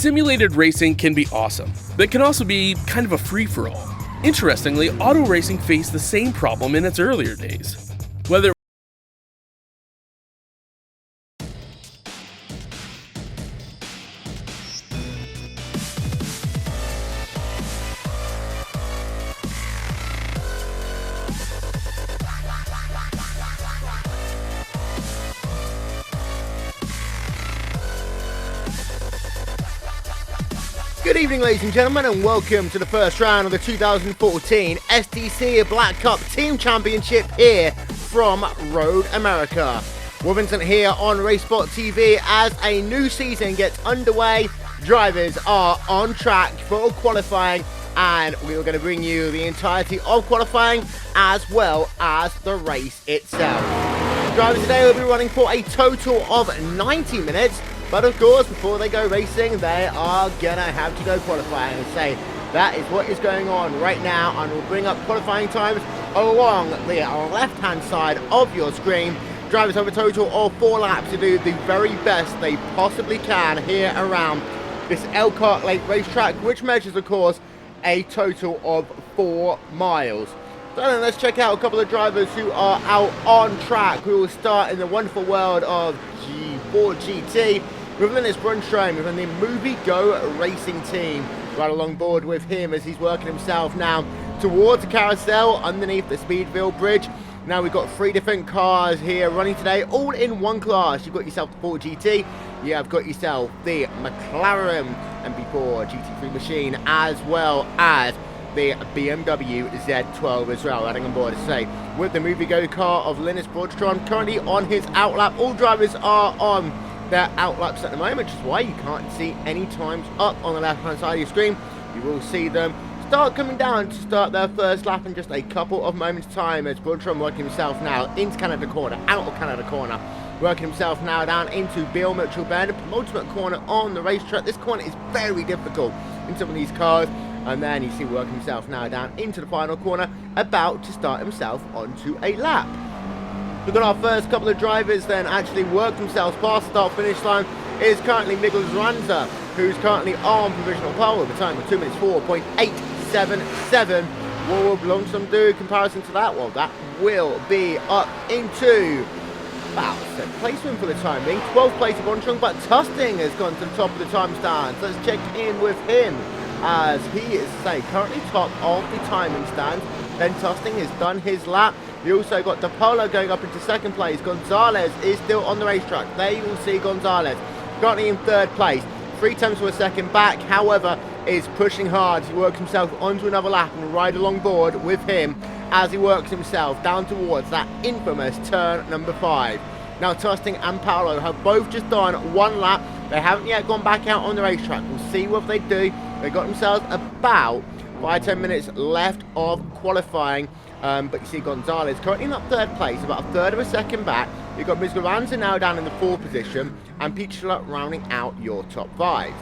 Simulated racing can be awesome, but it can also be kind of a free-for-all. Interestingly, auto racing faced the same problem in its earlier days. Whether Good evening, ladies and gentlemen, and welcome to the first round of the 2014 STC Black Cup Team Championship here from Road America. We're Vincent here on RaceSpotTV as a new season gets underway. Drivers are on track for qualifying, and we are going to bring you the entirety of qualifying as well as the race itself. Drivers today will be running for a total of 90 minutes. But of course, before they go racing, they are gonna have to go qualifying, and say that is what is going on right now. And we'll bring up qualifying times along the left-hand side of your screen. Drivers have a total of 4 laps to do the very best they possibly can here around this Elkhart Lake racetrack, which measures, of course, a total of 4 miles. So then let's check out a couple of drivers who are out on track. We will start in the wonderful world of G4 GT. With Linus Brunstrom from the Movie Go Racing team. Right along board with him as he's working himself now towards the carousel underneath the Speedville Bridge. Now we've got 3 different cars here running today, all in one class. You've got yourself the Ford GT, you have got yourself the McLaren MP4 GT3 machine, as well as the BMW Z12 as well, adding on board to say, with the Movie Go car of Linus Brunstrom currently on his outlap. All drivers are on their outlaps at the moment, which is why you can't see any times up on the left hand side of your screen. You will see them start coming down to start their first lap in just a couple of moments time, as Brunstrom working himself now into Canada corner, out of Canada corner, working himself now down into Bill Mitchell Bend, penultimate corner on the racetrack. This corner is very difficult in some of these cars, and then you see working himself now down into the final corner, about to start himself onto a lap. We've got our first couple of drivers then actually worked themselves past the start-finish line. Is currently Miguel Ranza, who's currently on provisional pole with a time of 2 minutes 4.877. What will Brunstrom do in comparison to that? Well, that will be up into about 7th placement for the time being. 12th place of Brunstrom, but Tusting has gone to the top of the time stands. Let's check in with him as he is currently top of the timing stands. Then Tusting has done his lap. You also got DePolo going up into 2nd place. Gonzalez is still on the racetrack. There you will see Gonzalez currently in 3rd place. 3 tenths of a second back, however, is pushing hard. He works himself onto another lap and ride along board with him as he works himself down towards that infamous turn number 5. Now Tusting and Paolo have both just done 1 lap. They haven't yet gone back out on the racetrack. We'll see what they do. They got themselves about 5-10 minutes left of qualifying. But you see Gonzalez currently in that 3rd place, about a 1/3 of a second back. You've got Miguel Ranza now down in the 4th position, and Pichula rounding out your top 5.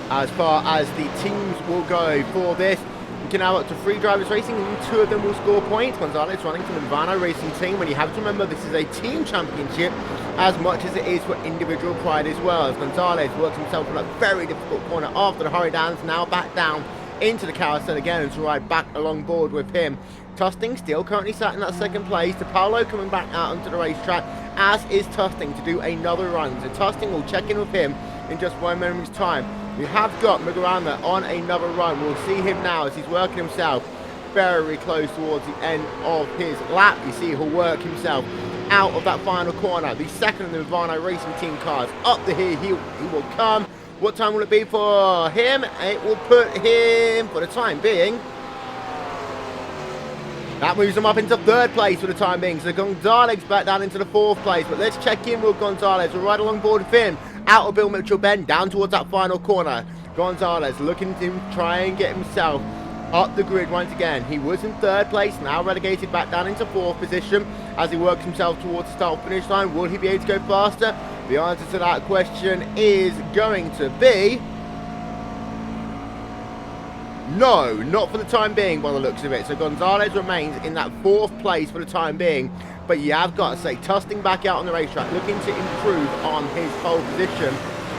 As far as the teams will go for this, we can now up to 3 drivers racing, and 2 of them will score points. Gonzalez running from the Vano Racing team, when you have to remember this is a team championship as much as it is for individual pride as well. As Gonzalez works himself on a very difficult corner after the hurry downs, now back down into the carousel again and to ride back along board with him. Tusting still currently sat in that 2nd place. DePaulo coming back out onto the racetrack, as is Tusting to do another run. So Tusting will check in with him in just 1 moment's time. We have got Muguranda on another run. We'll see him now as he's working himself very close towards the end of his lap. You see he'll work himself out of that final corner. The 2nd of the Vano Racing team cars up the hill. He will come. What time will it be for him? It will put him, for the time being, that moves him up into 3rd place for the time being. So Gonzalez back down into the 4th place. But let's check in with Gonzalez. We'll ride along board with him out of Bill Mitchell Bend down towards that final corner. Gonzalez looking to try and get himself up the grid once again. He was in 3rd place, now relegated back down into 4th position as he works himself towards the start finish line. Will he be able to go faster? The answer to that question is going to be no, not for the time being by the looks of it. So Gonzalez remains in that 4th place for the time being. But you have got to say, Tusting back out on the racetrack, looking to improve on his pole position.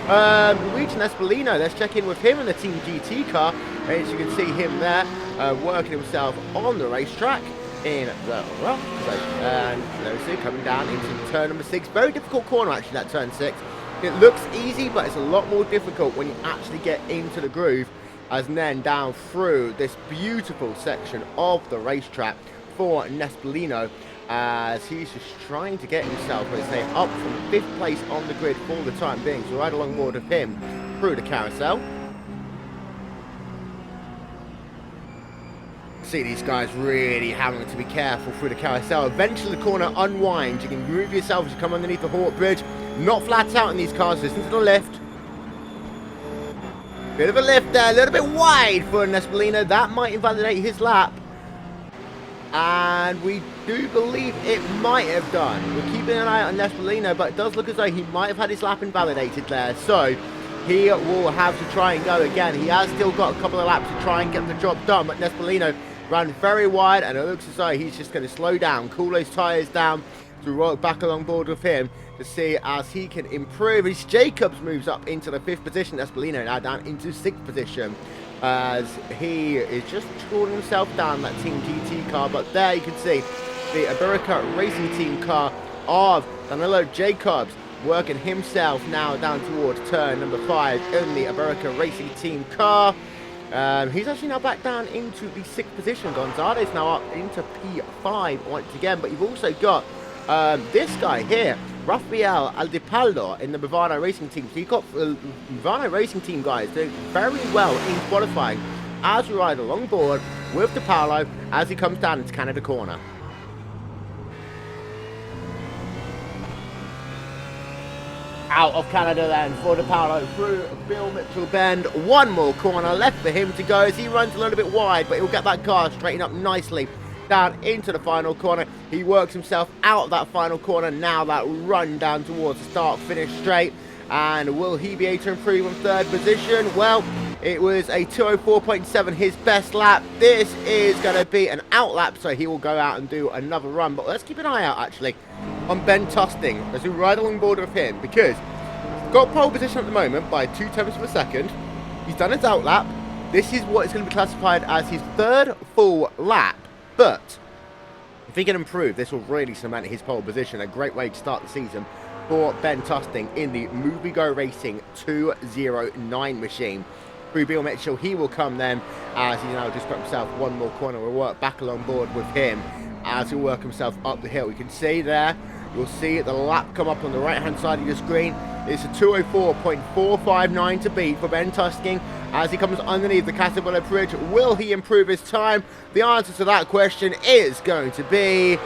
Luigi Nespolino, let's check in with him in the Team GT car. As you can see him there, working himself on the racetrack in the rough. And Losi coming down into turn number 6. Very difficult corner actually, that turn 6. It looks easy, but it's a lot more difficult when you actually get into the groove, as then down through this beautiful section of the racetrack for Nespolino, as he's just trying to get himself, let's say, up from 5th place on the grid for the time being. So right along board of him through the carousel. See these guys really having to be careful through the carousel. Eventually the corner unwinds. You can move yourself as you come underneath the Hawk Bridge. Not flat out in these cars. Listen to the lift. Bit of a lift there. A little bit wide for Nespolino. That might invalidate his lap. And we do believe it might have done. We're keeping an eye on Nespolino, but it does look as though he might have had his lap invalidated there. So he will have to try and go again. He has still got a couple of laps to try and get the job done, but Nespolino ran very wide, and it looks as though he's just going to slow down, cool those tyres down, to roll back along board with him to see as he can improve. As Jacobs moves up into the 5th position, Nespolino now down into 6th position, as he is just cooling himself down that Team GT car. But there you can see the Iberica Racing Team car of Danilo Jacobs working himself now down towards turn number 5 in the Iberica Racing Team car. He's actually now back down into the 6th position. Gonzalez now up into P5 once again. But you've also got this guy here, Rafael Aldipaldo, in the Bavano Racing Team. So you've got Bavano Racing Team guys doing very well in qualifying as we ride along board with DePaulo as he comes down into Canada corner. Out of Canada then for DePaulo through Bill Mitchell Bend. One more corner left for him to go as he runs a little bit wide, but he'll get that car straightened up nicely down into the final corner. He works himself out of that final corner. Now that run down towards the start finish straight. And will he be able to improve in 3rd position? Well, it was a 204.7 his best lap. This is going to be an out lap, so he will go out and do another run. But let's keep an eye out actually on Ben Tusting as we ride along board with him, because he's got pole position at the moment by 0.2 of a second. He's done his out lap. This is what is going to be classified as his 3rd full lap. But if he can improve, this will really cement his pole position. A great way to start the season for Ben Tusting in the MovieGo Racing 209 machine. Through Bill Mitchell, he will come then as he now just got himself one more corner. We'll work back along board with him as he'll work himself up the hill. You can see there, you'll see the lap come up on the right hand side of your screen. It's a 204.459 to beat for Ben Tusting as he comes underneath the Caterpillar Bridge. Will he improve his time? The answer to that question is going to be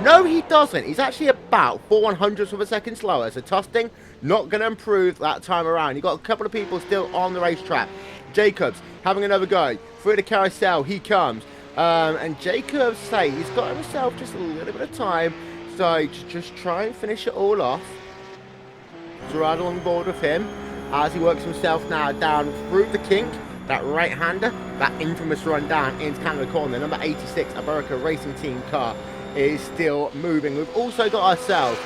no, he doesn't. He's actually about 4/100ths of a second slower. So Tusting not going to improve that time around. You've got a couple of people still on the racetrack. Jacobs having another go. Through the carousel he comes. And Jacobs, say, he's got himself just a little bit of time. So just try and finish it all off. So right along board with him as he works himself now down through the kink. That right-hander, that infamous run down into Canada corner. Number 86 Iberica Racing Team car is still moving. We've also got ourselves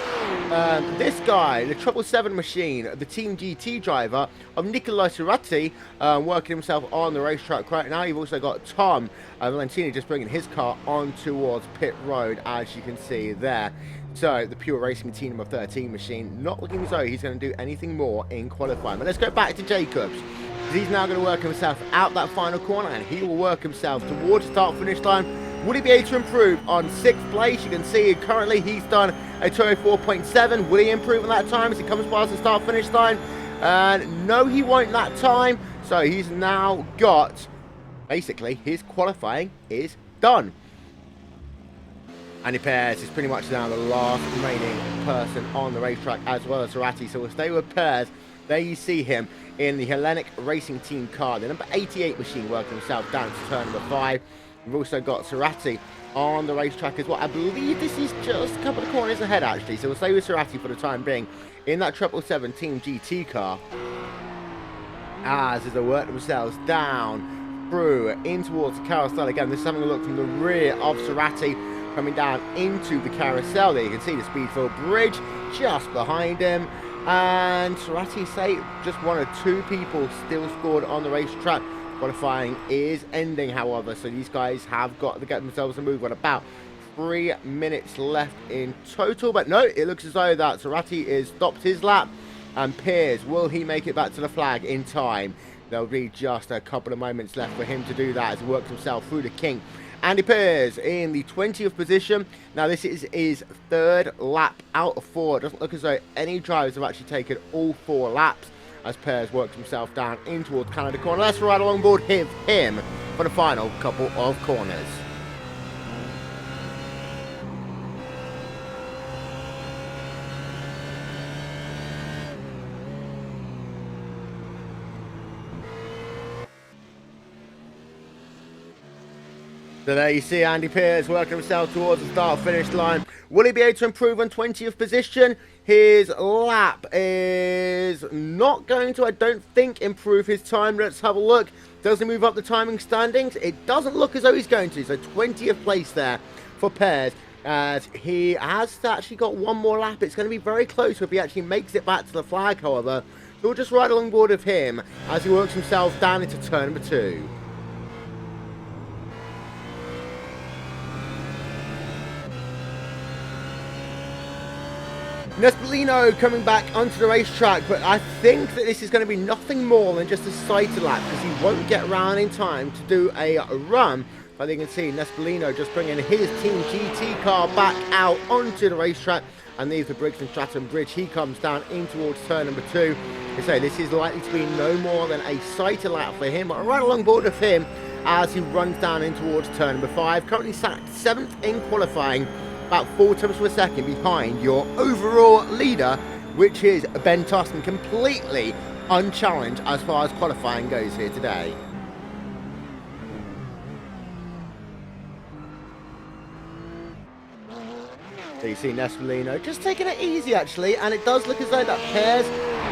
this guy, the 777 machine, the Team GT driver of Nicola Cerati, working himself on the racetrack right now. You've also got Tom Valentini just bringing his car on towards pit road, as you can see there. So the Pure Racing Team number 13 machine, not looking as though he's going to do anything more in qualifying. But let's go back to Jacobs. He's now going to work himself out that final corner, and he will work himself towards the start finish line. Will he be able to improve on 6th place? You can see currently he's done a 204.7. Will he improve on that time as he comes past the start finish line? No, he won't that time. So he's now got, basically, his qualifying is done. Andy Pears is pretty much now the last remaining person on the racetrack, as well as Cerati. So we'll stay with Pears. There you see him in the Hellenic Racing Team car. The number 88 machine working himself down to turn number 5. We've also got Cerati on the racetrack as well. I believe this is just a couple of corners ahead, actually. So we'll stay with Cerati for the time being in that 777 Team GT car. As they work themselves down through in towards the carousel again. This is having a look from the rear of Cerati, coming down into the carousel. There you can see the Speedfield Bridge just behind him. And Cerati say just one or two people still scored on the racetrack. Qualifying is ending, however, so these guys have got to get themselves a move on about 3 minutes left in total. But no, it looks as though that Cerati has stopped his lap. And Piers, will he make it back to the flag in time? There'll be just a couple of moments left for him to do that as he works himself through the kink. Andy Piers in the 20th position. Now this is his 3rd lap out of 4. It doesn't look as though any drivers have actually taken all 4 laps as Piers works himself down in towards Canada corner. Let's ride along board with him for the final couple of corners. So there you see Andy Piers working himself towards the start-finish line. Will he be able to improve on 20th position? His lap is not going to, I don't think, improve his time. Let's have a look. Does he move up the timing standings? It doesn't look as though he's going to. So 20th place there for Piers. As he has actually got one more lap. It's going to be very close if he actually makes it back to the flag, however. So we'll just ride along board with him as he works himself down into turn number 2. Nespolino coming back onto the racetrack, but I think that this is going to be nothing more than just a sighted lap because he won't get round in time to do a run. But you can see Nespolino just bringing his Team GT car back out onto the racetrack and leaves the Brixton Stratton Bridge. He comes down in towards turn number 2. I say this is likely to be no more than a sighted lap for him, but right along board with him as he runs down in towards turn number 5. Currently sat 7th in qualifying, about 4 times per second behind your overall leader, which is Ben Tustin, completely unchallenged as far as qualifying goes here today. So you see Nespolino just taking it easy actually, and it does look as though that Piers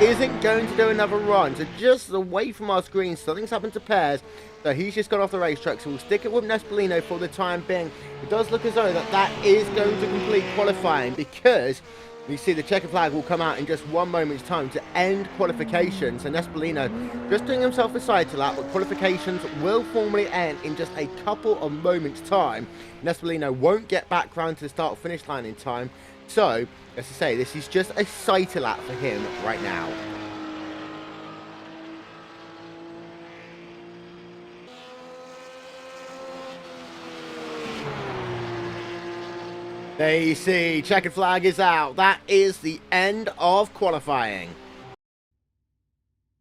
isn't going to do another run. So just away from our screen, something's happened to Piers. So he's just got off the racetrack, so we'll stick it with Nespolino for the time being. It does look as though that is going to complete qualifying because you see the checkered flag will come out in just 1 moment's time to end qualifications. So Nespolino just doing himself a side to lap, but qualifications will formally end in just a couple of moments' time. Nespolino won't get back round to the start finish line in time. So, as I say, this is just a side to lap for him right now. There you see, checkered flag is out. That is the end of qualifying.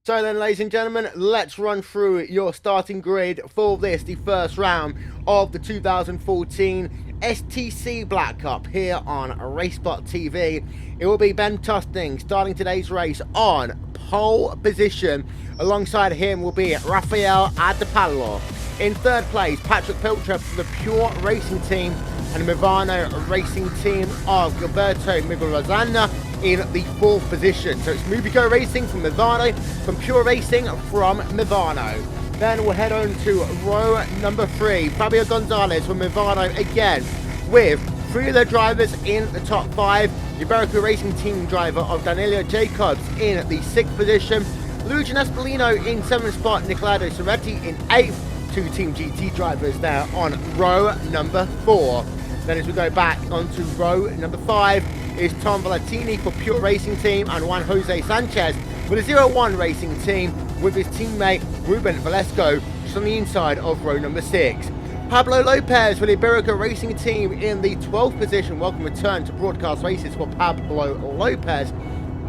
So then, ladies and gentlemen, let's run through your starting grid for this, the first round of the 2014 STC Black Cup here on RaceSpotTV. It will be Ben Tustin starting today's race on pole position. Alongside him will be Rafael Adepallo. In 3rd place, Patrick Pilcher from the Pure Racing Team and the Movano Racing Team of Gilberto Miguelozana in the 4th position. So it's Mubico Racing from Movano, from Pure Racing from Movano. Then we'll head on to row number 3, Fabio Gonzalez from Movano again, with 3 of their drivers in the top 5. Iberico Racing Team driver of Danilo Jacobs in the 6th position. Luigi Nespolino in 7th spot, Nicolado Soretti in 8th. 2 Team GT drivers there on row number 4. Then as we go back onto row number 5 is Tom Valentini for Pure Racing Team and Juan Jose Sanchez with a 01 Racing Team with his teammate Ruben Valesco just on the inside of row number 6. Pablo Lopez with the Iberico Racing Team in the 12th position. Welcome return to broadcast races for Pablo Lopez.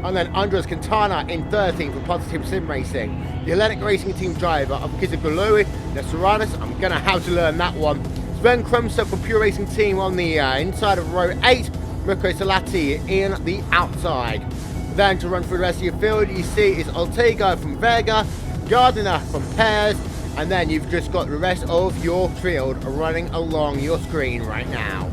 And then Andres Quintana in 13th for Positive Sim Racing. The Hellenic Racing Team driver of Kizagului, Nesuranis. I'm going to have to learn that one. Sven Krumster for Pure Racing Team on the inside of row 8. Mirko Salati in the outside. Then to run through the rest of your field, you see is Ortega from Vega, Gardiner from Pears, and then you've just got the rest of your field running along your screen right now.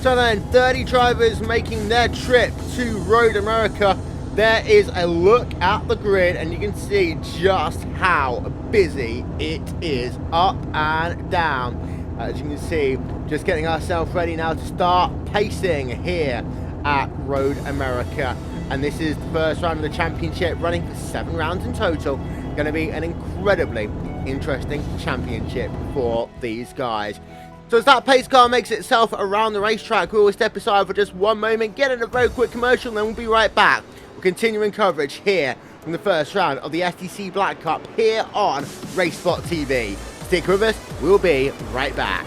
So then, 30 drivers making their trip to Road America. There is a look at the grid and you can see just how busy it is up and down. As you can see, just getting ourselves ready now to start pacing here at Road America. And this is the first round of the championship, running for 7 rounds in total. Going to be an incredibly interesting championship for these guys. So as that pace car makes itself around the racetrack, we will step aside for just one moment, get in a very quick commercial, and then we'll be right back. We're continuing coverage here from the first round of the STC Black Cup here on RaceSpotTV. Stick with us, we'll be right back.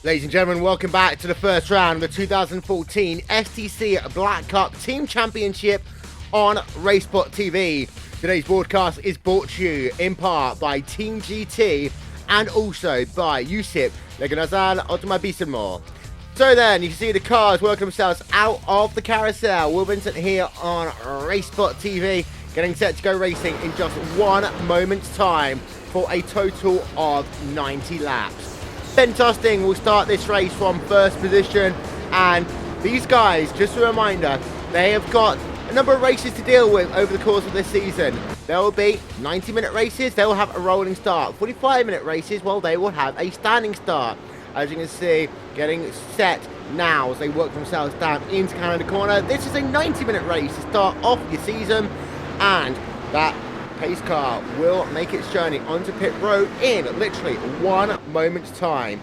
Ladies and gentlemen, welcome back to the first round of the 2014 STC Black Cup Team Championship on RaceSpotTV. Today's broadcast is brought to you in part by Team GT and also by USIP Leganazal Automobilismo. So then, you can see the cars working themselves out of the carousel. Will Vincent here on RaceSpotTV, getting set to go racing in just 1 moment's time for a total of 90 laps. Ben Tusting will start this race from first position, and these guys, just a reminder, they have got a number of races to deal with over the course of this season. There will be 90-minute races, they will have a rolling start. 45-minute races, well, they will have a standing start. As you can see, getting set now as they work themselves down into Canada Corner. This is a 90-minute race to start off your season, and that pace car will make its journey onto pit road in literally 1 moment's time.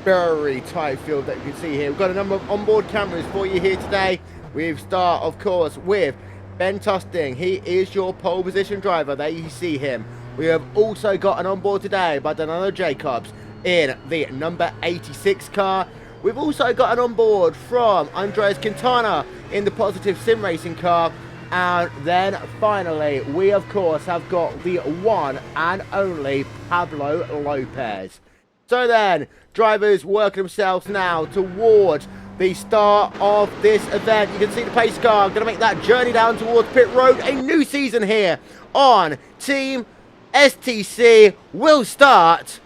Very tight field that you can see here. We've got a number of onboard cameras for you here today. We start, of course, with Ben Tusting. He is your pole position driver. There you see him. We have also got an onboard today by Donald Jacobs in the number 86 car. We've also got an onboard from Andres Quintana in the Positive Sim Racing car. And then finally, we of course have got the one and only Pablo Lopez. So then, drivers working themselves now towards the start of this event. You can see the pace car going to make that journey down towards pit road. A new season here on Team STC will start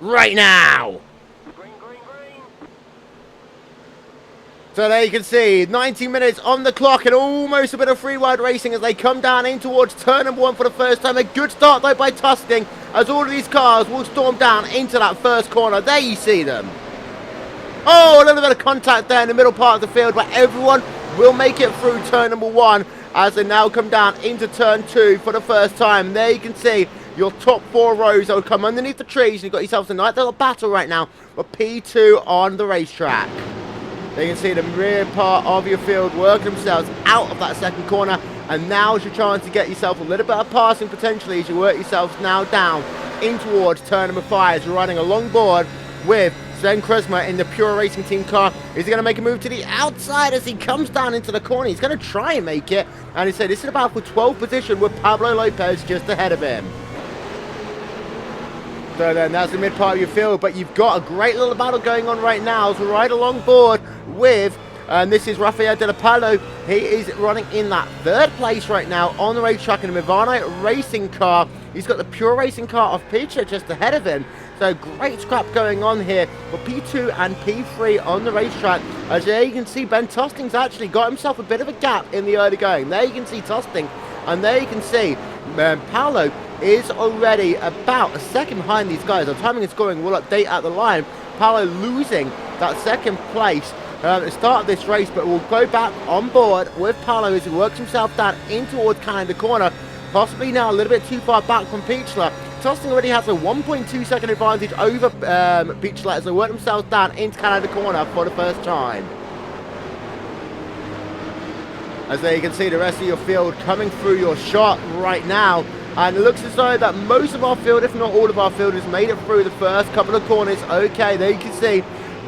right now. So there you can see, 90 minutes on the clock and almost a bit of free-ride racing as they come down in towards turn number 1 for the first time. A good start though by Tusting as all of these cars will storm down into that first corner. There you see them. Oh, a little bit of contact there in the middle part of the field, but everyone will make it through turn number 1 as they now come down into turn 2 for the first time. There you can see your top 4 rows that will come underneath the trees, and you've got yourself a nice little battle right now for P2 on the racetrack. You can see the rear part of your field work themselves out of that second corner, and now's your chance to get yourself a little bit of passing potentially as you work yourselves now down in towards turn number 5 as you're running a long board with Sven Kresma in the Pure Racing Team car. Is he going to make a move to the outside as he comes down into the corner? He's going to try and make it. And he said this is about for 12th position with Pablo Lopez just ahead of him. So then that's the mid part of your field, but you've got a great little battle going on right now. So right along board with, and this is Rafael De La Palo. He is running in that 3rd place right now on the racetrack in a Mivano racing car. He's got the Pure Racing car of Picha just ahead of him. So great scrap going on here for P2 and P3 on the racetrack. As there you can see, Ben Tosting's actually got himself a bit of a gap in the early going. There you can see Tosting, and there you can see Paolo is already about a second behind these guys. Our timing and scoring will update at the line. Paolo losing that 2nd place at the start of this race, but we'll go back on board with Paolo as he works himself down in towards Canada corner. Possibly now a little bit too far back from Pichler. Tosting already has a 1.2 second advantage over Pichler as they work themselves down into Canada corner for the first time. As there you can see the rest of your field coming through your shot right now. And it looks as though that most of our field, if not all of our field, has made it through the first couple of corners. Okay, there you can see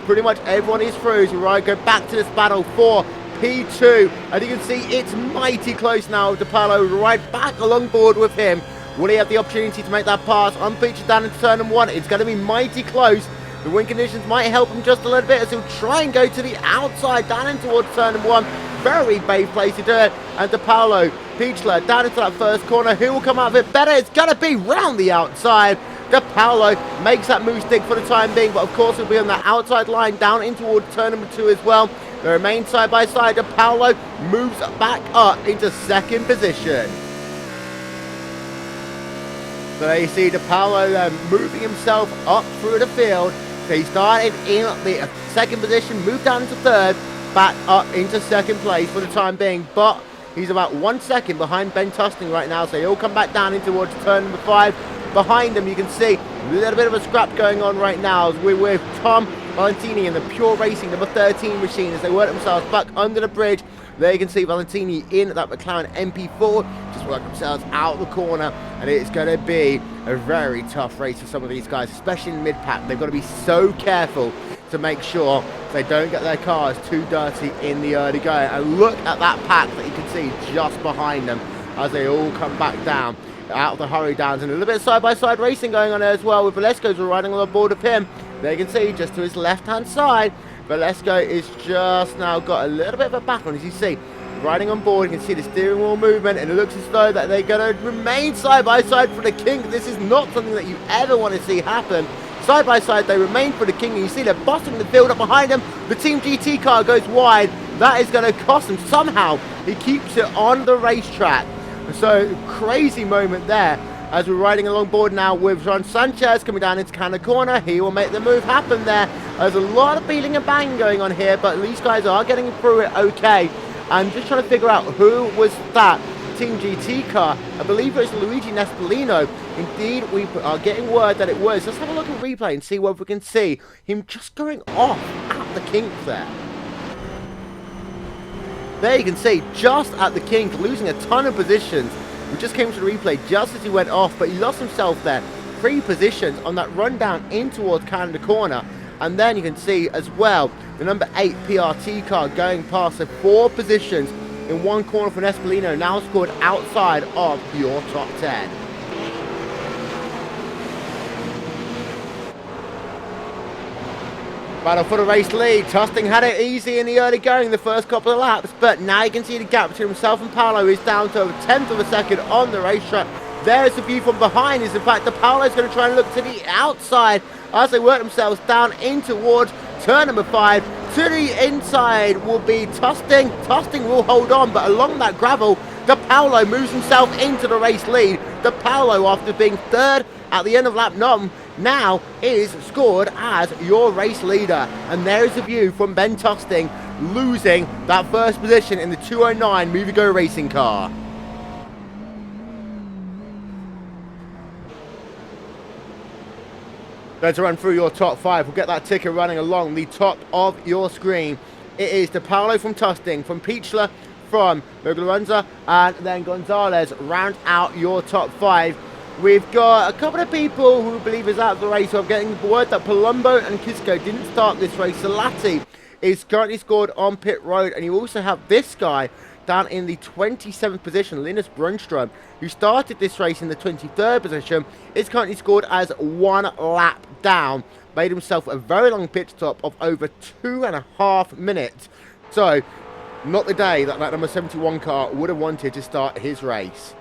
pretty much everyone is through. So right, go back to this battle for P2. And you can see it's mighty close now with DePalo right back along board with him. Will he have the opportunity to make that pass? Unfeatured down into turn 1. It's going to be mighty close. The wind conditions might help him just a little bit as he'll try and go to the outside down in towards turn 1. Very brave place to do it. And DePaulo, Pichler down into that first corner. Who will come out of it better? It's going to be round the outside. DePaulo makes that move stick for the time being, but of course he'll be on the outside line down in towards turn number 2 as well. They remain side by side. DePaulo moves back up into 2nd position. So there you see DePaulo then moving himself up through the field. So he started in the 2nd position, moved down to 3rd, back up into 2nd place for the time being. But he's about 1 second behind Ben Tosting right now. So he'll come back down in towards turn number 5. Behind him, you can see a little bit of a scrap going on right now as we're with Tom Valentini and the Pure Racing number 13 machine as they work themselves back under the bridge. There you can see Valentini in that McLaren MP4, just work themselves out the corner, and it's going to be a very tough race for some of these guys, especially in mid-pack. They've got to be so careful to make sure they don't get their cars too dirty in the early going. And look at that pack that you can see just behind them as they all come back down out of the hurry downs, and a little bit of side-by-side racing going on there as well with Velasco's riding on board of him. There you can see just to his left-hand side, Velasco is just now got a little bit of a battle, and as you see, riding on board, you can see the steering wheel movement, and it looks as though that they're going to remain side-by-side for the King. This is not something that you ever want to see happen. Side-by-side, they remain for the King, and you see they're bossing the field up behind them. The Team GT car goes wide. That is going to cost him. Somehow, he keeps it on the racetrack. So, crazy moment there as we're riding along board now with Ron Sanchez coming down into Canada corner. He will make the move happen there. There's a lot of beating and banging going on here, but these guys are getting through it okay. I'm just trying to figure out who was that Team GT car. I believe it was Luigi Nespolino. Indeed, we are getting word that it was. Let's have a look at replay and see whether we can see him just going off at the kink there. There you can see, just at the kink, losing a ton of positions. We just came to the replay just as he went off, but he lost himself there. 3 positions on that run down in towards Canada corner. And then you can see as well, the number 8 PRT car going past, so 4 positions in one corner for Nespolino, now scored outside of your top 10. Battle for the race lead. Tosting had it easy in the early going the first couple of laps, but now you can see the gap between himself and Paolo is down to a 10th of a second on the racetrack. There's the view from behind, is in fact that Paolo is going to try and look to the outside as they work themselves down in towards turn number 5. To the inside will be Tosting. Tosting will hold on, but along that gravel, DePaulo moves himself into the race lead. DePaulo, after being 3rd at the end of lap 9, now is scored as your race leader. And there's a view from Ben Tosting losing that first position in the 209 Movigo racing car. Going to run through your top 5. We'll get that ticker running along the top of your screen. It is DePaulo from Tosting, from Pichler, from Muguruza, and then Gonzalez round out your top 5. We've got a couple of people who believe is out of the race. So I'm getting word that Palumbo and Kisco didn't start this race. Salati is currently scored on pit road. And you also have this guy down in the 27th position, Linus Brunstrom, who started this race in the 23rd position, is currently scored as 1 lap down. Made himself a very long pit stop of over 2.5 minutes. So, not the day that number 71 car would have wanted to start his race.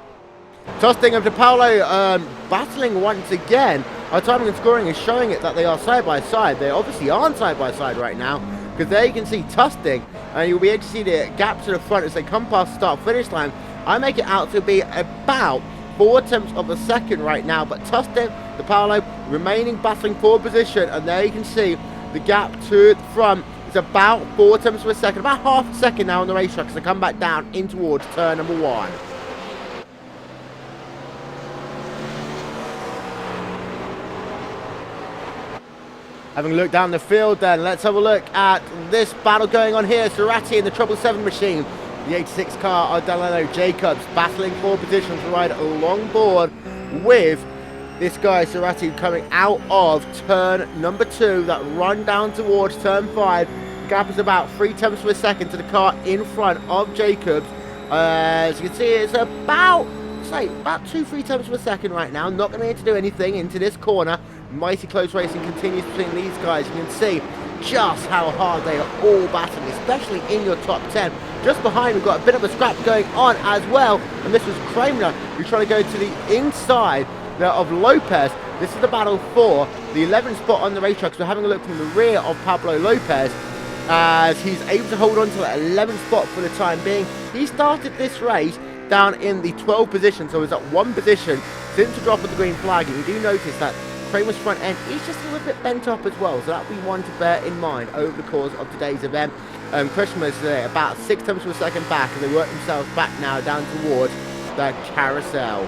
Tusting of DePaulo battling once again. Our timing and scoring is showing it that they are side by side. They obviously aren't side by side right now, because there you can see Tusting, and you'll be able to see the gap to the front as they come past the start-finish line. I make it out to be about 4/10 of a second right now, but Tusting, DePaulo remaining battling for position, and there you can see the gap to the front is about 4/10 of a second, about half a second now on the racetrack as they come back down in towards turn number 1. Having a look down the field then, let's have a look at this battle going on here. Cerati in the 777 machine. The 86 car of Delano Jacobs battling for positions to ride along board with this guy Cerati coming out of turn number 2, that run down towards turn 5. The gap is about 3/10 of a second to the car in front of Jacobs. As you can see, it's about 2-3 of a second right now. Not going to be able to do anything into this corner. Mighty close racing continues between these guys. You can see just how hard they are all battling, especially in your top 10. Just behind, we've got a bit of a scrap going on as well, and this was Kramer who's trying to go to the inside there of Lopez. This is the battle for the 11th spot on the racetrack. So we're having a look from the rear of Pablo Lopez as he's able to hold on to that 11th spot for the time being. He started this race down in the 12th position, so he's at 1 position since the drop of the green flag. And you do notice that Kramer's front end is just a little bit bent up as well, so that we want to bear in mind over the course of today's event. Christmas about 6/10 of a second back as they work themselves back now down towards the carousel.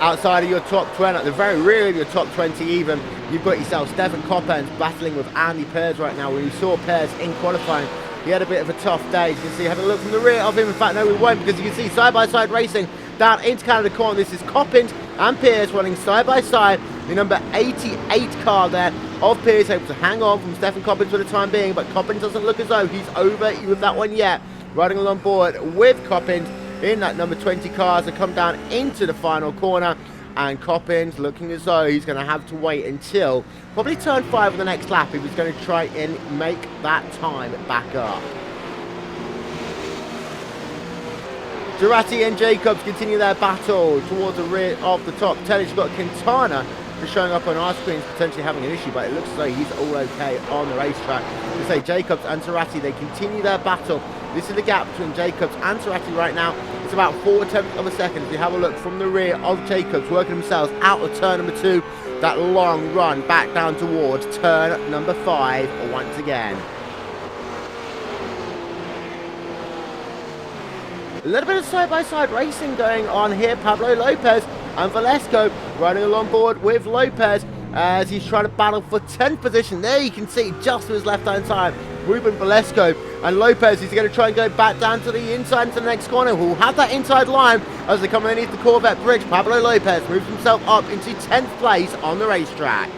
Outside of your top 20, at the very rear of your top 20 even, you've got yourself Stefan Coppens battling with Andy Pears right now. When you saw Pears in qualifying, he had a bit of a tough day. As you can see, having a look from the rear of him. In fact, no, we won't, because you can see side-by-side racing down into Canada Corner. This is Coppens and Pears running side-by-side. The number 88 car there of Pears able to hang on from Stefan Coppens for the time being, but Coppens doesn't look as though he's over with that one yet. Riding along board with Coppens in that number 20 car as they come down into the final corner, and Coppens looking as though he's going to have to wait until probably turn 5 of the next lap if he's going to try and make that time back up. Girardi and Jacobs continue their battle towards the rear of the top 10. You've got Quintana just showing up on our screens potentially having an issue, but it looks as though he's all okay on the racetrack. To say Jacobs and Cerati, they continue their battle. This is the gap between Jacobs and Cerati right now. It's about 4/10 of a second. If you have a look from the rear of Jacobs, working themselves out of turn number 2, that long run back down towards turn number 5 once again. A little bit of side-by-side racing going on here. Pablo Lopez and Valesco riding along board with Lopez as he's trying to battle for 10th position. There you can see just to his left-hand side, Ruben Valesco, and Lopez is going to try and go back down to the inside into the next corner. We'll have that inside line as they come underneath the Corvette bridge. Pablo Lopez moves himself up into 10th place on the racetrack.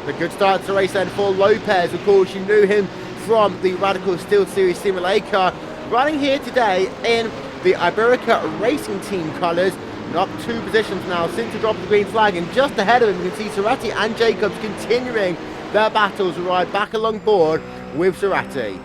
A good start to the race then for Lopez. Of course, you knew him from the Radical Steel Series Simulator. Running here today in the Iberica Racing Team colours. Up 2 positions now since the drop of the green flag, and just ahead of him you can see Cerati and Jacobs continuing their battles to ride back along board with Cerati.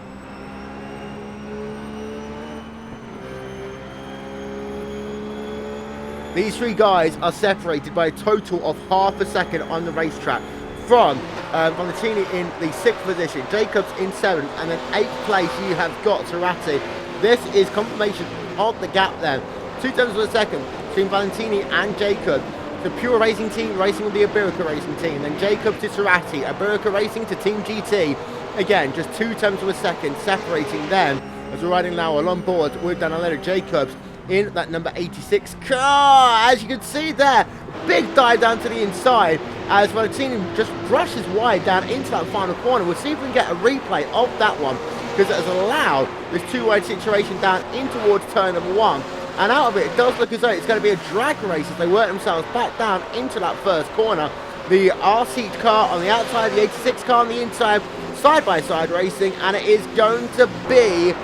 These 3 guys are separated by a total of half a second on the racetrack from Valentini in the 6th position, Jacobs in 7th, and then 8th place you have got Cerati. This is confirmation of the gap then. 2/10 of a second between Valentini and Jacobs. The Pure Racing Team racing with the Iberica Racing Team. Then Jacobs to Cerati, Iberica Racing to Team GT. Again, just 2/10 of a second separating them as we're riding now along board with Daniela Jacobs in that number 86 car. As you can see there, big dive down to the inside as Valentini just brushes wide down into that final corner. We'll see if we can get a replay of that one because it has allowed this two-wide situation down in towards turn number 1. And out of it, it does look as though it's going to be a drag race as they work themselves back down into that first corner. The R-Seat car on the outside, the 86 car on the inside, side-by-side racing, and it is going to be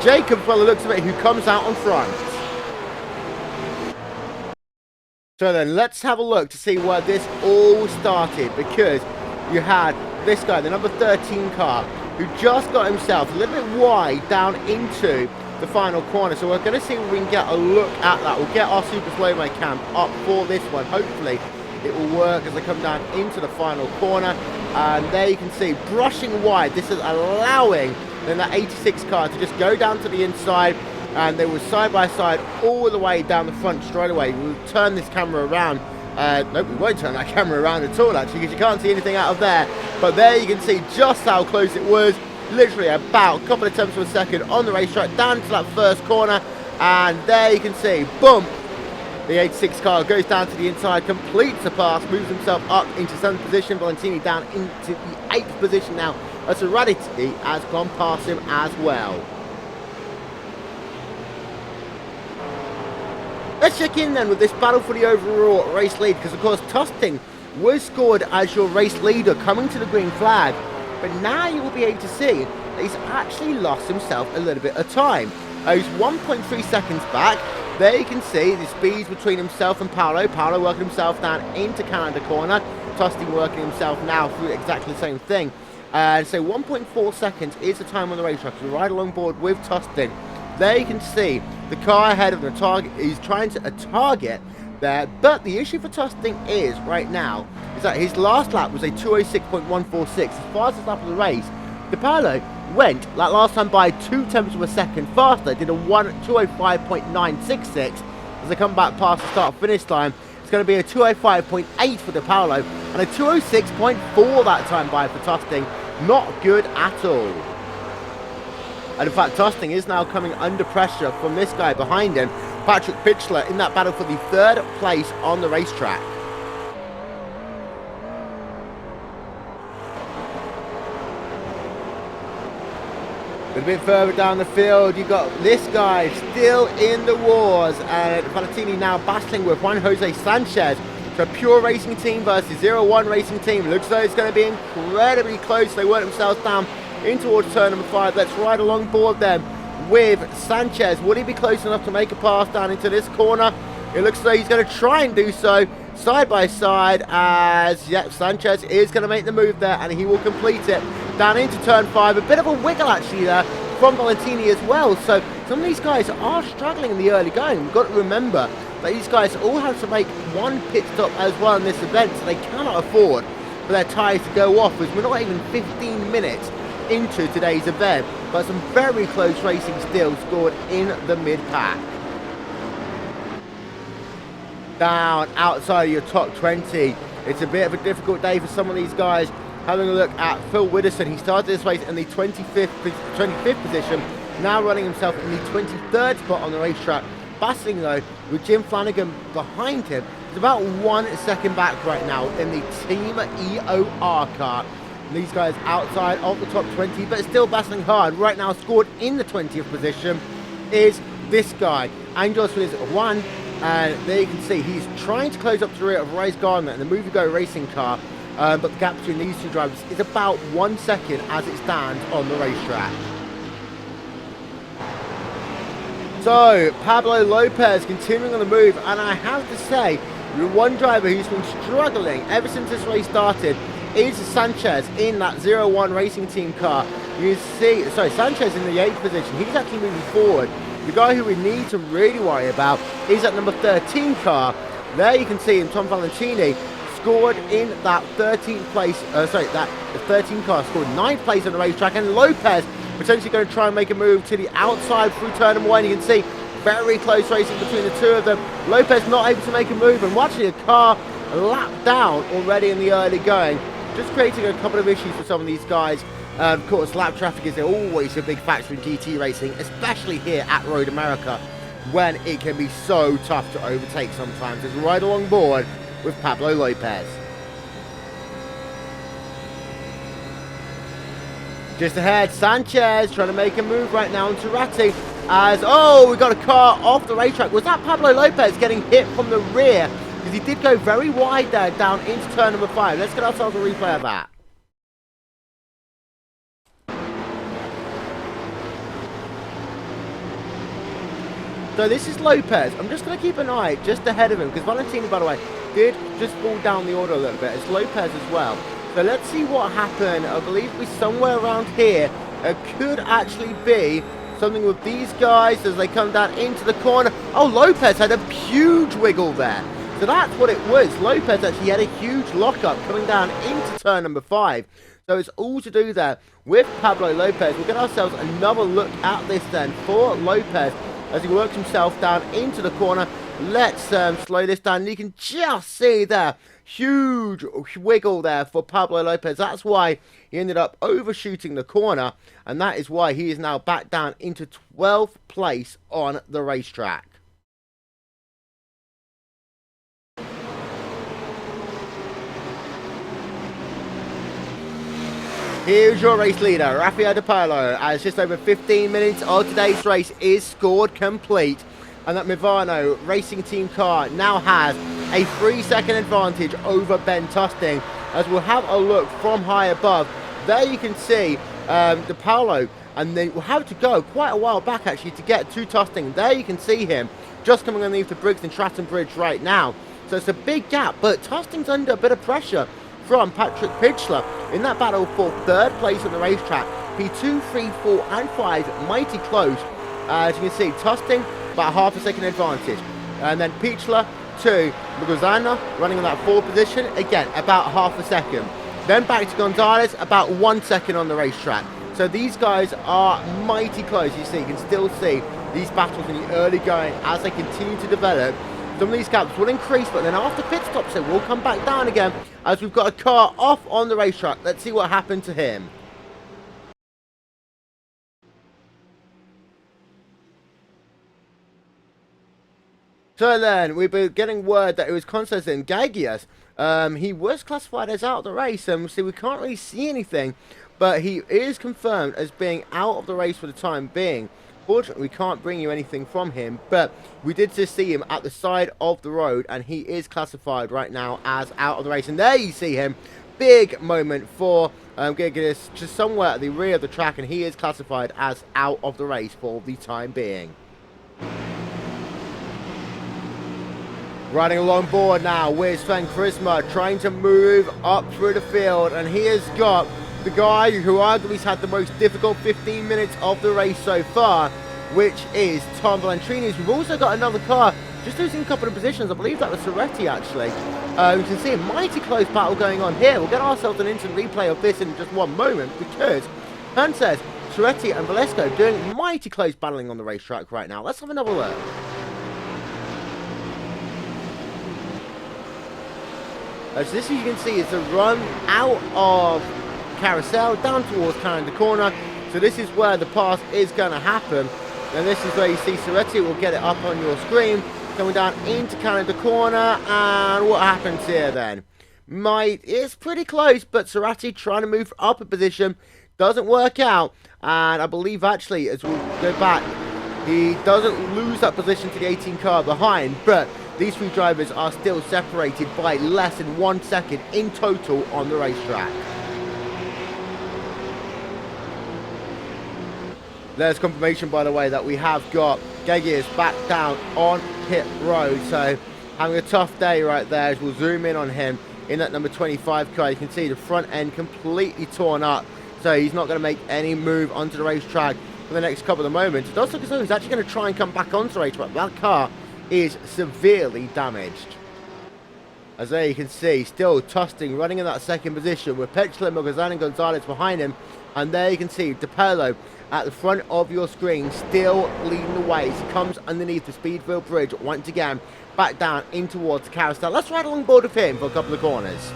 Jacob, by the looks of it, who comes out on front. So then, let's have a look to see where this all started, because you had this guy, the number 13 car, who just got himself a little bit wide down into the final corner. So we're going to see if we can get a look at that. We'll get our super slow-mo cam up for this one. Hopefully it will work as they come down into the final corner. And there you can see, brushing wide, this is allowing then that 86 car to just go down to the inside, and they were side by side all the way down the front straight away. We'll turn this camera around. Nope, we won't turn that camera around at all, actually, because you can't see anything out of there. But there you can see just how close it was. Literally about a couple of tenths of a second on the racetrack, down to that first corner. And there you can see, boom, the 86 car goes down to the inside, completes the pass, moves himself up into 7th position. Valentini down into the 8th position now, as Serenity has gone past him as well. Let's check in then with this battle for the overall race lead, because of course Tusting was scored as your race leader coming to the green flag, but now you will be able to see that he's actually lost himself a little bit of time. He's 1.3 seconds back. There you can see the speeds between himself and Paolo. Paolo working himself down into Canada corner. Tusting working himself now through exactly the same thing. And so 1.4 seconds is the time on the racetrack. So right along board with Tusting. There you can see the car ahead of the target. He's trying to target there, but the issue for Tusting is right now is that his last lap was a 206.146, his fastest lap of the race. De Paolo went that last time by 2 tenths of a second faster, did a 205.966 as they come back past the start finish line. It's going to be a 205.8 for De Paolo and a 206.4 that time by for Tusting. Not good at all. And in fact, Tusting is now coming under pressure from this guy behind him, Patrick Pitchler, in that battle for the 3rd place on the racetrack. A bit further down the field, you've got this guy still in the wars, and Valentini now battling with Juan Jose Sanchez. So Pure Racing Team versus 01 Racing Team. Looks like it's going to be incredibly close. They work themselves down in towards turn number 5. Let's ride along board then with Sanchez. Would he be close enough to make a pass down into this corner? It looks like he's going to try and do so side by side, as Sanchez is going to make the move there, and he will complete it down into turn 5. A bit of a wiggle actually there from Valentini as well. So some of these guys are struggling in the early going. We've got to remember that these guys all have to make one pit stop as well in this event, so they cannot afford for their tyres to go off, as we're not even 15 minutes into today's event, but some very close racing still scored in the mid-pack. Down outside of your top 20, it's a bit of a difficult day for some of these guys. Having a look at Phil Widdowson, he started this race in the 25th position, now running himself in the 23rd spot on the racetrack, battling though with Jim Flanagan behind him. He's about 1 second back right now in the Team EOR car. These guys outside of the top 20, but still battling hard. Right now, scored in the 20th position is this guy, Angelos Juan. And there you can see he's trying to close up to the rear of Rise Gardner in the Movie Go racing car. But the gap between these two drivers is about 1 second as it stands on the racetrack. So, Pablo Lopez continuing on the move. And I have to say, the one driver who's been struggling ever since this race started is Sanchez in that 01 Racing Team car. You see, sorry, Sanchez in the 8th position. He's actually moving forward. The guy who we need to really worry about is that number 13 car. There you can see him, Tom Valentini, scored in that 13th place, the 13 car scored 9th place on the racetrack, and Lopez potentially going to try and make a move to the outside through turn number 1. You can see very close racing between the two of them. Lopez not able to make a move, and watching a car lap down already in the early going, just creating a couple of issues for some of these guys. Of course, lap traffic is always a big factor in GT racing, especially here at Road America, when it can be so tough to overtake sometimes. As we ride along board with Pablo Lopez. Just ahead, Sanchez trying to make a move right now on Turati as, oh, we got a car off the racetrack. Was that Pablo Lopez getting hit from the rear? Because he did go very wide there down into turn number 5. Let's get ourselves a replay of that. So this is Lopez. I'm just going to keep an eye just ahead of him because Valentino, by the way, did just fall down the order a little bit. It's Lopez as well. So let's see what happened. I believe we're somewhere around here. It could actually be something with these guys as they come down into the corner. Oh, Lopez had a huge wiggle there. So that's what it was. Lopez actually had a huge lockup coming down into turn number 5. So it's all to do there with Pablo Lopez. We'll get ourselves another look at this then for Lopez as he works himself down into the corner. Let's slow this down. You can just see there, huge wiggle there for Pablo Lopez. That's why he ended up overshooting the corner, and that is why he is now back down into 12th place on the racetrack. Here's your race leader, Rafael Di Paolo, as just over 15 minutes of today's race is scored complete. And that Movano racing team car now has a 3-second advantage over Ben Tusting. As we'll have a look from high above, there you can see Di Paolo, and they will have to go quite a while back actually to get to Tusting. There you can see him just coming underneath the Briggs and Stratton Bridge right now. So it's a big gap, but Tusting's under a bit of pressure from Patrick Pitchler in that battle for 3rd place on the racetrack. P2, 3, 4 and 5 mighty close. As you can see, Tusting about half a second advantage. And then Pitchler to Lugosana running in that 4th position. Again, about half a second. Then back to Gonzalez, about 1 second on the racetrack. So these guys are mighty close. You see, you can still see these battles in the early going as they continue to develop. Some of these gaps will increase, but then after pit stops it will come back down again as we've got a car off on the racetrack. Let's see what happened to him. So then, we've been getting word that it was Constantine Gagias. He was classified as out of the race, so we can't really see anything, but he is confirmed as being out of the race for the time being. Fortunately, we can't bring you anything from him, but we did just see him at the side of the road, and he is classified right now as out of the race. And there you see him. Big moment for Gagias, just somewhere at the rear of the track, and he is classified as out of the race for the time being. Riding along board now with Sven Krisma, trying to move up through the field, and he has got the guy who arguably has had the most difficult 15 minutes of the race so far, which is Tom Valentrini. We've also got another car just losing a couple of positions. I believe that was Soretti actually. You can see a mighty close battle going on here. We'll get ourselves an instant replay of this in just one moment, because Han says Soretti and Valesco doing mighty close battling on the racetrack right now. Let's have another look. As this, you can see, is the run out of Carousel down towards Canada Corner. So this is where the pass is going to happen. And this is where you see Soretti will get it up on your screen. Coming down into Canada Corner. And what happens here then? It's pretty close, but Soretti trying to move up a position. Doesn't work out. And I believe actually, as we'll go back, he doesn't lose that position to the 18 car behind. But these three drivers are still separated by less than 1 second in total on the racetrack. There's confirmation, by the way, that we have got Gagias back down on pit road. So having a tough day right there as we'll zoom in on him in that number 25 car. You can see the front end completely torn up. So he's not going to make any move onto the racetrack for the next couple of moments. It does look as though he's actually going to try and come back onto the racetrack. That car is severely damaged. As there you can see, still Tusting running in that 2nd position with Petchler, Mogazan and Gonzalez behind him. And there you can see Di Paolo at the front of your screen, still leading the way. He comes underneath the Speedville Bridge once again, back down in towards the carousel. Let's ride along board with him for a couple of corners.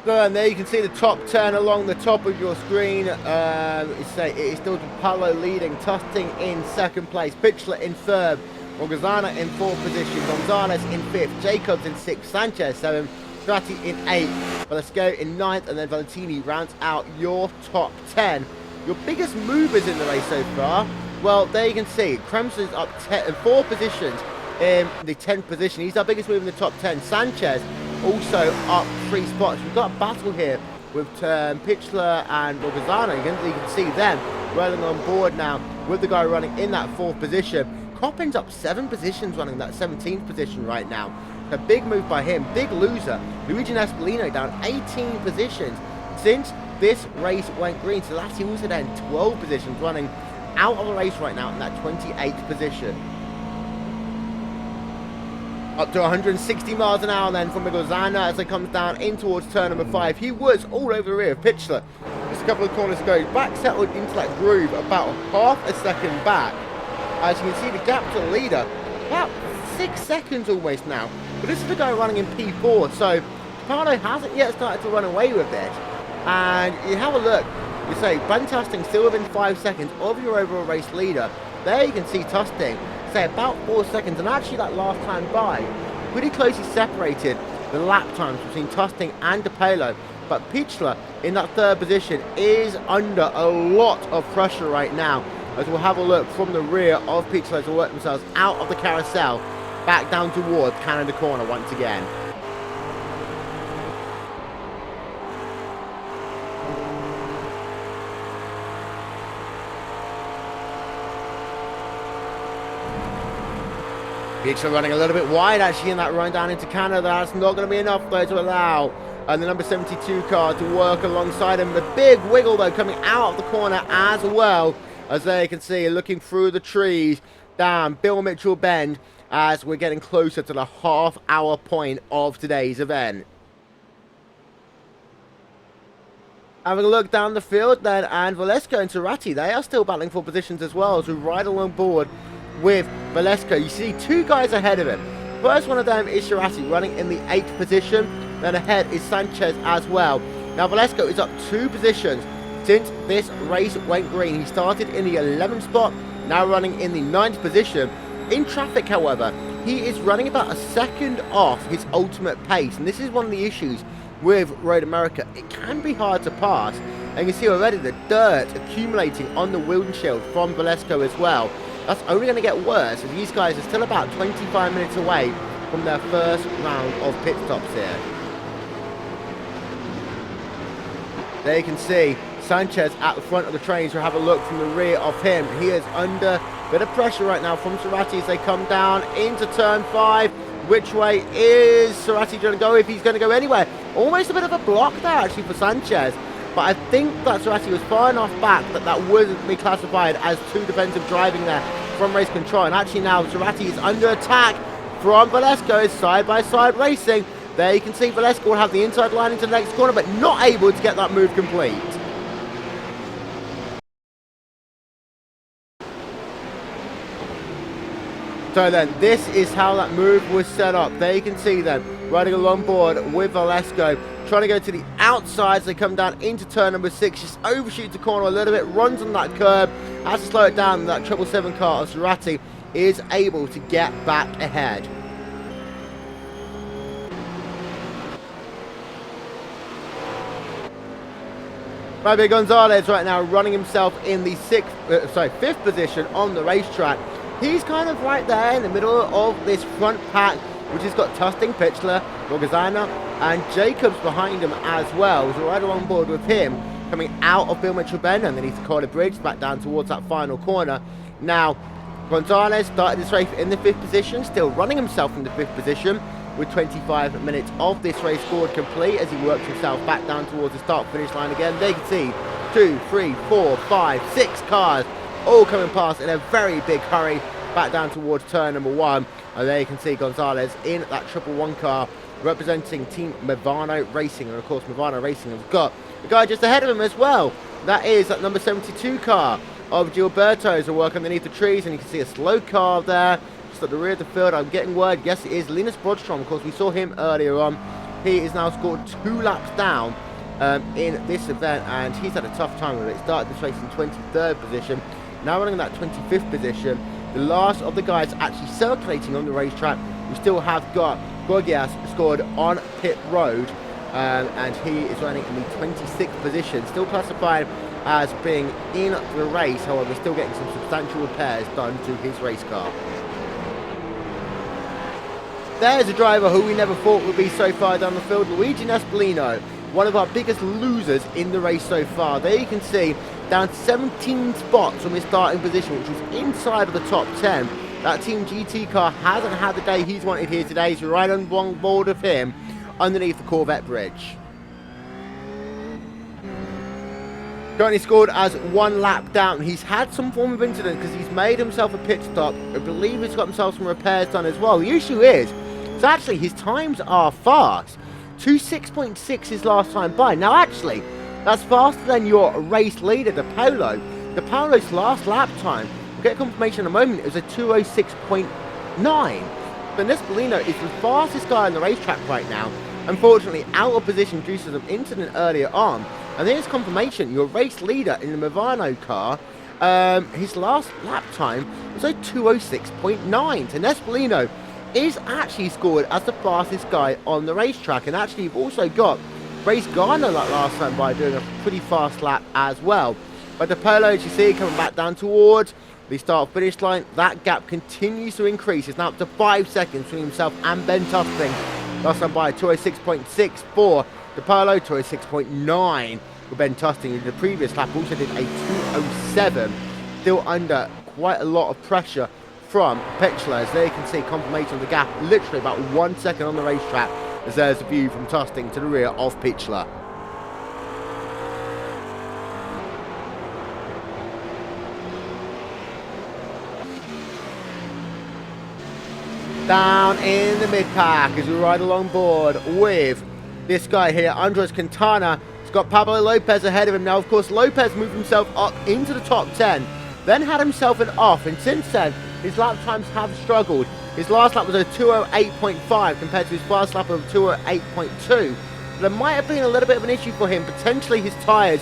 And there you can see the top 10 along the top of your screen. It is still Paulo leading, Tusting in second place, Pichler in third, Morgazana in fourth position, Gonzalez in fifth, Jacobs in sixth, Sanchez seventh, Strati in eighth, Velasco in ninth, and then Valentini rounds out your top 10. Your biggest movers in the race so far, well, there you can see Kremson's up 4 positions in the 10th position. He's our biggest mover in the top 10. Sanchez also up 3 spots. We've got a battle here with Pichler and Morgazana. You can see them rolling on board now with the guy running in that 4th position. Coppin's up 7 positions running that 17th position right now. A big move by him. Big loser. Luigi Nespolino down 18 positions since this race went green. So Lassie also down 12 positions running out of the race right now in that 28th position. Up to 160 miles an hour then from Morgazana as it comes down in towards turn number 5. He was all over the rear of Pichler. Just a couple of corners ago. Back settled into that groove about half a second back. As you can see, the gap to the leader, about 6 seconds almost now. But this is the guy running in P4, so Paulo hasn't yet started to run away with it. And you have a look, you say, Tusting still within 5 seconds of your overall race leader. There you can see Tusting, say about 4 seconds, and actually that last time by, pretty closely separated the lap times between Tusting and DePalo. But Pichler in that 3rd position is under a lot of pressure right now, as we'll have a look from the rear of Pichler to work themselves out of the carousel, back down towards Canada Corner once again. Pichler running a little bit wide actually in that run down into Canada. That's not going to be enough though to allow and the number 72 car to work alongside him. The big wiggle though coming out of the corner as well, as there you can see looking through the trees down Bill Mitchell Bend as we're getting closer to the half-hour point of today's event. Having a look down the field then, and Velasco and Turati, they are still battling for positions as well as we ride along board with Velasco. You see 2 guys ahead of him. First one of them is Turati running in the 8th position, then ahead is Sanchez as well. Now Velasco is up 2 positions since this race went green. He started in the 11th spot, now running in the 9th position. In traffic, however, he is running about a second off his ultimate pace, and this is one of the issues with Road America. It can be hard to pass, and you can see already the dirt accumulating on the windshield from Velasco as well. That's only going to get worse as these guys are still about 25 minutes away from their first round of pit stops here. There you can see Sanchez at the front of the trains. We'll have a look from the rear of him. He is under a bit of pressure right now from Turati as they come down into turn 5. Which way is Turati going to go, if he's going to go anywhere? Almost a bit of a block there actually for Sanchez. But I think that Turati was far enough back that that wouldn't be classified as too defensive driving there from race control. And actually now Turati is under attack from Velasco. Side-by-side racing. There you can see Velasco will have the inside line into the next corner, but not able to get that move complete. So then, this is how that move was set up. There you can see them riding along board with Velasco, trying to go to the outside as they come down into turn number 6, just overshoots the corner a little bit, runs on that curb, has to slow it down, and that 777 car of Turati is able to get back ahead. Fabio Gonzalez right now running himself in the 5th position on the racetrack. He's kind of right there in the middle of this front pack, which has got Tusting, Pichler, Morgazana, and Jacobs behind him as well. So right along board with him, coming out of Bill Mitchell Bend underneath the Corner Bridge, back down towards that final corner. Now, Gonzalez started this race in the 5th position, still running himself in the 5th position, with 25 minutes of this race scored complete as he works himself back down towards the start-finish line again. There you can see 2, 3, 4, 5, 6 cars all coming past in a very big hurry back down towards turn number 1. And there you can see Gonzalez in that 111 car representing Team Movano Racing. And of course Movano Racing has got the guy just ahead of him as well. That is that number 72 car of Gilberto's, who work underneath the trees, and you can see a slow car there just at the rear of the field. I'm getting word, yes it is Linus Brodstrom. Of course we saw him earlier on. he is now scored 2 laps down in this event, and he's had a tough time with it. Started this race in 23rd position, now running in that 25th position. The last of the guys actually circulating on the racetrack, we still have got Gorgias scored on pit road, and he is running in the 26th position, still classified as being in the race, however still getting some substantial repairs done to his race car. There's a driver who we never thought would be so far down the field, Luigi Nespolino, one of our biggest losers in the race so far. There you can see, down 17 spots from his starting position, which was inside of the top 10. That Team GT car hasn't had the day he's wanted here today, so right on one board of him underneath the Corvette bridge. Currently scored as 1 lap down. He's had some form of incident because he's made himself a pit stop. I believe he's got himself some repairs done as well. The issue is actually his times are fast. 2:06.6 his last time by. Now actually, that's faster than your race leader, the Paolo. The Paolo's last lap time, we'll get confirmation in a moment, it was a 2:06.9. But Nespolino is the fastest guy on the racetrack right now. Unfortunately, out of position due to some incident earlier on. And there's confirmation, your race leader in the Movano car, his last lap time was a 2:06.9. So Nespolino is actually scored as the fastest guy on the racetrack. And actually, you've also got Race Garner like last time by doing a pretty fast lap as well. But the Polo, as you see, coming back down towards the start-finish line, that gap continues to increase. It's now up to 5 seconds between himself and Ben Tusting. Last time by 2:06.6 for the Polo, 2:06.9 for Ben Tusting. In the previous lap also did a 2:07, still under quite a lot of pressure from Pichler. As there you can see confirmation of the gap, literally about 1 second on the racetrack, as there's a view from Tusting to the rear of Pichler. Down in the mid-pack as we ride along board with this guy here, Andres Quintana. He's got Pablo Lopez ahead of him. Now, of course, Lopez moved himself up into the top 10, then had himself an off, and since then, his lap times have struggled. His last lap was a 2:08.5 compared to his first lap of 2:08.2. There might have been a little bit of an issue for him. Potentially, his tyres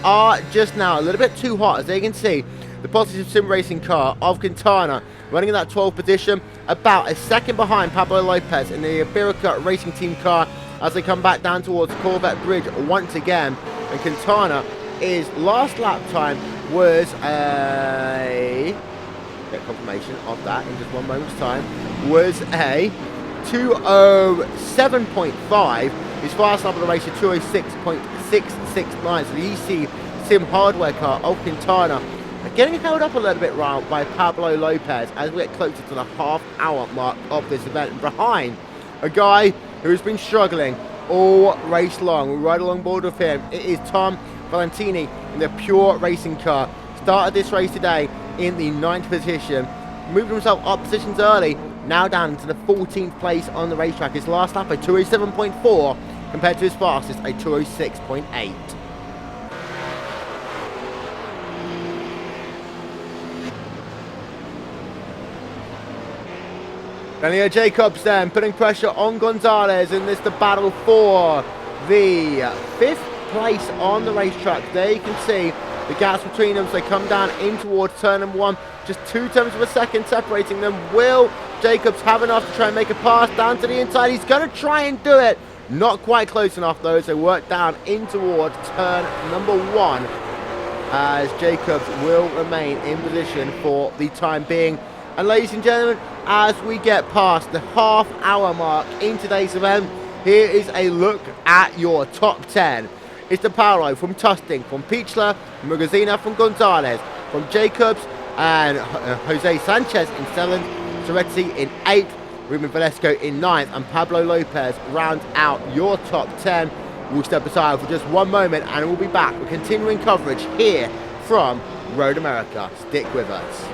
are just now a little bit too hot, as you can see. The Positive Sim Racing car of Quintana running in that 12th position, about a second behind Pablo Lopez in the Iberica Racing Team car as they come back down towards Corvette Bridge once again. And Quintana, his last lap time was get confirmation of that in just one moment's time, was a 2:07.5. His fast lap of the race is 2:06.669. So the EC Sim hardware car of Quintana getting held up a little bit round by Pablo Lopez as we get closer to the half-hour mark of this event. And behind a guy who's been struggling all race long. We ride along board with him. It is Tom Valentini in the Pure Racing car. Started this race today in the 9th position. Moved himself up positions early. Now down into the 14th place on the racetrack. His last lap a 2:07.4 compared to his fastest a 2:06.8. Daniel Jacobs then putting pressure on Gonzalez, and this the battle for the 5th place on the racetrack. There you can see the gaps between them as they come down in towards turn number 1. Just 0.2 of a second separating them. Will Jacobs have enough to try and make a pass down to the inside? He's going to try and do it. Not quite close enough though, as they work down in towards turn number 1, as Jacobs will remain in position for the time being. And ladies and gentlemen, as we get past the half-hour mark in today's event, here is a look at your top 10. It's the Paolo from Tusting, from Pichler, from Magazina, from Gonzalez, from Jacobs, and Jose Sanchez in 7th, Soretti in 8th, Ruben Velasco in 9th, and Pablo Lopez rounds out your top 10. We'll step aside for just one moment and we'll be back with continuing coverage here from Road America. Stick with us.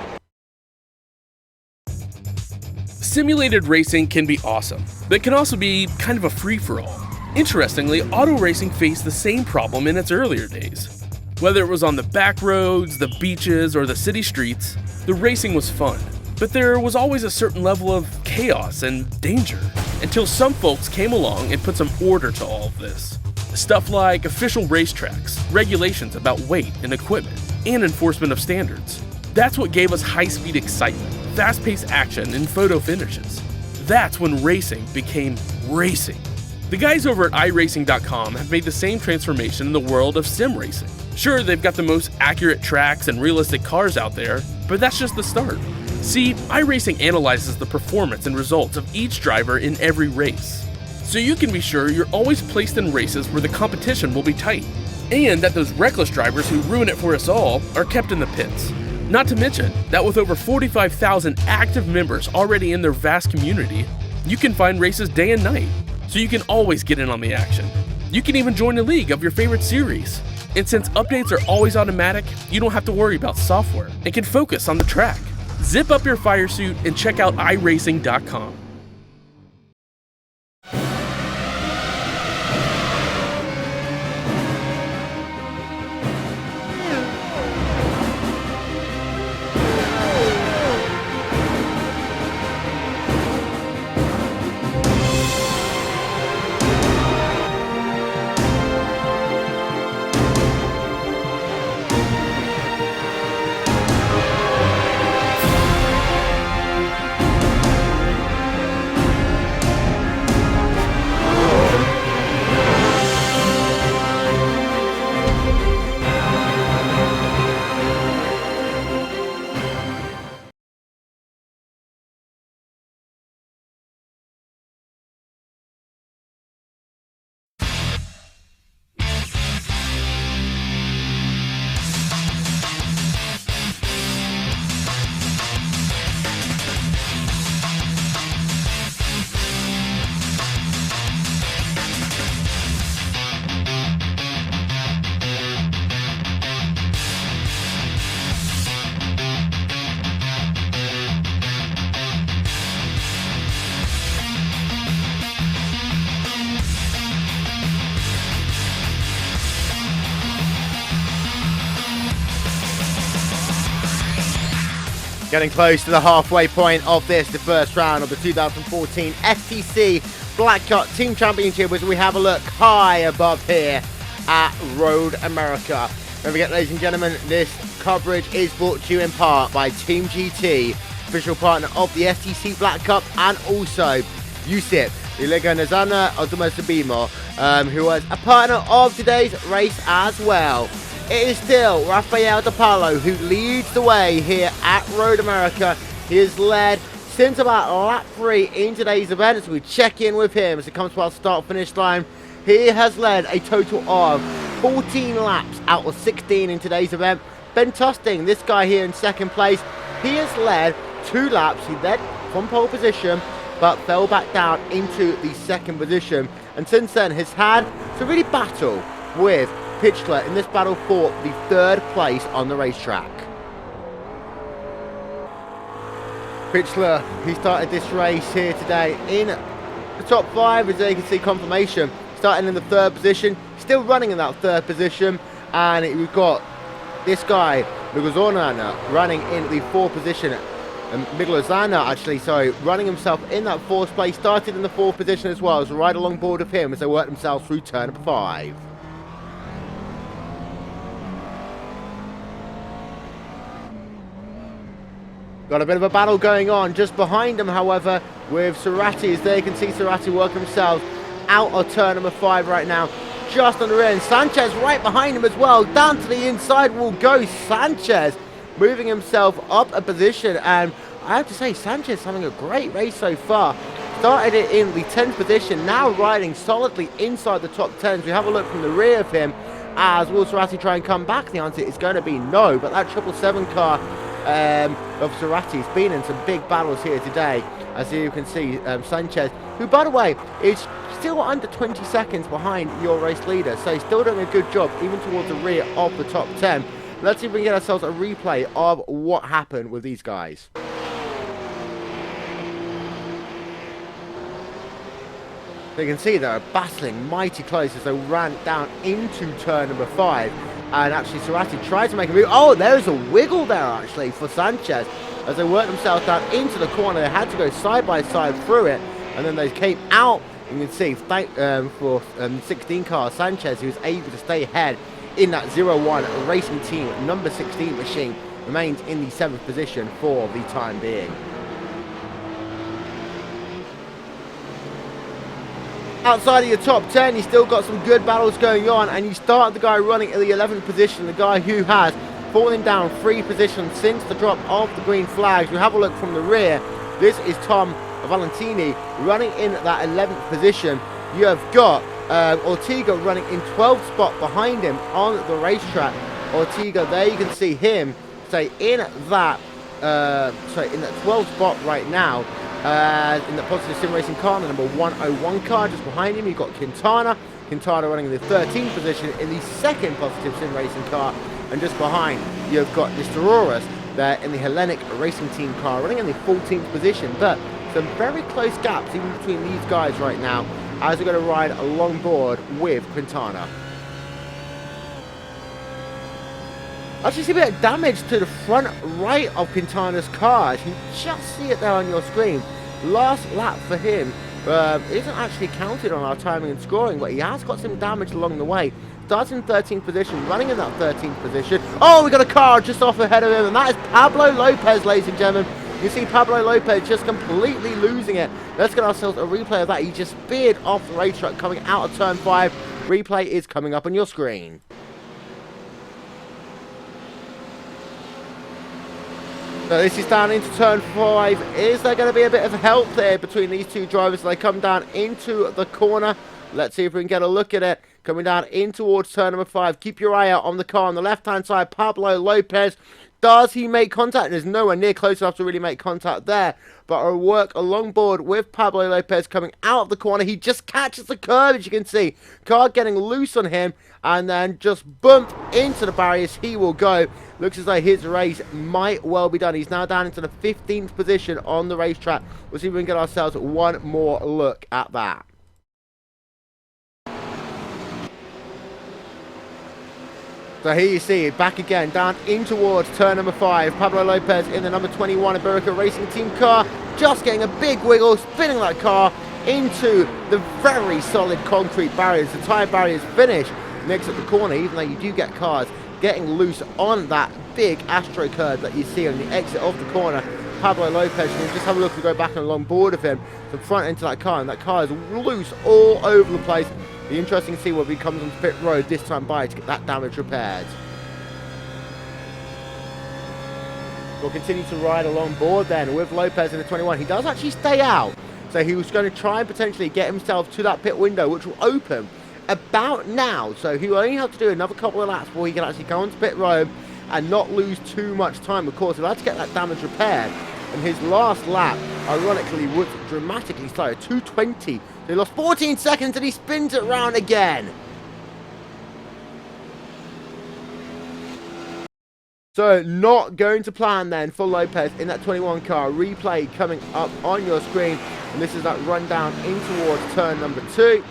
Simulated racing can be awesome, but it can also be kind of a free-for-all. Interestingly, auto racing faced the same problem in its earlier days. Whether it was on the back roads, the beaches, or the city streets, the racing was fun. But there was always a certain level of chaos and danger, until some folks came along and put some order to all of this. Stuff like official racetracks, regulations about weight and equipment, and enforcement of standards. That's what gave us high-speed excitement, fast-paced action, and photo finishes. That's when racing became racing. The guys over at iRacing.com have made the same transformation in the world of sim racing. Sure, they've got the most accurate tracks and realistic cars out there, but that's just the start. See, iRacing analyzes the performance and results of each driver in every race, so you can be sure you're always placed in races where the competition will be tight, and that those reckless drivers who ruin it for us all are kept in the pits. Not to mention that with over 45,000 active members already in their vast community, you can find races day and night, so you can always get in on the action. You can even join a league of your favorite series. And since updates are always automatic, you don't have to worry about software and can focus on the track. Zip up your fire suit and check out iRacing.com. Getting close to the halfway point of this, the first round of the 2014 STC Black Cup Team Championship, as we have a look high above here at Road America. Don't forget, ladies and gentlemen, this coverage is brought to you in part by Team GT, official partner of the STC Black Cup, and also USIP, the Liga Nazana Automobilismo, who was a partner of today's race as well. It is still Rafael De Paulo who leads the way here at Road America. He has led since about lap 3 in today's event. As we check in with him as it comes to our start-finish line, he has led a total of 14 laps out of 16 in today's event. Ben Tosting, this guy here in second place, he has led 2 laps. He led from pole position, but fell back down into the second position. And since then has had to really battle with Pitchler in this battle for the 3rd place on the racetrack. Pitchler, he started this race here today in the top 5, as you can see, confirmation, starting in the 3rd position, still running in that 3rd position, and we've got this guy, Migozona, running in the 4th position, and Miglozana actually, sorry, running himself in that 4th place, started in the 4th position as well, so right along board with him as they work themselves through turn number 5. Got a bit of a battle going on just behind him, however, with Cerati. As there you can see Cerati working themselves out of turn number 5 right now, just on the rear. And Sanchez right behind him as well. Down to the inside will go Sanchez, moving himself up a position. And I have to say, Sanchez having a great race so far. Started it in the 10th position, now riding solidly inside the top 10. So we have a look from the rear of him. As will Cerati try and come back? The answer is going to be no, but that 777 car of Cerati's been in some big battles here today, as you can see. Sanchez, who by the way is still under 20 seconds behind your race leader, so he's still doing a good job even towards the rear of the top 10. Let's see if we can get ourselves a replay of what happened with these guys. So you can see they're battling mighty close as they ran down into turn number 5. And actually Cerati tried to make a move. Oh, there's a wiggle there actually for Sanchez. as they worked themselves down into the corner. They had to go side by side through it, and then they came out. You can see for 16 car Sanchez, who was able to stay ahead in that 0-1 racing team. Number 16 machine remains in the 7th position for the time being. Outside of your top 10, you still got some good battles going on, and you start the guy running in the 11th position, the guy who has fallen down 3 positions since the drop of the green flags. We have a look from the rear. This is Tom Valentini running in that 11th position. You have got Ortega running in 12th spot behind him on the racetrack. Ortega, there you can see him, say in that 12th spot right now. In the positive sim racing car, the number 101 car. Just behind him, you've got Quintana running in the 13th position in the 2nd positive sim racing car. And just behind, you've got Listeroris there in the Hellenic Racing Team car, running in the 14th position. But some very close gaps even between these guys right now, as they're going to ride along board with Quintana. Actually see a bit of damage to the front right of Quintana's car. You can just see it there on your screen. Last lap for him isn't actually counted on our timing and scoring, but he has got some damage along the way. Starts in 13th position, running in that 13th position. Oh, we got a car just off ahead of him, and that is Pablo Lopez, ladies and gentlemen. You see Pablo Lopez just completely losing it. Let's get ourselves a replay of that. He just speared off the racetrack coming out of turn 5. Replay is coming up on your screen. So this is down into turn 5. Is there going to be a bit of help there between these two drivers as they come down into the corner? Let's see if we can get a look at it. Coming down in towards turn number 5. Keep your eye out on the car on the left-hand side. Pablo Lopez. Does he make contact? There's nowhere near close enough to really make contact there. But I'll work along board with Pablo Lopez coming out of the corner. He just catches the curve, as you can see. Car getting loose on him. And then just bump into the barriers. He will go. Looks as though his race might well be done. He's now down into the 15th position on the racetrack. We'll see if we can get ourselves one more look at that. So here you see it back again, down in towards turn number 5. Pablo Lopez in the number 21 Iberica Racing Team car, just getting a big wiggle, spinning that car into the very solid concrete barriers. The tyre barriers finish next at the corner, even though you do get cars getting loose on that big Astro curve that you see on the exit of the corner. Pablo Lopez, you can just have a look and go back and along board of him, the front into that car, and that car is loose all over the place. Be interesting to see what he comes onto pit road this time by to get that damage repaired. We'll continue to ride along board then with Lopez in the 21. He does actually stay out, so he was going to try and potentially get himself to that pit window, which will open about now. So he will only have to do another couple of laps before he can actually go onto pit road and not lose too much time. Of course, he'll have to get that damage repaired. And his last lap, ironically, was dramatically slow, 2:20. So he lost 14 seconds and he spins it round again. So not going to plan then for Lopez in that 21 car. Replay coming up on your screen. And this is that run down in towards turn number 2.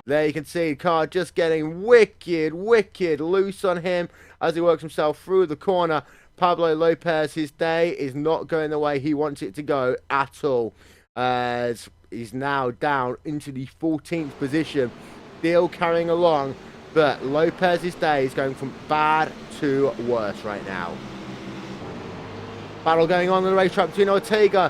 There you can see the car just getting wicked loose on him as he works himself through the corner. Pablo Lopez, his day is not going the way he wants it to go at all, as he's now down into the 14th position, still carrying along, but Lopez's day is going from bad to worse right now. Battle going on the racetrack between Ortega,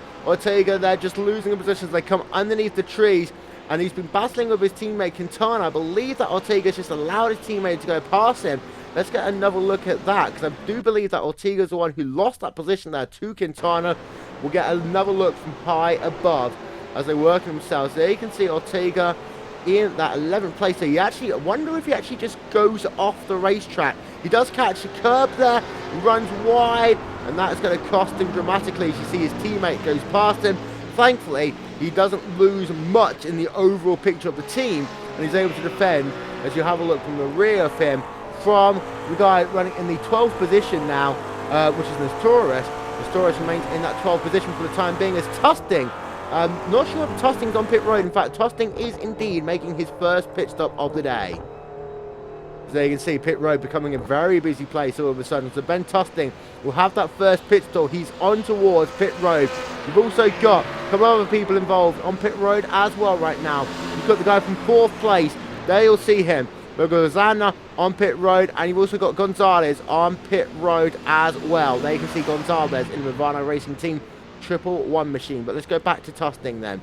they're just losing the positions. They come underneath the trees, and he's been battling with his teammate Quintana. I believe that Ortega's just allowed his teammate to go past him. Let's get another look at that, because I do believe that Ortega's the one who lost that position there to Quintana. We'll get another look from high above as they work themselves. There you can see Ortega in that 11th place. So you actually, I wonder if he actually just goes off the racetrack. He does catch a curb there, runs wide, and that is going to cost him dramatically as you see his teammate goes past him. Thankfully, he doesn't lose much in the overall picture of the team, and he's able to defend as you have a look from the rear of him, from the guy running in the 12th position now, which is Nestoris. Nestoris remains in that 12th position for the time being as Tusting. Not sure if Tusting's on pit road. In fact, Tusting is indeed making his first pit stop of the day. So there you can see pit road becoming a very busy place all of a sudden. So Ben Tusting will have that first pit stop. He's on towards pit road. You've also got a couple of other people involved on pit road as well right now. You've got the guy from 4th place. There you'll see him. We've got Rosanna on pit road, and you've also got Gonzalez on pit road as well. There you can see Gonzalez in the Ravana Racing Team 111 machine. But let's go back to Tusting then.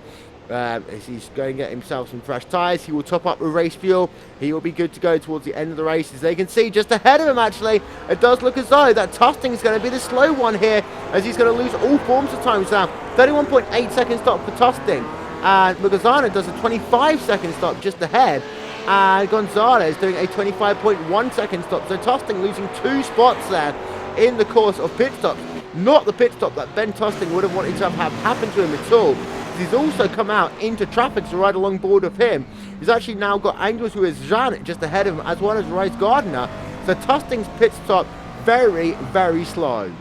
As he's going to get himself some fresh tyres. He will top up with race fuel. He will be good to go towards the end of the race. As they can see just ahead of him, actually, it does look as though that Tusting is going to be the slow one here, as he's going to lose all forms of time now. 31.8 second stop for Tusting, and Magazana does a 25-second stop just ahead, and Gonzalez doing a 25.1 second stop. So Tusting losing 2 spots there in the course of pit stops. Not the pit stop that Ben Tusting would have wanted to have happened to him at all. He's also come out into traffic to ride along board of him. He's actually now got Angels who is Jean just ahead of him, as well as Rice Gardner. So Tusting's pit stop very, very slow.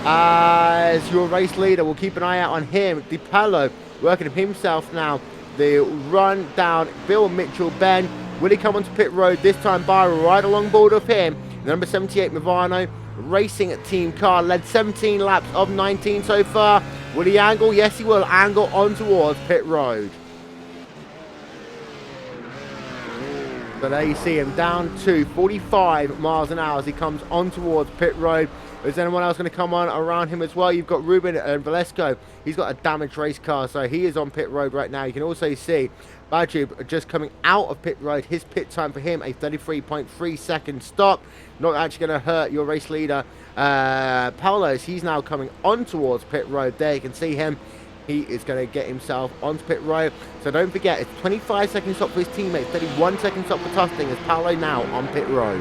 As your race leader, we'll keep an eye out on him. DiPaolo working himself now. The run down Bill Mitchell. Ben, will he come onto pit road this time? Byron right along board of him. Number 78 Movano Racing Team car led 17 laps of 19 so far. Will he angle? Yes, he will angle on towards pit road. So there you see him down to 45 miles an hour as he comes on towards pit road. Is anyone else going to come on around him as well? You've got Ruben and Velasco. He's got a damaged race car, so he is on pit road right now. You can also see Bajub just coming out of pit road. His pit time for him, a 33.3 second stop. Not actually going to hurt your race leader, Paulos. He's now coming on towards pit road. There you can see him. He is going to get himself onto pit road. So don't forget, it's 25 second stop for his teammates, 31 second stop for Tusting, as Paolo now on pit road.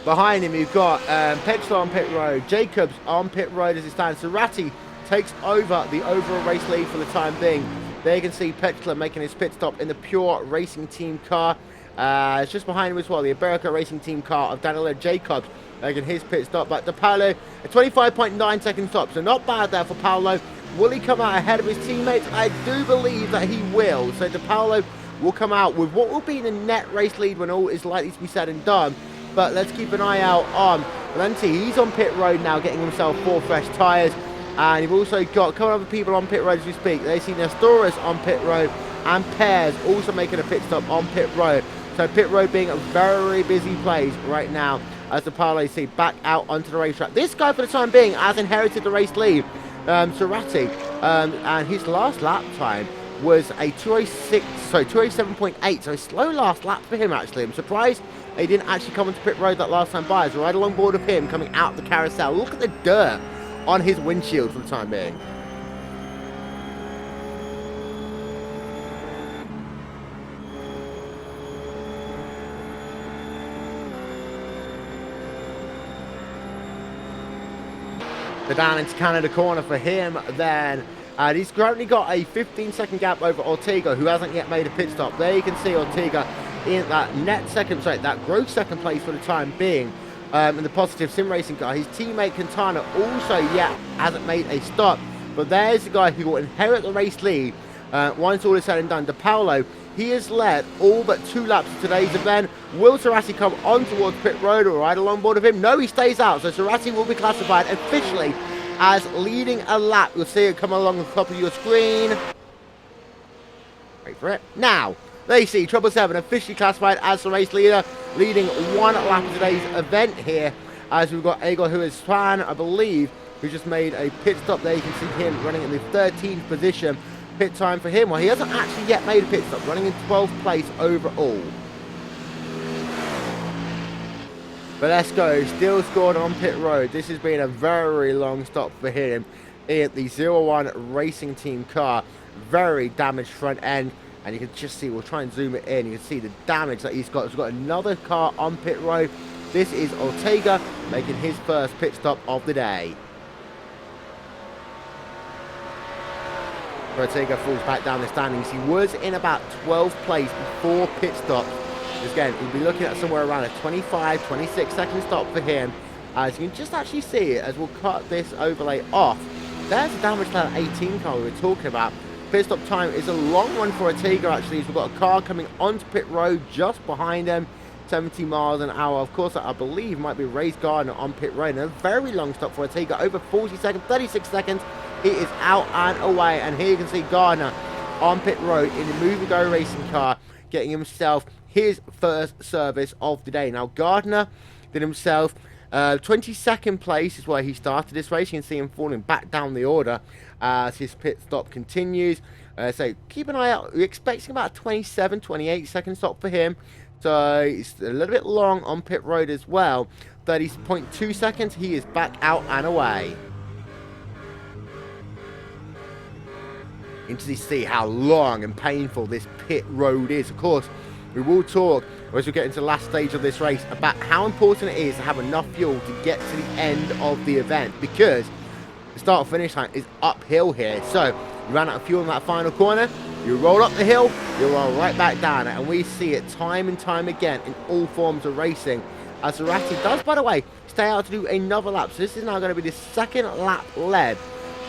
Behind him, you've got Petzler on pit road, Jacobs on pit road as it stands. Cerati takes over the overall race lead for the time being. There you can see Petzler making his pit stop in the Pure Racing Team car. It's just behind him as well, the Iberica Racing Team car of Daniel Jacobs making his pit stop. But DiPaolo, a 25.9 second stop, so not bad there for Paolo. Will he come out ahead of his teammates? I do believe that he will. So DiPaolo will come out with what will be the net race lead when all is likely to be said and done. But let's keep an eye out on Valenti. He's on pit road now, getting himself 4 fresh tyres. And you've also got a couple of other people on pit road as we speak. They see Nestoris on pit road, and Pears also making a pit stop on pit road. So pit road being a very busy place right now as the Parlay see back out onto the racetrack. This guy for the time being has inherited the race lead, Cerati, and his last lap time was a 207.8, so a slow last lap for him actually. I'm surprised he didn't actually come onto pit road that last time by. So right along board of him coming out the carousel. Look at the dirt on his windshield for the time being. So down into Canada corner for him then. And he's currently got a 15-second gap over Ortega, who hasn't yet made a pit stop. There you can see Ortega in that that gross second place for the time being in the positive sim racing car. His teammate Quintana also yet hasn't made a stop. But there's the guy who will inherit the race lead once all is said and done. DiPaolo, he has led all but 2 laps of today's event. Will Cerati come on towards pit road or right along board of him? No, he stays out. So Cerati will be classified officially as leading a lap. You'll see it come along the top of your screen. Wait for it. Now, there you see Trouble 7 officially classified as the race leader, leading 1 lap of today's event here. As we've got Egor, who is Span, I believe, who just made a pit stop there. You can see him running in the 13th position. Pit time for him. Well, he hasn't actually yet made a pit stop, running in 12th place overall. But let's go, still scored on pit road. This has been a very long stop for him in the 01 Racing Team car. Very damaged front end, and you can just see, we'll try and zoom it in, you can see the damage that he's got. He's got another car on pit road. This is Ortega making his first pit stop of the day. Ortega falls back down the standings. He was in about 12th place before pit stops. Again, we'll be looking at somewhere around a 25, 26 second stop for him As you can just actually see it, as we'll cut this overlay off, there's the damage to that 18 car we were talking about. Pit stop time is a long one for Ortega, actually, as we've got a car coming onto pit road just behind him, 70 miles an hour. Of course, I believe might be Race Gardner on pit road, and a very long stop for Ortega, over 40 seconds, 36 seconds. He is out and away, and here you can see Gardner on pit road in the Movie-Go racing car, getting himself his first service of the day. Now, Gardner did himself 22nd place is where he started this race. You can see him falling back down the order as his pit stop continues. So keep an eye out. We're expecting about a 27, 28 second stop for him. So it's a little bit long on pit road as well. 30.2 seconds. He is back out and away. Interesting to see how long and painful this pit road is. Of course, we will talk as we get into the last stage of this race about how important it is to have enough fuel to get to the end of the event, because the start and finish line is uphill here. So you ran out of fuel in that final corner, you roll up the hill, you roll right back down it, and we see it time and time again in all forms of racing. As Cerati does, by the way, stay out to do another lap. So this is now going to be the second lap led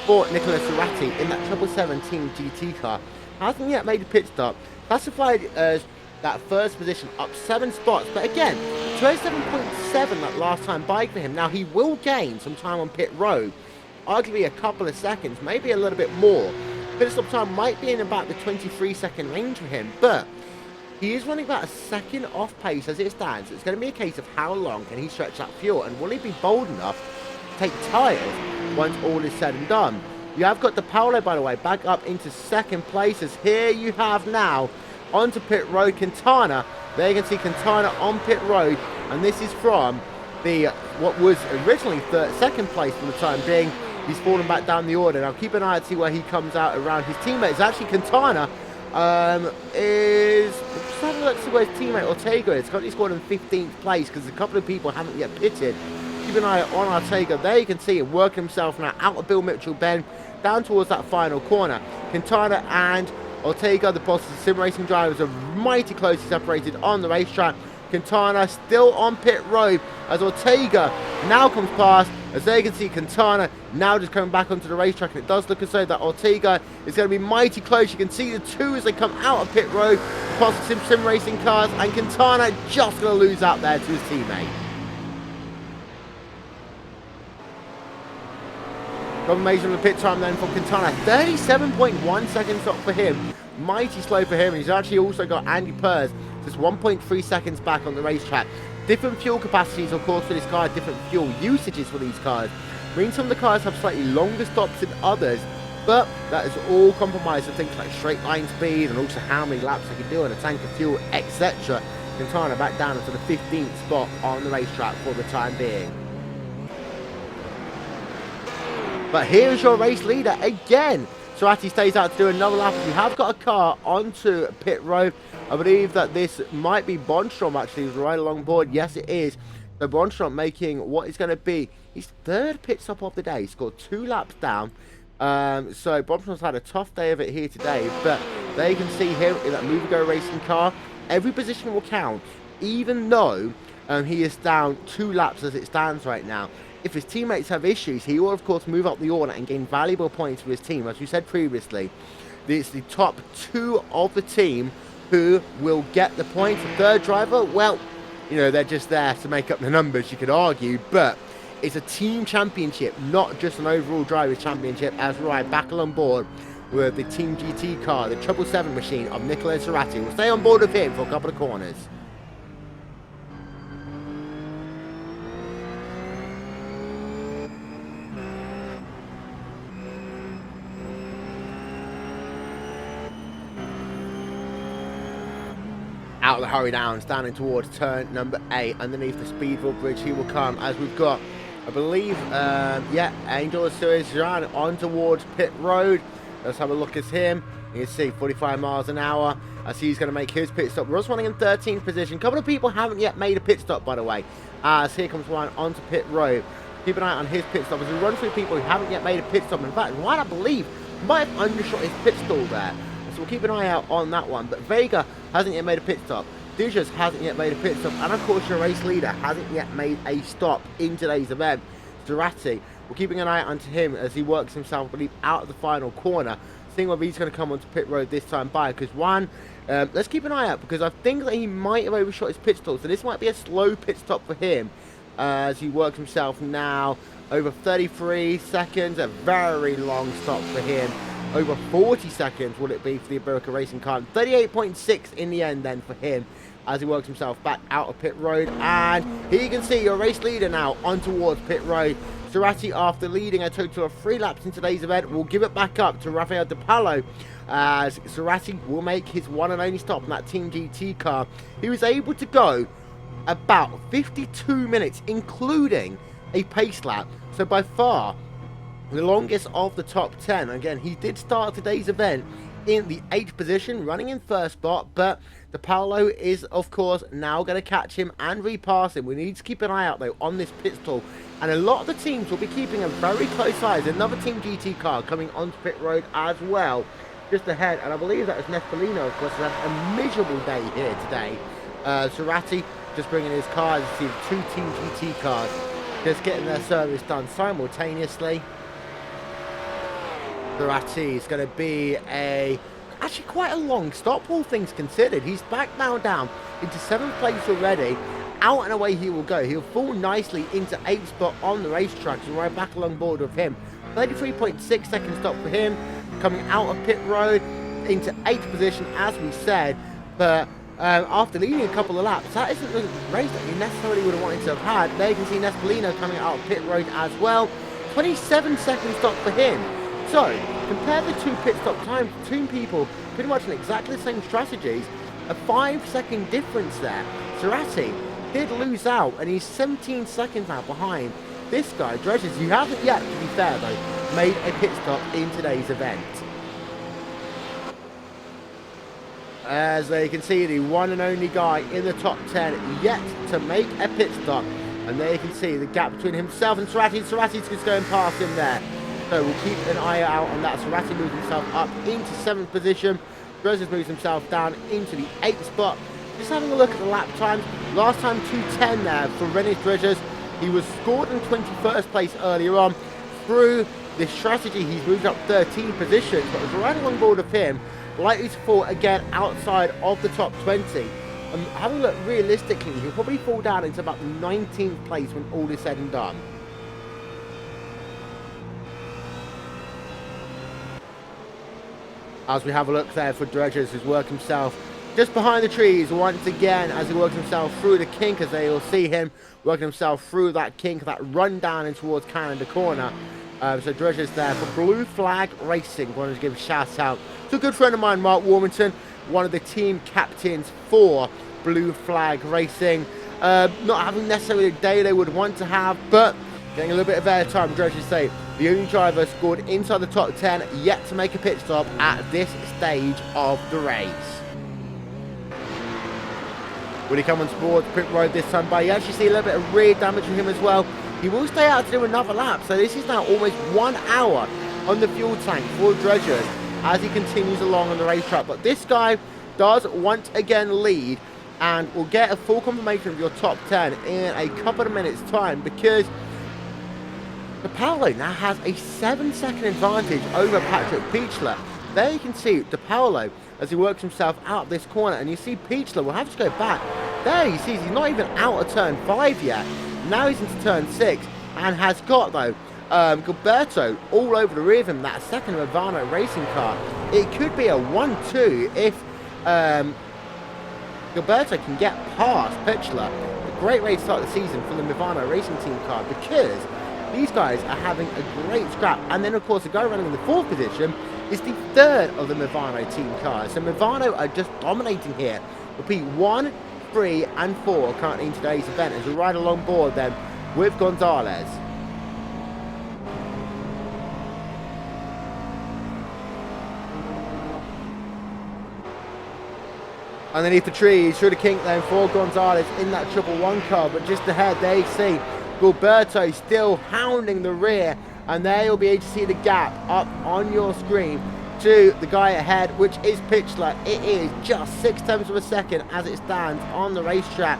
for Nicolas Cerati in that 777 Team GT car. Hasn't yet made a pit stop, classified as that first position, up 7 spots, but again, 27.7 that last time bike for him. Now he will gain some time on pit road, arguably a couple of seconds, maybe a little bit more. Pit stop time might be in about the 23-second range for him, but he is running about a second off pace as it stands. It's going to be a case of how long can he stretch that fuel, and will he be bold enough to take tyres once all is said and done. You have got the Paolo, by the way, back up into second place, as here you have now onto pit road Quintana. There you can see Quintana on pit road, and this is from the what was originally second place for the time being. He's fallen back down the order. Now keep an eye to see where he comes out around his teammates. Actually, Quintana is just having a look to see where his teammate Ortega is. Currently scored in 15th place because a couple of people haven't yet pitted. Keep an eye on Ortega. There you can see him working himself now out of Bill Mitchell Bend down towards that final corner. Quintana and Ortega, the bosses of sim racing drivers, are mighty closely separated on the racetrack. Quintana still on pit road as Ortega now comes past. As there you can see, Quintana now just coming back onto the racetrack, and it does look as though that Ortega is going to be mighty close. You can see the two as they come out of pit road, past the sim racing cars, and Quintana just going to lose out there to his teammate. Confirmation of the pit time then from Quintana, 37.1 seconds up for him. Mighty slow for him. He's actually also got Andy Purz just 1.3 seconds back on the racetrack. Different fuel capacities, of course, for this car, different fuel usages for these cars. Means some of the cars have slightly longer stops than others, but that is all compromised with things like straight line speed and also how many laps they can do on a tank of fuel, etc. Quintana back down into the 15th spot on the racetrack for the time being. But here is your race leader again. Cerati stays out to do another lap. We have got a car onto pit road. I believe that this might be Bondstrom actually, who's right along board. Yes, it is. So Bondstrom making what is going to be his third pit stop of the day. He scored 2 laps down. So Bondstrom's had a tough day of it here today. But there you can see him in that Movie-Go racing car. Every position will count, even though he is down 2 laps as it stands right now. If his teammates have issues, he will, of course, move up the order and gain valuable points for his team. As we said previously, it's the top 2 of the team who will get the points. The third driver, well, you know, they're just there to make up the numbers, you could argue, but it's a team championship, not just an overall drivers championship, as we ride back on board with the Team GT car, the 777 machine of Nicolas Cerati. We'll stay on board with him for a couple of corners. Out of the hurry down, standing towards turn number 8, underneath the Speedville Bridge. He will come as we've got, I believe, Angel of Suez on towards pit road. Let's have a look at him. You can see 45 miles an hour as he's going to make his pit stop. Russ running in 13th position. A couple of people haven't yet made a pit stop, by the way, as here comes one onto pit road. Keep an eye on his pit stop as we run through people who haven't yet made a pit stop. In fact, White, I believe, might have undershot his pit stall there. So we'll keep an eye out on that one. But Vega hasn't yet made a pit stop. Dijus hasn't yet made a pit stop, and of course your race leader hasn't yet made a stop in today's event, Zarate. We're keeping an eye out onto him as he works himself, I believe, out of the final corner, seeing whether he's going to come onto pit road this time by, because let's keep an eye out, because I think that he might have overshot his pit stop, so this might be a slow pit stop for him as he works himself now over 33 seconds, a very long stop for him. Over 40 seconds will it be for the Iberica racing car. 38.6 in the end then for him as he works himself back out of pit road. And here you can see your race leader now on towards pit road. Zarate, after leading a total of 3 laps in today's event, will give it back up to Rafael De Paulo as Zarate will make his one and only stop in that Team GT car. He was able to go about 52 minutes, including a pace lap. So by far the longest of the top 10. Again, he did start today's event in the 8th position, running in first spot, but De Paulo is, of course, now going to catch him and repass him. We need to keep an eye out, though, on this pit stall, and a lot of the teams will be keeping a very close eye. There's another Team GT car coming onto pit road as well, just ahead, and I believe that was Nespolino, of course, has had a miserable day here today. Zarate just bringing his cars, you see 2 Team GT cars just getting their service done simultaneously. Zarate is going to be actually quite a long stop, all things considered. He's back now down into 7th place already. Out and away he will go. He'll fall nicely into 8th spot on the racetrack, so right back along board with him. 33.6 second stop for him, coming out of pit road into 8th position, as we said. But after leading a couple of laps, that isn't the race that you necessarily would have wanted to have had. There you can see Nespolino coming out of pit road as well. 27 second stop for him. So, compare the 2 pit stop times, 2 people pretty much in exactly the same strategies, a 5-second difference there. Zarate did lose out, and he's 17 seconds now behind this guy, Dredges, who hasn't yet, to be fair though, made a pit stop in today's event. As you can see, the one and only guy in the top 10 yet to make a pit stop. And there you can see the gap between himself and Zarate. Zarate's just going past him there. So we'll keep an eye out on that. Zarate moves himself up into 7th position. Dredges moves himself down into the 8th spot. Just having a look at the lap times. Last time 2:10 there for Rennes Dredges. He was scored in 21st place earlier on. Through this strategy, he's moved up 13 positions, but was right along board of him. Likely to fall again outside of the top 20. And having a look realistically, he'll probably fall down into about 19th place when all is said and done. As we have a look there for Dredges, who's worked himself just behind the trees once again as he works himself through the kink, as they will see him working himself through that kink, that run down in towards Canada corner. So Dredges there for Blue Flag Racing. Wanted to give a shout out to a good friend of mine, Mark Warmington, one of the team captains for Blue Flag Racing. Not having necessarily the day they would want to have, but getting a little bit of airtime. Dredges say the only driver scored inside the top 10 yet to make a pit stop at this stage of the race. Will he come on board pit road this time by? You actually see a little bit of rear damage from him as well. He will stay out to do another lap, so this is now almost 1 hour on the fuel tank for Dredges as he continues along on the racetrack. But this guy does once again lead, and will get a full confirmation of your top 10 in a couple of minutes time, because De Paulo now has a 7-second advantage over Patrick Pichler. There you can see De Paulo as he works himself out of this corner, and you see Pichler will have to go back. There you see he's not even out of turn 5 yet. Now he's into turn 6 and has got, though, Gilberto all over the rear of him, that second Movano racing car. It could be a 1-2 if Gilberto can get past Pichler. A great race start of the season for the Movano racing team car, because these guys are having a great scrap. And then, of course, the guy running in the 4th position is the 3rd of the Movano team cars. So Movano are just dominating here. Repeat, 1, 3 and 4 currently in today's event as we ride along board then with Gonzalez. Underneath the trees, through the kink then for Gonzalez in that 111 car, but just ahead there you see Gilberto still hounding the rear, and there you'll be able to see the gap up on your screen to the guy ahead, which is Pitchler. It is just 0.6 of a second as it stands on the racetrack.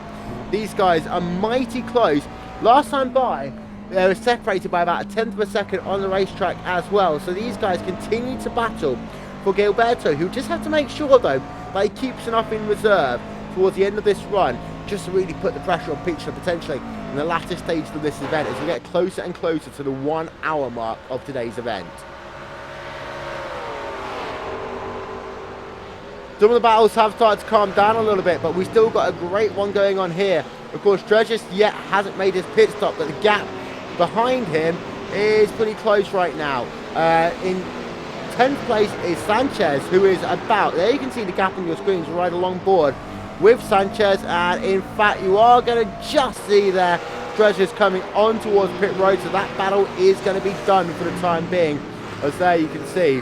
These guys are mighty close. Last time by, they were separated by about 1/10 of a second on the racetrack as well. So these guys continue to battle for Gilberto, who just have to make sure though that he keeps enough in reserve towards the end of this run, just to really put the pressure on Pitchler potentially in the latter stages of this event as we get closer and closer to the 1 hour mark of today's event. Some of the battles have started to calm down a little bit, but we still got a great one going on here. Of course, Dredges yet hasn't made his pit stop, but the gap behind him is pretty close right now. In 10th place is Sanchez, who is about, there you can see the gap on your screens right along board with Sanchez, and in fact you are going to just see there Dredges coming on towards pit road, so that battle is going to be done for the time being, as there you can see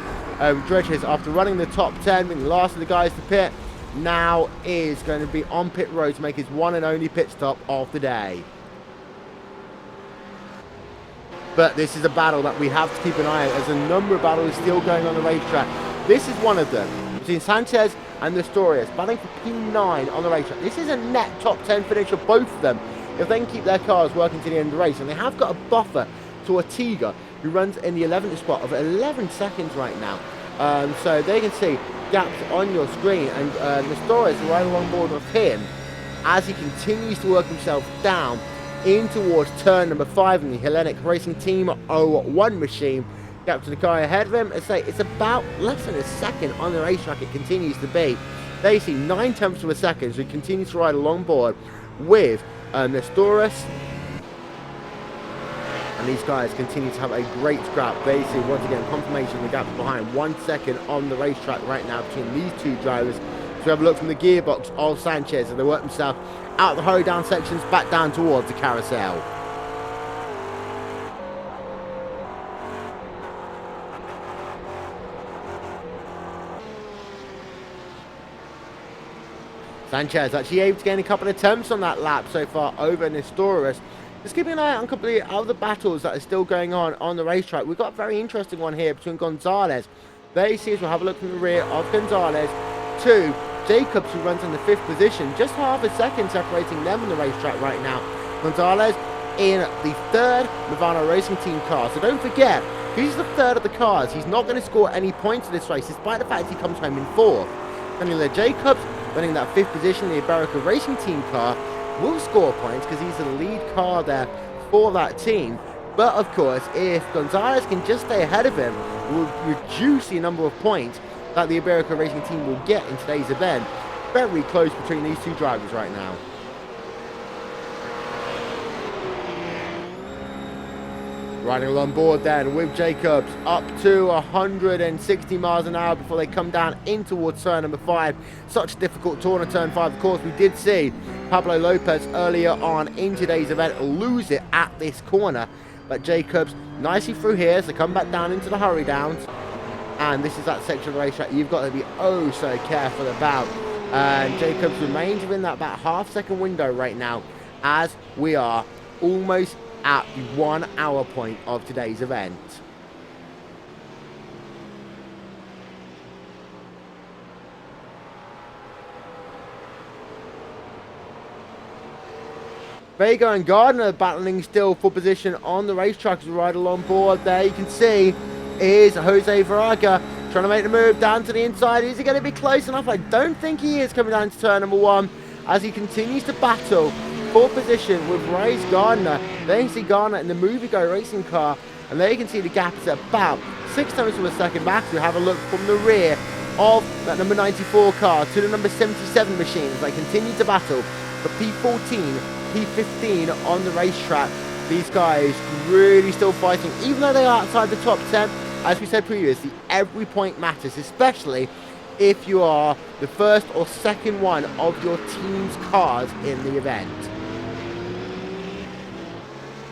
Dredges, after running the top 10, being the last of the guys to pit, now is going to be on pit road to make his one and only pit stop of the day. But this is a battle that we have to keep an eye on, as a number of battles still going on the racetrack. This is one of them, between Sanchez and Nestorius, battling for P9 on the racetrack. This is a net top 10 finish for both of them if they can keep their cars working to the end of the race. And they have got a buffer to Ortega, who runs in the 11th spot of 11 seconds right now. So they can see gaps on your screen, and Nestorius right along board with him as he continues to work himself down in towards turn number 5 in the Hellenic Racing Team 01 machine. Gap to the guy ahead of him. I say it's about less than a second on the racetrack. It continues to be. They see 9/10 of a second, so he continues to ride along board with Nestorius. And these guys continue to have a great scrap. They see once again confirmation the gap's behind 1 second on the racetrack right now between these two drivers. So we have a look from the gearbox of Sanchez, and they work themselves out of the hurry down sections back down towards the carousel. Sanchez actually able to gain a couple of attempts on that lap so far over Nestorius. Just keeping an eye on a couple of other battles that are still going on the racetrack. We've got a very interesting one here between Gonzalez. There you see as we'll have a look from the rear of Gonzalez to Jacobs, who runs in the 5th position. Just half a second separating them on the racetrack right now. Gonzalez in the 3rd Movano Racing Team car. So don't forget, he's the 3rd of the cars. He's not going to score any points in this race, despite the fact he comes home in 4th. Daniel Jacobs running that 5th position in the Iberica Racing Team car will score points because he's the lead car there for that team. But of course, if Gonzalez can just stay ahead of him, will reduce the number of points that the Iberica Racing Team will get in today's event. Very close between these two drivers right now. Riding along board then with Jacobs up to 160 miles an hour before they come down in towards turn number 5. Such a difficult corner, turn 5. Of course, we did see Pablo Lopez earlier on in today's event lose it at this corner. But Jacobs nicely through here, so come back down into the hurry downs. And this is that section of the racetrack you've got to be oh so careful about. And Jacobs remains within that about half-second window right now as we are almost at the 1 hour point of today's event. Vega and Gardner battling still for position on the racetrack as we ride along board. There you can see is Jose Varaga trying to make the move down to the inside. Is he going to be close enough? I don't think he is, coming down to turn number 1 as he continues to battle for position with Race Gardner. There you can see Gardner in the Movie Go racing car, and there you can see the gap is about 6/10 of a second back. We have a look from the rear of that number 94 car to the number 77 machines. They continue to battle for P14, P15 on the racetrack. These guys really still fighting, even though they are outside the top 10. As we said previously, every point matters, especially if you are the first or second one of your team's cars in the event.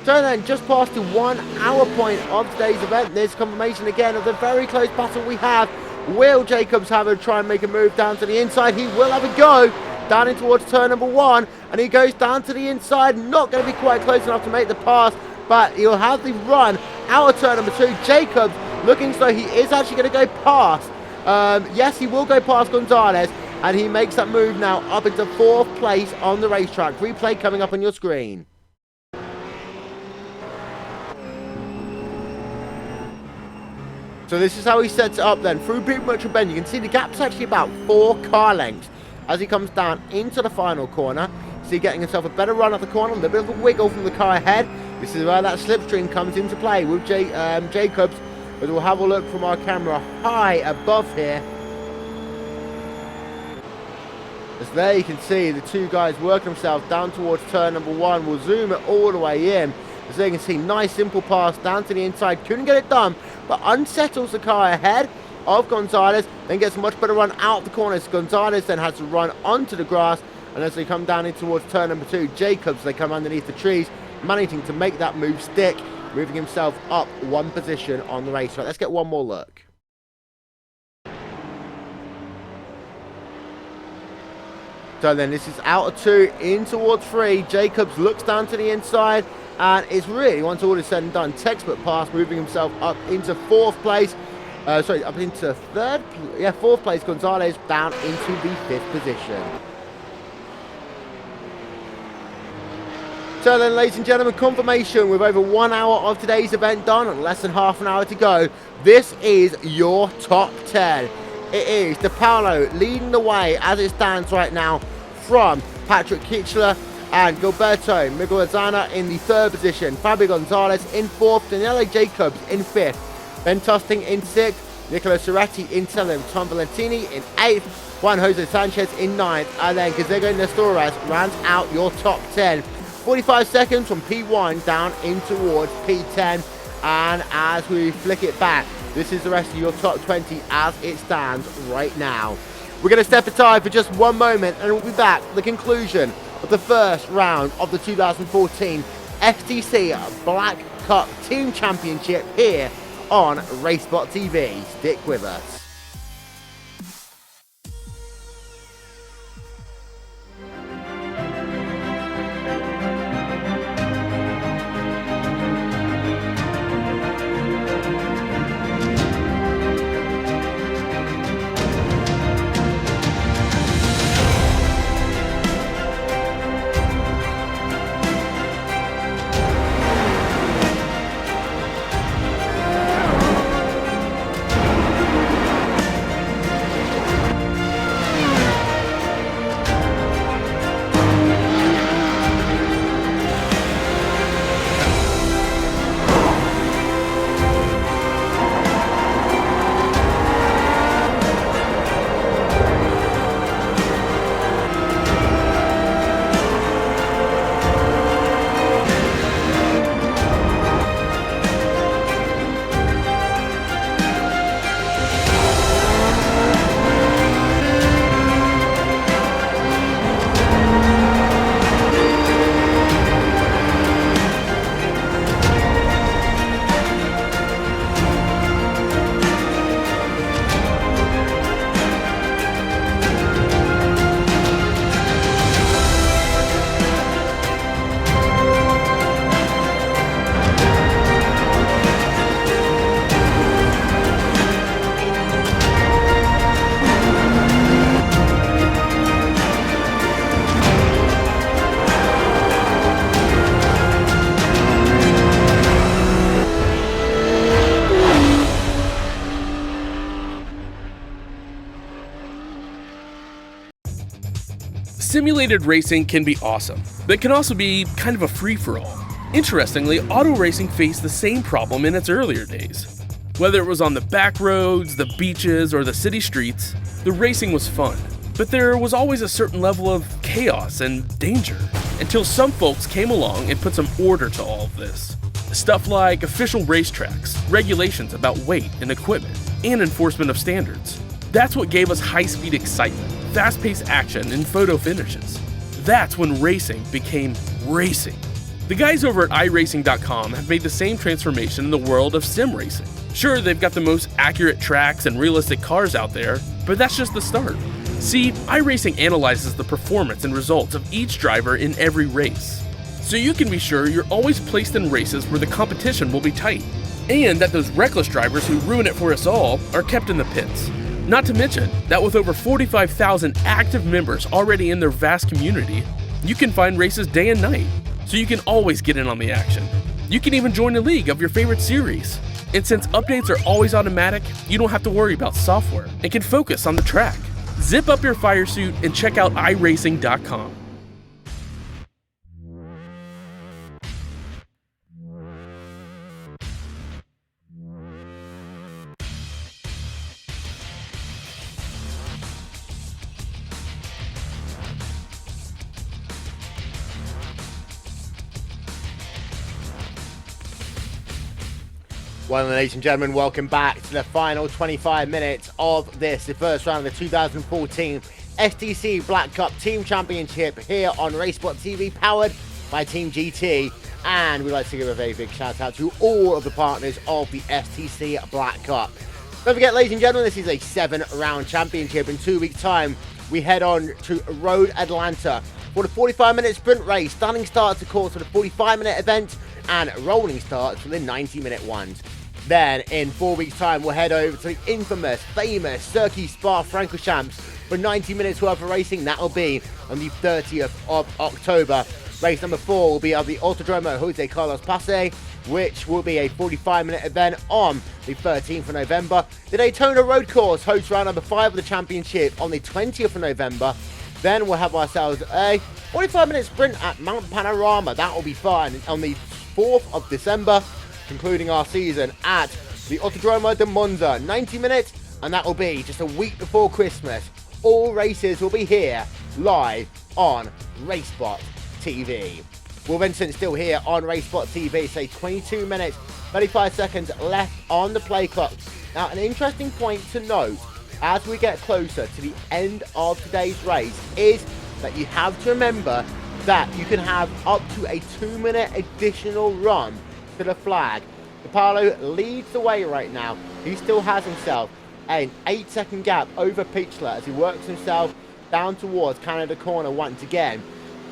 So then, just past the 1 hour point of today's event, there's confirmation again of the very close battle we have. Will Jacobs have a try and make a move down to the inside? He will have a go down in towards turn number 1, and he goes down to the inside. Not going to be quite close enough to make the pass, but he'll have the run out of turn number 2. Jacobs looking so he is actually going to go past Yes, he will go past Gonzalez, and he makes that move now up into 4th place on the racetrack. Replay coming up on your screen. So this is how he sets it up then. Through pretty much a bend, you can see the gap's actually about 4 car lengths as he comes down into the final corner. See, getting himself a better run at the corner, a little bit of a wiggle from the car ahead. This is where that slipstream comes into play with Jacobs, as we'll have a look from our camera high above here. As there you can see the two guys working themselves down towards turn number 1. We'll zoom it all the way in. As there you can see, nice simple pass down to the inside. Couldn't get it done, but unsettles the car ahead of Gonzalez. Then gets a much better run out the corners. Gonzalez then has to run onto the grass. And as they come down in towards turn number 2, Jacobs, they come underneath the trees, managing to make that move stick, moving himself up 1 position on the race. Right, let's get one more look. So then this is out of 2, in towards 3. Jacobs looks down to the inside, and it's really, once all is said and done, textbook pass, moving himself up into 4th place. Up into 4th place. Gonzalez down into the 5th position. So then, ladies and gentlemen, confirmation with over 1 hour of today's event done and less than half an hour to go. This is your top 10. It is De Paolo leading the way as it stands right now from Patrick Kitchler and Gilberto Miguelzana in the 3rd position. Fabio Gonzalez in 4th, Daniele Jacobs in 5th. Ben Tosting in 6th, Nicola Soretti in 7th, Tom Valentini in 8th, Juan Jose Sanchez in 9th, and then Gazego Nestores rounds out your top 10. 45 seconds from P1 down in towards P10, and as we flick it back, this is the rest of your top 20 as it stands right now. We're going to step aside for just one moment, and we'll be back at the conclusion of the first round of the 2014 STC Black Cup Team Championship here on RaceSpotTV. Stick with us. Simulated racing can be awesome, but can also be kind of a free-for-all. Interestingly, auto racing faced the same problem in its earlier days. Whether it was on the back roads, the beaches, or the city streets, the racing was fun. But there was always a certain level of chaos and danger, until some folks came along and put some order to all of this. Stuff like official racetracks, regulations about weight and equipment, and enforcement of standards. That's what gave us high-speed excitement, fast-paced action, and photo finishes. That's when racing became racing. The guys over at iRacing.com have made the same transformation in the world of sim racing. Sure, they've got the most accurate tracks and realistic cars out there, but that's just the start. See, iRacing analyzes the performance and results of each driver in every race, so you can be sure you're always placed in races where the competition will be tight, and that those reckless drivers who ruin it for us all are kept in the pits. Not to mention that with over 45,000 active members already in their vast community, you can find races day and night, so you can always get in on the action. You can even join a league of your favorite series. And since updates are always automatic, you don't have to worry about software and can focus on the track. Zip up your fire suit and check out iRacing.com. Well, ladies and gentlemen, welcome back to the final 25 minutes of this, the first round of the 2014 STC Black Cup Team Championship here on RaceSpotTV, powered by Team GT. And we'd like to give a very big shout out to all of the partners of the STC Black Cup. Don't forget, ladies and gentlemen, this is a 7-round championship. In 2 weeks' time, we head on to Road Atlanta for the 45-minute sprint race. Stunning starts, of course, for the 45-minute event, and rolling starts for the 90-minute ones. Then, in 4 weeks' time, we'll head over to the infamous, famous Circuit Spa-Francorchamps for 90 minutes worth of racing. That'll be on the 30th of October. Race number 4 will be of the Autodromo Jose Carlos Pace, which will be a 45-minute event on the 13th of November. The Daytona Road Course hosts round number 5 of the championship on the 20th of November. Then we'll have ourselves a 45-minute sprint at Mount Panorama. That will be fun on the 4th of December, concluding our season at the Autodromo de Monza, 90 minutes, and that will be just a week before Christmas. All races will be here live on RaceSpot TV. Will Vincent still here on RaceSpot TV, say 22 minutes, 35 seconds left on the play clock. Now, an interesting point to note as we get closer to the end of today's race is that you have to remember that you can have up to a 2-minute additional run to the flag. DePaulo leads the way right now. He still has himself an 8-second gap over Pichler as he works himself down towards Canada corner once again.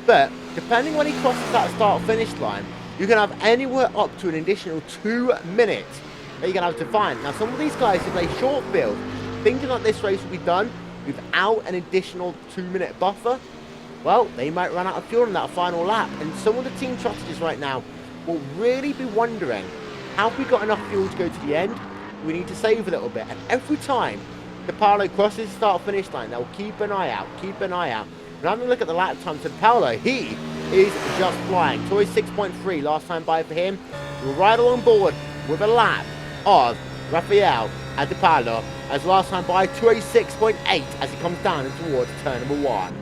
But depending when he crosses that start-finish line, you can have anywhere up to an additional 2 minutes that you're going to have to find. Now, some of these guys, if they short field, thinking that this race will be done without an additional 2-minute buffer, well, they might run out of fuel in that final lap. And some of the team strategists right now will really be wondering, have we got enough fuel to go to the end? We need to save a little bit. And every time DePaulo crosses the start-finish line, they'll keep an eye out, keep an eye out. And having a look at the lap time to DePaulo, he is just flying. Toy 6.3 last time by for him. We're right along board with a lap of Rafael and DePaulo as last time by to a 6.8 as he comes down towards turn number 1.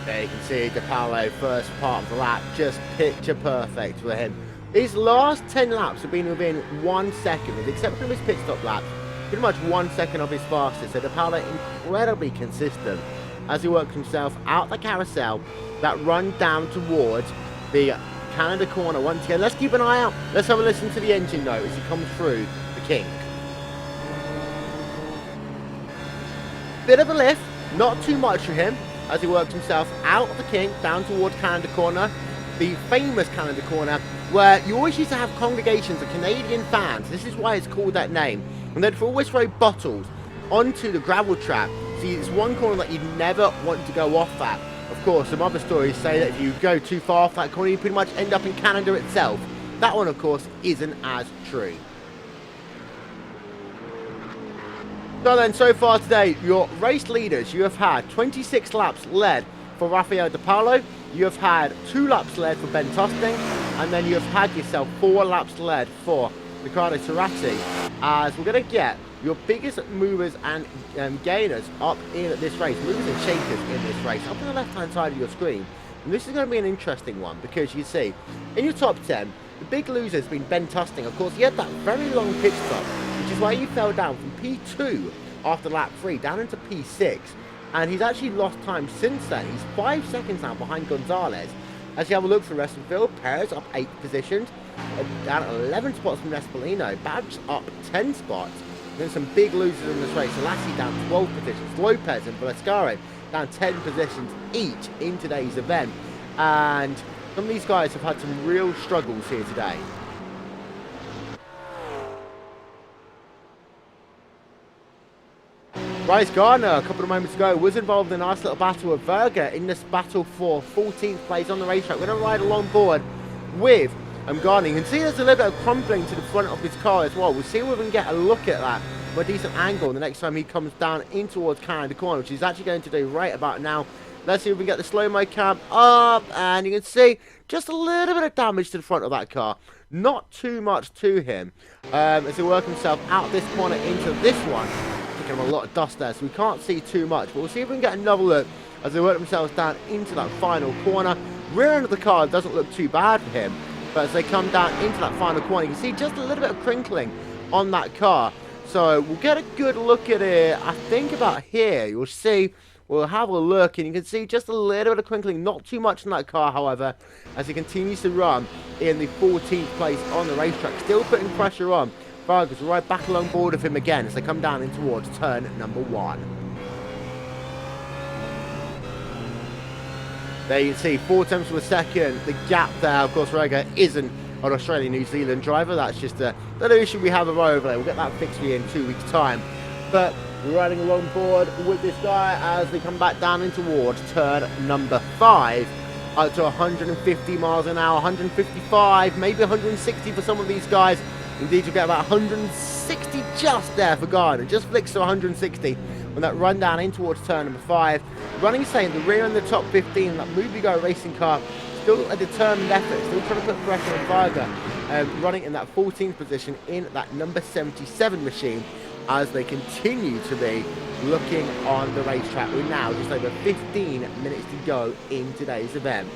There you can see DePaulo, first part of the lap, just picture perfect for him. His last 10 laps have been within 1 second, with the exception of his pit stop lap, pretty much 1 second of his fastest. So DePaulo incredibly consistent as he works himself out the carousel, that run down towards the Canada corner once again. Let's keep an eye out. Let's have a listen to the engine note as he comes through the kink. Bit of a lift, not too much for him, as he works himself out of the kink down towards Canada corner, the famous Canada corner, where you always used to have congregations of Canadian fans. This is why it's called that name. And they'd always throw bottles onto the gravel trap. See, it's one corner that you'd never want to go off at. Of course, some other stories say that if you go too far off that corner, you pretty much end up in Canada itself. That one, of course, isn't as true. So then, so far today, your race leaders, you have had 26 laps led for Rafael DePaulo, you have had 2 laps led for Ben Tosting, and then you have had yourself 4 laps led for Riccardo Turati, as we're going to get your biggest movers and gainers up in this race, movers and shakers in this race, up on the left-hand side of your screen. And this is going to be an interesting one, because you see, in your top 10, the big loser has been Ben Tusting. Of course, he had that very long pit stop, which is why he fell down from P2 after lap 3 down into P6. And he's actually lost time since then. He's 5 seconds now behind Gonzalez. As you have a look for the rest of the field, Perez up 8 positions, down 11 spots from Nespolino, Babs up 10 spots. Then some big losers in this race. Selassie down 12 positions, Lopez and Velascaro down 10 positions each in today's event. And some of these guys have had some real struggles here today. Bryce Gardner, a couple of moments ago, was involved in a nice little battle with Verga in this battle for 14th place on the racetrack. We're going to ride along board with Gardner. You can see there's a little bit of crumpling to the front of his car as well. We'll see if we can get a look at that from a decent angle the next time he comes down in towards Canada Corner, which he's actually going to do right about now. Let's see if we can get the slow-mo cam up, and you can see just a little bit of damage to the front of that car. Not too much to him as he works himself out this corner into this one. A lot of dust there, so we can't see too much, but we'll see if we can get another look as they work themselves down into that final corner. Rear end of the car doesn't look too bad for him, but as they come down into that final corner, you can see just a little bit of crinkling on that car. So we'll get a good look at it. I think about here, you'll see, we'll have a look, and you can see just a little bit of crinkling, not too much in that car, however, as he continues to run in the 14th place on the racetrack, still putting pressure on. Vargas right back along board of him again as they come down in towards turn number 1. There you can see 4 tenths of a second. The gap there, of course, Verga isn't an Australian-New Zealand driver. That's just a little issue we have over there. We'll get that fixed for you in 2 weeks' time. But we're riding along board with this guy as they come back down in towards turn number 5. Up to 150 miles an hour, 155, maybe 160 for some of these guys. Indeed, you get about 160 just there for Gardner. Just flicks to 160 on that run down in towards turn number 5. Running same, the rear and the top 15, that Movie Go racing car, still a determined effort, still trying to put pressure on Varga, running in that 14th position in that number 77 machine as they continue to be looking on the racetrack. We're now just over 15 minutes to go in today's event.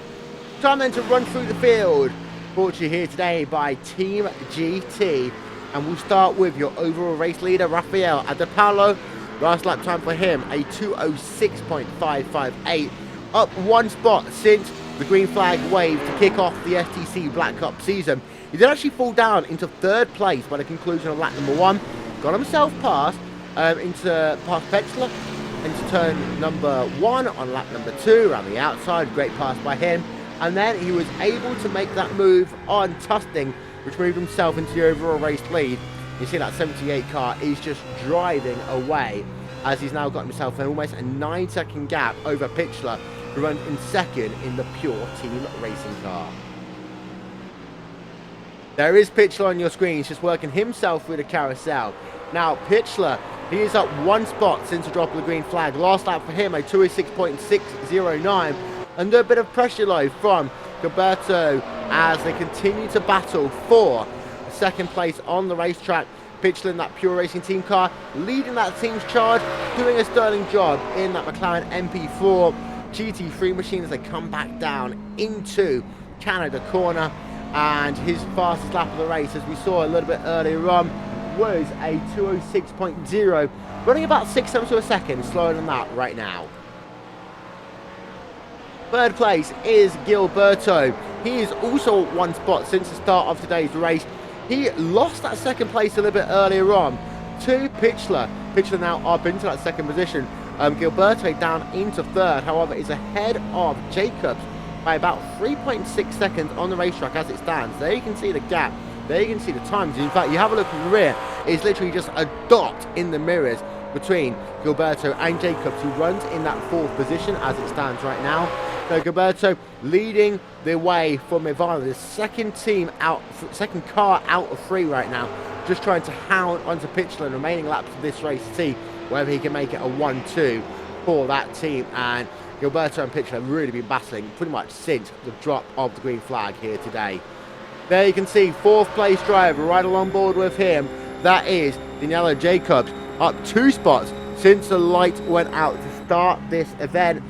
Time then to run through the field. Brought to you here today by Team GT, and we'll start with your overall race leader, Rafael Adepalo. Last lap time for him, a 2:06.558, up 1 spot since the green flag wave to kick off the STC Black Cup season. He did actually fall down into 3rd place by the conclusion of lap number 1. Got himself past past Petzler into turn number 1 on lap number 2 around the outside. Great pass by him. And then he was able to make that move on Tusting, which moved himself into the overall race lead. You see that 78 car is just driving away as he's now got himself almost a 9-second gap over Pichler, who runs in 2nd in the pure team racing car. There is Pichler on your screen. He's just working himself through the carousel. Now, Pichler, he is up 1 spot since the drop of the green flag. Last lap for him, a 2:06.609. Under a bit of pressure low from Gilberto as they continue to battle for 2nd place on the racetrack. Pichler in that pure racing team car, leading that team's charge, doing a sterling job in that McLaren MP4 GT3 machine as they come back down into Canada Corner. And his fastest lap of the race, as we saw a little bit earlier on, was a 2:06.0, running about 6 tenths of a second slower than that right now. 3rd place is Gilberto. He is also 1 spot since the start of today's race. He lost that 2nd place a little bit earlier on to Pichler. Pichler now up into that 2nd position. Gilberto down into 3rd, however, is ahead of Jacobs by about 3.6 seconds on the racetrack as it stands. There you can see the gap. There you can see the times. In fact, you have a look in the rear, it's literally just a dot in the mirrors between Gilberto and Jacobs, who runs in that 4th position as it stands right now. So Gilberto leading the way for Ivana, the 2nd car out of 3 right now, just trying to hound onto Pichler in the remaining laps of this race to see whether he can make it a 1-2 for that team. And Gilberto and Pichler have really been battling pretty much since the drop of the green flag here today. There you can see 4th place driver right along board with him. That is Daniela Jacobs, up 2 spots since the light went out to start this event.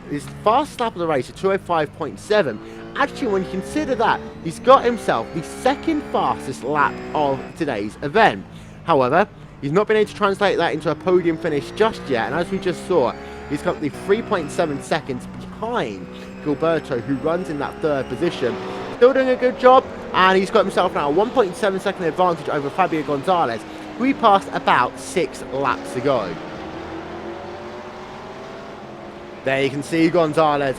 His fastest lap of the race, a 2:05.7. Actually, when you consider that, he's got himself the 2nd fastest lap of today's event. However, he's not been able to translate that into a podium finish just yet, and as we just saw, he's currently 3.7 seconds behind Gilberto, who runs in that 3rd position. Still doing a good job, and he's got himself now a 1.7 second advantage over Fabio Gonzalez, who he passed about 6 laps ago. There you can see Gonzalez,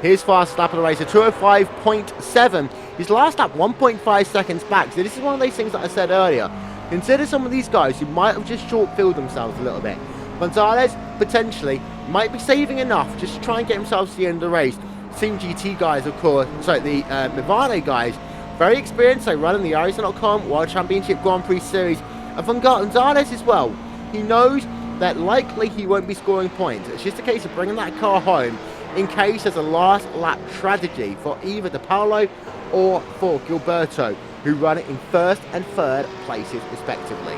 his fastest lap of the race, a 2:05.7. His last lap 1.5 seconds back. So this is one of those things that I said earlier. Consider some of these guys who might have just short-filled themselves a little bit. Gonzalez potentially might be saving enough just to try and get himself to the end of the race. Team GT guys, of course, sorry, the Movado guys, very experienced. They run in the Arizona.com World Championship Grand Prix Series. And from Gonzalez as well, he knows that likely he won't be scoring points. It's just a case of bringing that car home in case there's a last lap tragedy for either De Paolo or for Gilberto, who run it in 1st and 3rd places respectively.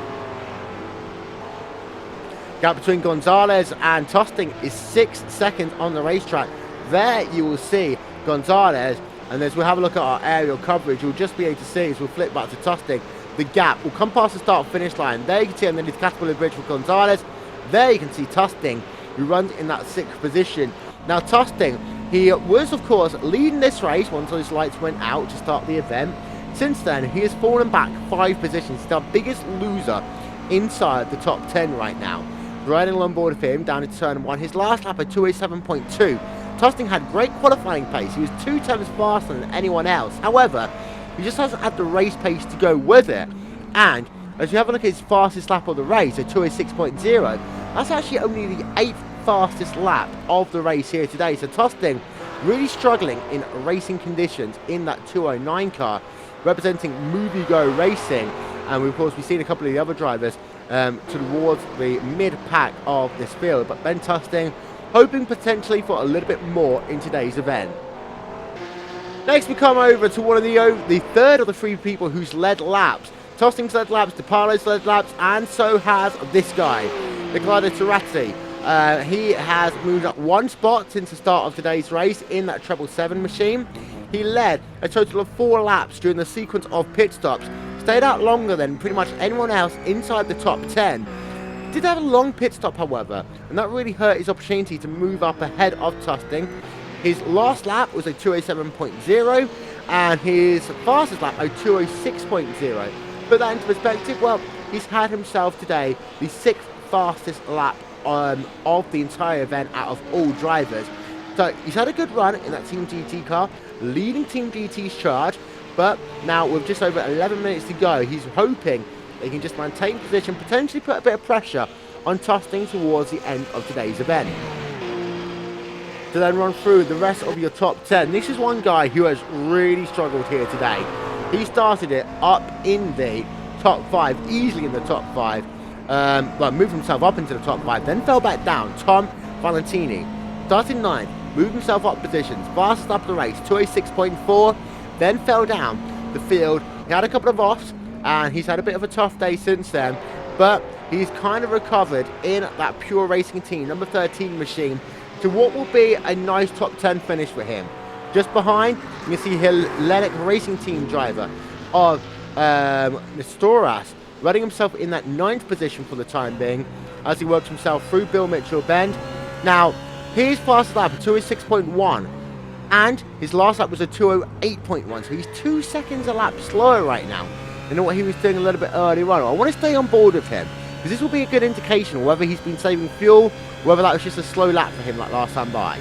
Gap between Gonzalez and Tosting is 6 seconds on the racetrack. There you will see Gonzalez, and as we have a look at our aerial coverage, you'll just be able to see as we'll flip back to Tosting, the gap will come past the start-finish line. There you can see underneath Caterpillar Bridge for Gonzalez. There you can see Tosting, who runs in that 6th position. Now Tosting, he was of course leading this race once those lights went out to start the event. Since then, he has fallen back 5 positions. He's the biggest loser inside the top 10 right now. Riding along board with him down into turn 1. His last lap at 2:07.2. Tosting had great qualifying pace. He was 2 times faster than anyone else. However, he just hasn't had the race pace to go with it. And as you have a look at his fastest lap of the race at 2:06.0, that's actually only the 8th fastest lap of the race here today. So Tosting really struggling in racing conditions in that 209 car, representing Movie Go Racing. And of course we've seen a couple of the other drivers towards the mid-pack of this field. But Ben Tosting hoping potentially for a little bit more in today's event. Next we come over to one of the 3rd of the 3 people who's led laps. Tosting's led laps, De Paolo's led laps, and so has this guy, Riccardo Turati. He has moved up 1 spot since the start of today's race in that 777 machine. He led a total of 4 laps during the sequence of pit stops. Stayed out longer than pretty much anyone else inside the top 10. Did have a long pit stop, however, and that really hurt his opportunity to move up ahead of Tosting. His last lap was a 2:07.0, and his fastest lap a 2:06.0. Put that into perspective, well, he's had himself today the 6th fastest lap of the entire event out of all drivers. So he's had a good run in that Team GT car, leading Team GT's charge, but now with just over 11 minutes to go, he's hoping they can just maintain position, potentially put a bit of pressure on Tosting towards the end of today's event. To then run through the rest of your top 10, this is one guy who has really struggled here today. He started it up in the top 5, easily in the top 5, well, moved himself up into the top 5, then fell back down. Tom Valentini started 9th, moved himself up positions, fastest lap of the race, 2:06.4, then fell down the field. He had a couple of offs, and he's had a bit of a tough day since then, but he's kind of recovered in that Pure Racing Team number 13 machine to what will be a nice top 10 finish for him. Just behind, you can see Hellenic Racing Team driver of Nestoras running himself in that 9th position for the time being as he works himself through Bill Mitchell Bend. Now, his fastest lap, 2:06.1, and his last lap was a 2:08.1, so he's 2 seconds a lap slower right now than what he was doing a little bit earlier on. I want to stay on board with him, because this will be a good indication of whether he's been saving fuel, whether that was just a slow lap for him like last time by.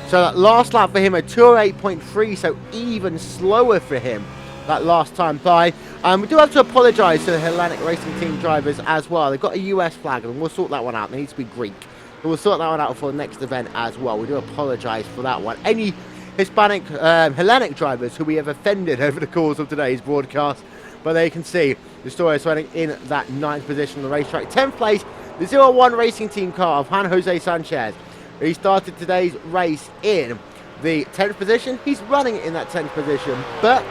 So that last lap for him, a 2:08.3, so even slower for him that last time by. We do have to apologise to the Hellenic Racing Team drivers as well. They've got a US flag, and we'll sort that one out. It needs to be Greek. But we'll sort that one out for the next event as well. We do apologise for that one. Any Hispanic, Hellenic drivers who we have offended over the course of today's broadcast. But there you can see the story is running in that 9th position on the racetrack. 10th place, the 01 Racing Team car of Juan Jose Sanchez. He started today's race in the 10th position. He's running in that 10th position, but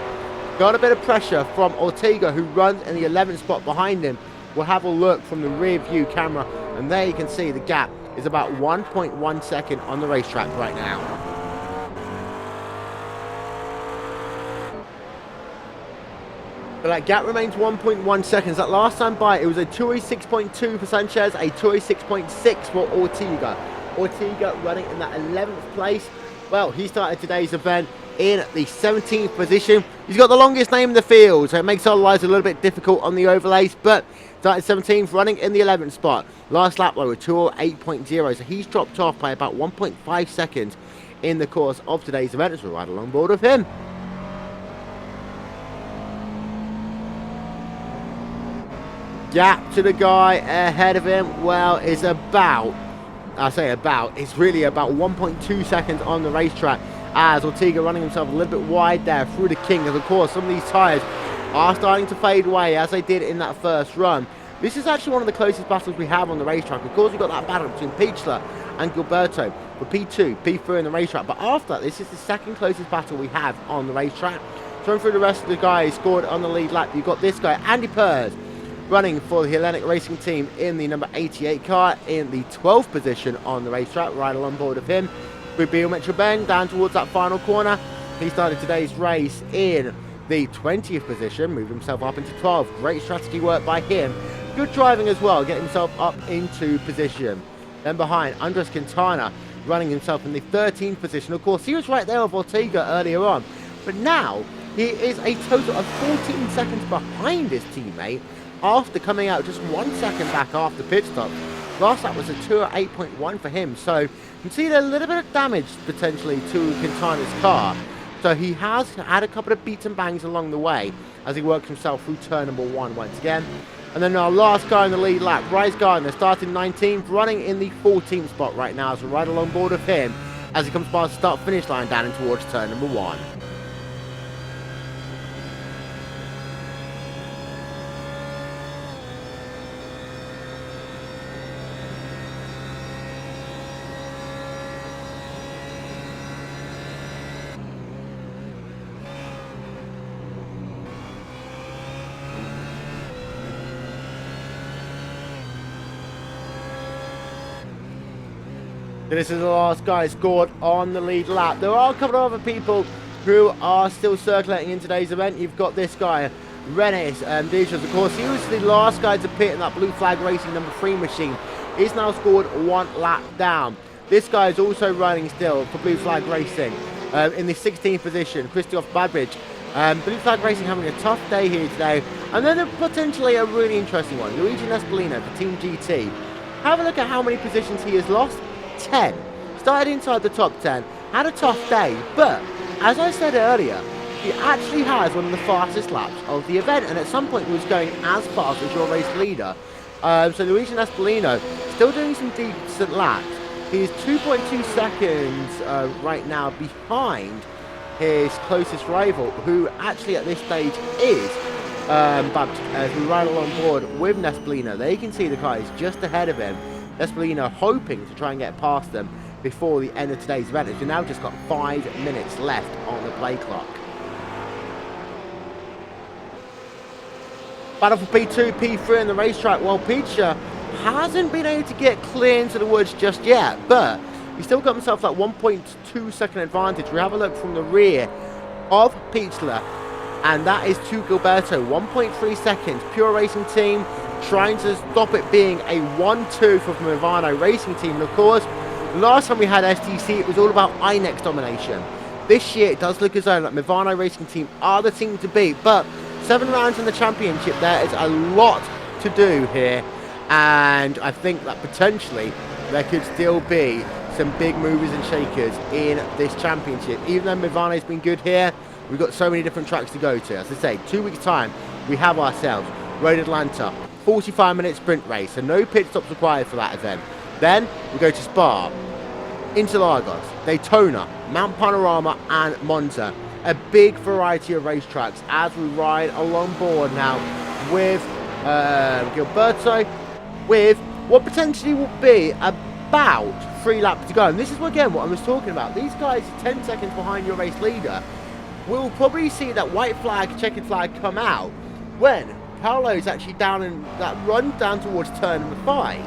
got a bit of pressure from Ortega, who runs in the 11th spot behind him. We'll have a look from the rear view camera, and there you can see the gap is about 1.1 second on the racetrack right now. But that gap remains 1.1 seconds. That last time by, it was a 206.2 for Sanchez, a 206.6 for Ortega. Ortega running in that 11th place. Well, he started today's event in the 17th position. He's got the longest name in the field, so it makes our lives a little bit difficult on the overlays, but started 17th, running in the 11th spot. Last lap though, a 208.0, so he's dropped off by about 1.5 seconds in the course of today's event, as we're right along board with him. Gap to the guy ahead of him, well, is about, I say about, it's really about 1.2 seconds on the racetrack, as Ortega running himself a little bit wide there through the king, as of course some of these tyres are starting to fade away as they did in that first run. This is actually one of the closest battles we have on the racetrack. Of course, we've got that battle between Pichler and Gilberto for P2, P3 in the racetrack, but after that, this is the second closest battle we have on the racetrack. Going through the rest of the guys scored on the lead lap, you've got this guy, Andy Pers, running for the Hellenic Racing Team in the number 88 car in the 12th position on the racetrack, right along board of him. With Bill Mitchell-Beng down towards that final corner. He started today's race in the 20th position, moved himself up into 12th. Great strategy work by him. Good driving as well, getting himself up into position. Then behind, Andres Quintana running himself in the 13th position. Of course, he was right there with Ortega earlier on, but now he is a total of 14 seconds behind his teammate, after coming out just 1 second back after pit stop. Last lap was a 208.1 for him, so you can see there's a little bit of damage potentially to Quintana's car. So he has had a couple of beats and bangs along the way as he works himself through turn number 1 once again. And then our last guy in the lead lap, Bryce Gardner, starting 19th, running in the 14th spot right now, so right along board of him as he comes past the start-finish line down in towards turn number 1. This is the last guy scored on the lead lap. There are a couple of other people who are still circulating in today's event. You've got this guy, Renes Dijos. Of course, he was the last guy to pit in that Blue Flag Racing number 3 machine. He's now scored 1 lap down. This guy is also running still for Blue Flag Racing in the 16th position, Christoph Badbridge. Blue Flag Racing having a tough day here today. And then potentially a really interesting one, Luigi Nespolino for Team GT. Have a look at how many positions he has lost. 10. Started inside the top 10, had a tough day, but as I said earlier, he actually has one of the fastest laps of the event, and at some point he was going as fast as your race leader. So Luigi Nespolino still doing some decent laps. He's 2.2 seconds right now behind his closest rival, who actually at this stage is Babs, as we ride along board with Nespolino. There you can see the car is just ahead of him. Nespolino hoping to try and get past them before the end of today's event, as we've now just got 5 minutes left on the play clock. Battle for P2, P3 in the racetrack. Well, Pichler hasn't been able to get clear into the woods just yet, but he's still got himself that 1.2 second advantage. We have a look from the rear of Pichler, and that is to Gilberto, 1.3 seconds. Pure Racing Team trying to stop it being a 1-2 for Movano Racing Team. And of course, last time we had STC, it was all about INEX domination. This year, it does look as though that Movano Racing Team are the team to beat, but 7 rounds in the championship, there is a lot to do here, and I think that potentially there could still be some big movers and shakers in this championship. Even though Movano's been good here, we've got so many different tracks to go to. As I say, 2 weeks time, we have ourselves Road Atlanta, 45-minute sprint race, so no pit stops required for that event. Then we go to Spa, Interlagos, Daytona, Mount Panorama, and Monza. A big variety of racetracks as we ride along board now with Gilberto, with what potentially will be about 3 laps to go. And this is again what I was talking about. These guys 10 seconds behind your race leader. We'll probably see that white flag, checkered flag come out when Paolo's actually down in that run down towards turn number 5.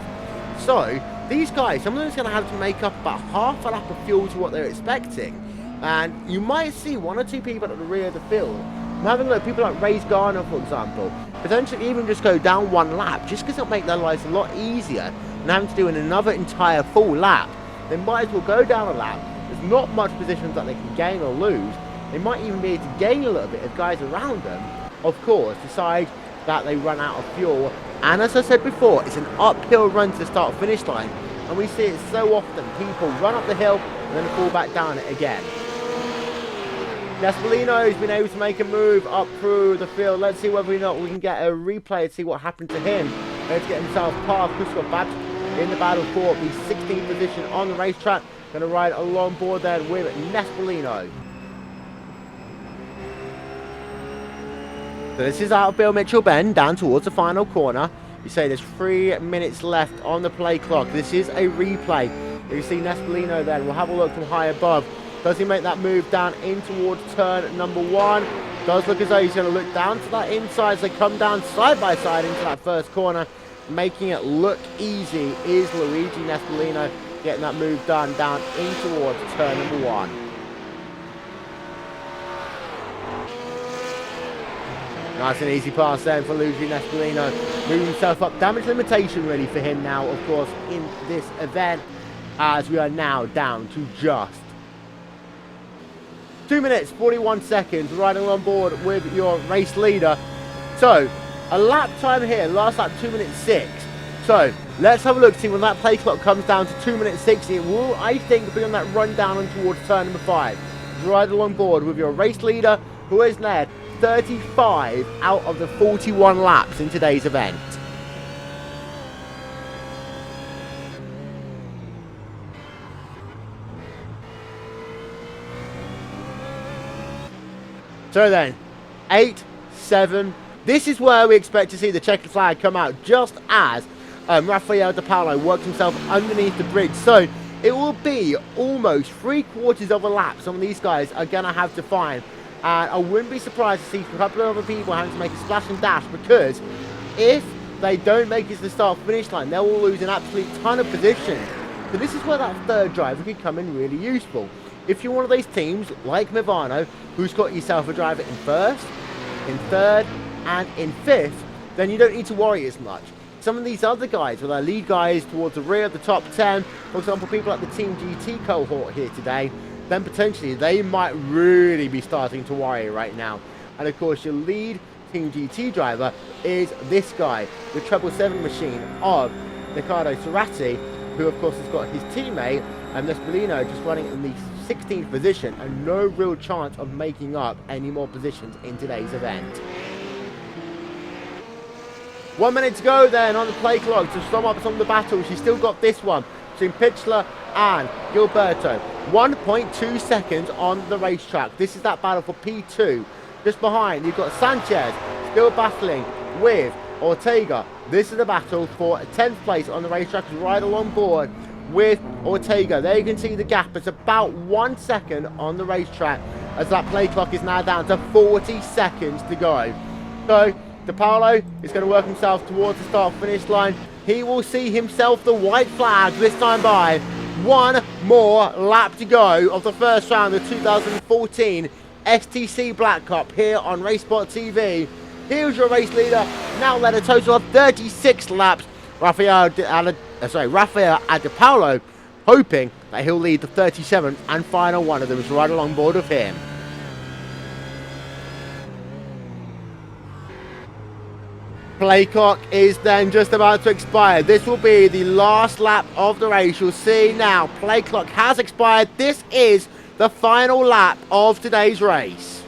So these guys, some of them is going to have to make up about half a lap of fuel to what they're expecting. And you might see 1 or 2 people at the rear of the field. I'm having a look, people like Ray Garner, for example, potentially even just go down 1 lap, just because it'll make their lives a lot easier than having to do another entire full lap. They might as well go down a lap. There's not much positions that they can gain or lose. They might even be able to gain a little bit if guys around them, of course, decide that they run out of fuel. And as I said before, it's an uphill run to the start-finish line. And we see it so often. People run up the hill and then fall back down it again. Nespolino's been able to make a move up through the field. Let's see whether or not we can get a replay and see what happened to him. Let's get himself past Christopher Babs in the battle for the 16th position on the racetrack. Going to ride along board there with Nespolino. So this is out of Bill Mitchell Bend down towards the final corner. You say there's 3 minutes left on the play clock. This is a replay. You see Nespolino then. We'll have a look from high above. Does he make that move down in towards turn number 1? Does look as though he's going to look down to that inside as they come down side by side into that first corner. Making it look easy is Luigi Nespolino getting that move done down in towards turn number 1. Nice and easy pass then for Luigi Nespolino. Moving himself up. Damage limitation ready for him now, of course, in this event. As we are now down to just 2 minutes, 41 seconds, riding on board with your race leader. So, a lap time here, last lap 2 minutes 6. So, let's have a look, see when that play clock comes down to 2 minutes 60. It will, I think, be on that run down and towards turn number 5. Ride along board with your race leader, who has led 35 out of the 41 laps in today's event. So then, 8, 7. This is where we expect to see the checkered flag come out just as Rafael Di Paolo works himself underneath the bridge. So it will be almost 3/4 of a lap some of these guys are going to have to find. And I wouldn't be surprised to see a couple of other people having to make a splash and dash, because if they don't make it to the start-finish line, they will lose an absolute ton of positions. So this is where that third driver can come in really useful. If you're one of those teams, like Movano, who's got yourself a driver in first, in third, and in 5th, then you don't need to worry as much. Some of these other guys, with our lead guys towards the rear of the top 10, for example, people like the Team GT cohort here today, then potentially they might really be starting to worry right now. And of course, your lead Team GT driver is this guy, the 777 machine of Riccardo Cerati, who of course has got his teammate, Nespolino, just running in the 16th position, and no real chance of making up any more positions in today's event. 1 minute to go then on the play clock to sum up some of the battles. She's still got this one between Pichler and Gilberto. 1.2 seconds on the racetrack. This is that battle for P2. Just behind, you've got Sanchez still battling with Ortega. This is the battle for 10th place on the racetrack. Right along board with Ortega. There you can see the gap. It's about 1 second on the racetrack as that play clock is now down to 40 seconds to go. So Di Paolo is going to work himself towards the start-finish line. He will see himself the white flag this time by. 1 more lap to go of the first round of 2014 STC Black Cup here on RaceSpotTV. Here's your race leader, now led a total of 36 laps. Rafael Di Paolo hoping that he'll lead the 37th and final one of them is right along board with him. Play clock is then just about to expire. This will be the last lap of the race. You'll see now, play clock has expired. This is the final lap of today's race.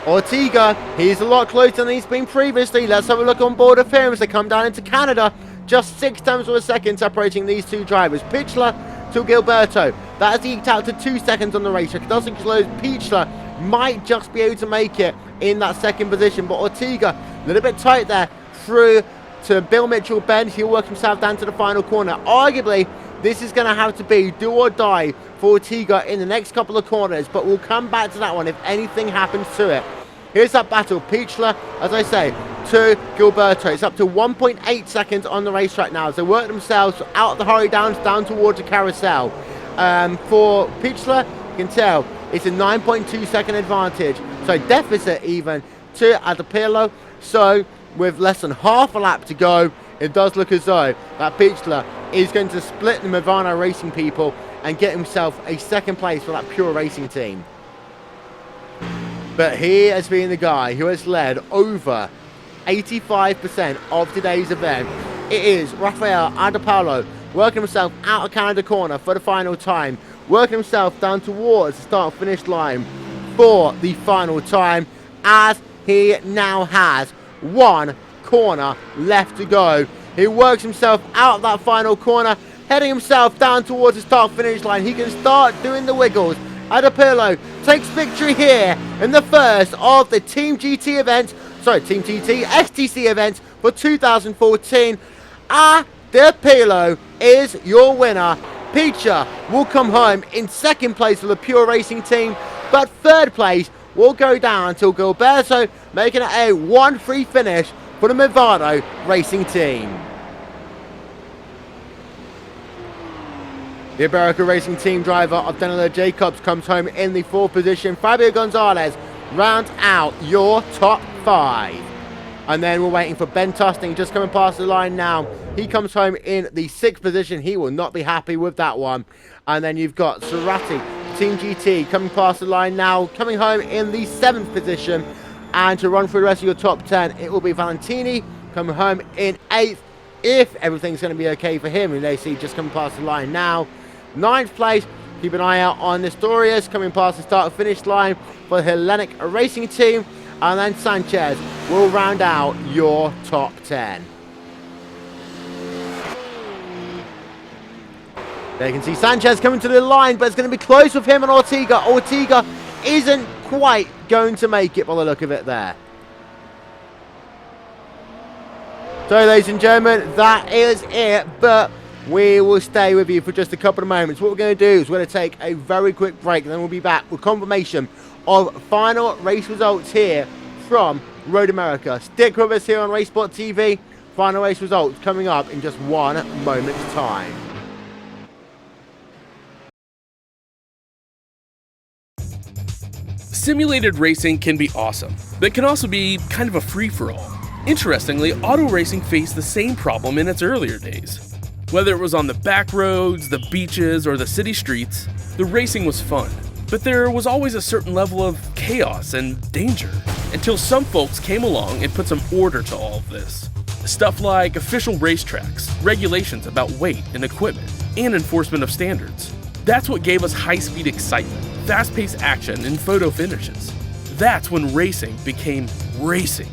Ortega, he's a lot closer than he's been previously. Let's have a look on board of him as they come down into Canada. Just 6 times per second separating these two drivers. Pichler to Gilberto. That has eked out to 2 seconds on the racetrack. It doesn't close. Pichler might just be able to make it in that second position, but Ortega a little bit tight there through to Bill Mitchell-Benz. He'll work himself down to the final corner. Arguably, this is going to have to be do or die for Ortega in the next couple of corners, but we'll come back to that one if anything happens to it. Here's that battle. Pichler, as I say, to Gilberto. It's up to 1.8 seconds on the racetrack now as they work themselves out of the hurry downs down towards the carousel. For Pichler, you can tell it's a 9.2 second advantage. So deficit even to Adapillo. So with less than half a lap to go, it does look as though that Pichler is going to split the Movano Racing people and get himself a second place for that Pure Racing team. But he has been the guy who has led over 85% of today's event. It is Rafael Adapallo working himself out of Canada corner for the final time, working himself down towards the start finish line for the final time, as he now has one corner left to go. He works himself out of that final corner, heading himself down towards the start finish line. He can start doing the wiggles. Adapillo takes victory here in the first of the Team GT events, Team GT STC events for 2014. Adapillo is your winner. Pichler will come home in second place for the Pure Racing team, but third place will go down to Gilberto, making it a 1-3 finish for the Movano Racing team. The Iberica Racing team driver of Danilo Jacobs comes home in the 4th position. Fabio Gonzalez rounds out your top 5. And then we're waiting for Ben Tusting, just coming past the line now. He comes home in the 6th position. He will not be happy with that one. And then you've got Cerati, Team GT, coming past the line now, coming home in the 7th position. And to run through the rest of your top 10, it will be Valentini coming home in 8th, if everything's going to be okay for him. And they see just coming past the line now. 9th place, keep an eye out on Nestorius coming past the start and finish line for the Hellenic Racing team. And then Sanchez will round out your top 10. There you can see Sanchez coming to the line, but it's going to be close with him and Ortega. Ortega isn't quite going to make it by the look of it there. So, ladies and gentlemen, that is it, but we will stay with you for just a couple of moments. What we're going to do is we're going to take a very quick break, and then we'll be back with confirmation of final race results here from Road America. Stick with us here on RaceSpotTV. Final race results coming up in just one moment's time. Simulated racing can be awesome, but it can also be kind of a free-for-all. Interestingly, auto racing faced the same problem in its earlier days. Whether it was on the back roads, the beaches, or the city streets, the racing was fun. But there was always a certain level of chaos and danger, until some folks came along and put some order to all of this. Stuff like official racetracks, regulations about weight and equipment, and enforcement of standards. That's what gave us high-speed excitement, fast-paced action, and photo finishes. That's when racing became racing.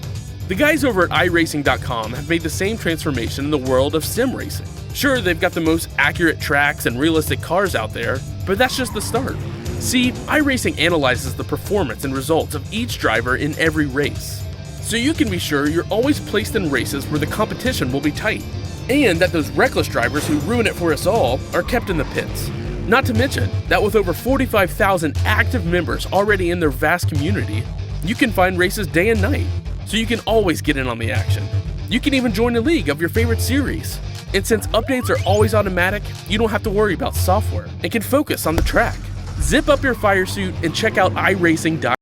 The guys over at iRacing.com have made the same transformation in the world of sim racing. Sure, they've got the most accurate tracks and realistic cars out there, but that's just the start. See, iRacing analyzes the performance and results of each driver in every race, so you can be sure you're always placed in races where the competition will be tight, and that those reckless drivers who ruin it for us all are kept in the pits. Not to mention that with over 45,000 active members already in their vast community, you can find races day and night, so you can always get in on the action. You can even join a league of your favorite series. And since updates are always automatic, you don't have to worry about software and can focus on the track. Zip up your fire suit and check out iRacing.com.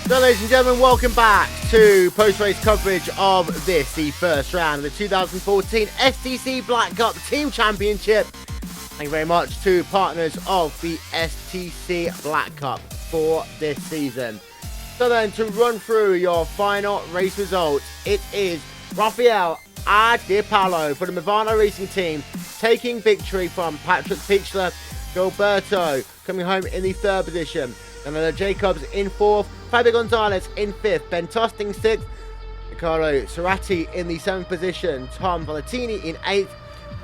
So, ladies and gentlemen, welcome back to post-race coverage of this, the first round of the 2014 STC Black Cup Team Championship. Thank you very much to partners of the STC Black Cup for this season. So then, to run through your final race results, it is Rafael Adipalo for the Movano Racing Team taking victory from Patrick Pichler. Gilberto coming home in the third position. Danilo Jacobs in fourth. Fabio Gonzalez in fifth. Ben Tosting sixth. Ricardo Cerati in the seventh position. Tom Valentini in eighth.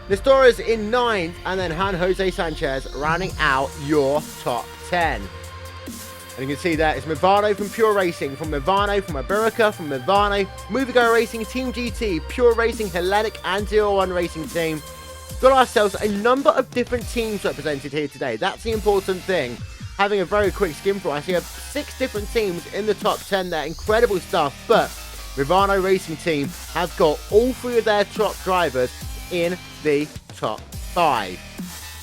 Nestorius in ninth. And then Juan Jose Sanchez rounding out your top 10. And you can see that it's Movano from Pure Racing, from Movano, from Iberica, from Movano, Movigo Racing, Team GT, Pure Racing, Hellenic and 01 Racing Team. Got ourselves a number of different teams represented here today. That's the important thing. Having a very quick skim through, I see 6 different teams in the top 10 there. Incredible stuff, but Movano Racing Team has got all 3 of their top drivers in the top 5.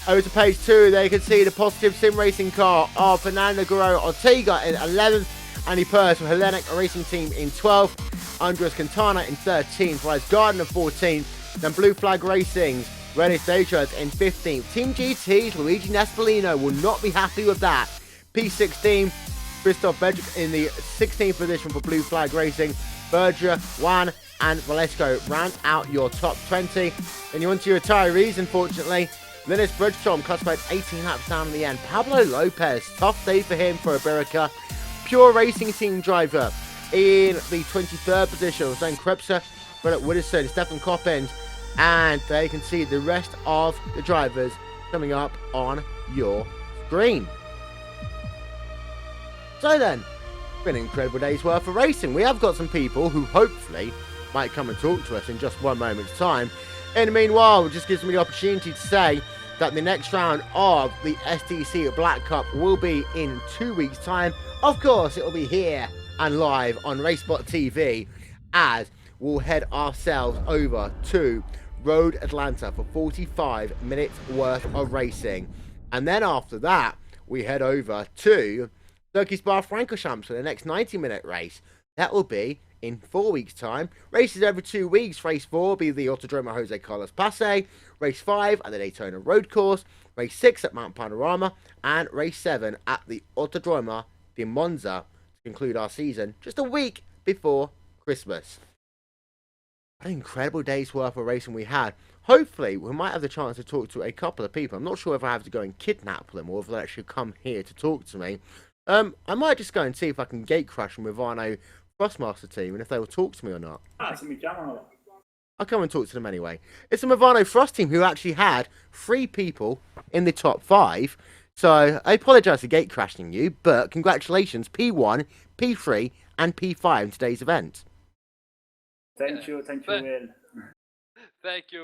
Over to page 2, there you can see the positive sim racing car of Fernando Guerrero Ortega in 11th, Andy Purse from Hellenic Racing Team in 12th, Andres Quintana in 13th, Rise Gardner 14th, then Blue Flag Racing's Rennie Stagers in 15th. Team GT's Luigi Nespolino will not be happy with that. P16, Christoph Bedrick in the 16th position for Blue Flag Racing. Berger, Juan and Valesco round out your top 20. Then you want to your retirees, unfortunately. Linus Bridgestone classified 18 laps down in the end. Pablo Lopez, tough day for him for Iberica. Pure Racing Team driver in the 23rd position. Zane Krebser, Philip Widdowson, Stefan Coppens. And there you can see the rest of the drivers coming up on your screen. So then, it's been an incredible day's worth of racing. We have got some people who hopefully might come and talk to us in just one moment's time. In the meanwhile, it just gives me the opportunity to say that the next round of the STC Black Cup will be in 2 weeks' time. Of course, it will be here and live on RaceSpotTV as we'll head ourselves over to Road Atlanta for 45 minutes worth of racing. And then after that, we head over to Turkey Spa Francorchamps for the next 90-minute race. That will be in 4 weeks' time. Races every 2 weeks. Race 4 will be the Autodromo Jose Carlos Pace. Race 5 at the Daytona Road Course. Race 6 at Mount Panorama. And Race 7 at the Autodromo di Monza to conclude our season just a week before Christmas. What an incredible day's worth of racing we had. Hopefully, we might have the chance to talk to a couple of people. I'm not sure if I have to go and kidnap them or if they actually come here to talk to me. I might just go and see if I can gate crash them with Arno Frostmaster team and if they will talk to me or not. I'll come and talk to them anyway. It's the Movano Frost team who actually had 3 people in the top 5. So I apologise for gate crashing you, but congratulations, P1, P3 and P5 in today's event. Thank you, Will. Thank you,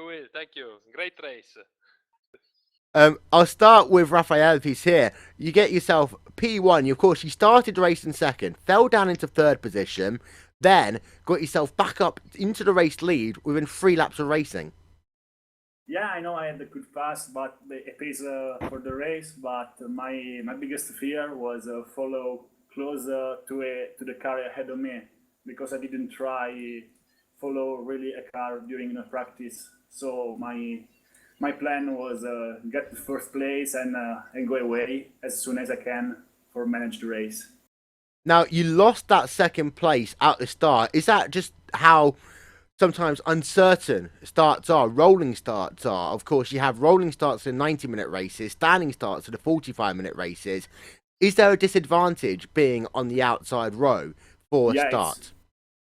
Will. Thank you. Great race. I'll start with Rafael if he's here. You get yourself P1. Of course, you started racing second, fell down into third position, then got yourself back up into the race lead within 3 laps of racing. Yeah, I know I had a good pass, but it is for the race. But my biggest fear was follow close to the car ahead of me because I didn't try follow really a car during the practice. So my plan was get the first place and go away as soon as I can for manage the race. Now, you lost that second place at the start. Is that just how sometimes uncertain starts are, rolling starts are? Of course, you have rolling starts in 90-minute races, standing starts in the 45-minute races. Is there a disadvantage being on the outside row for a start?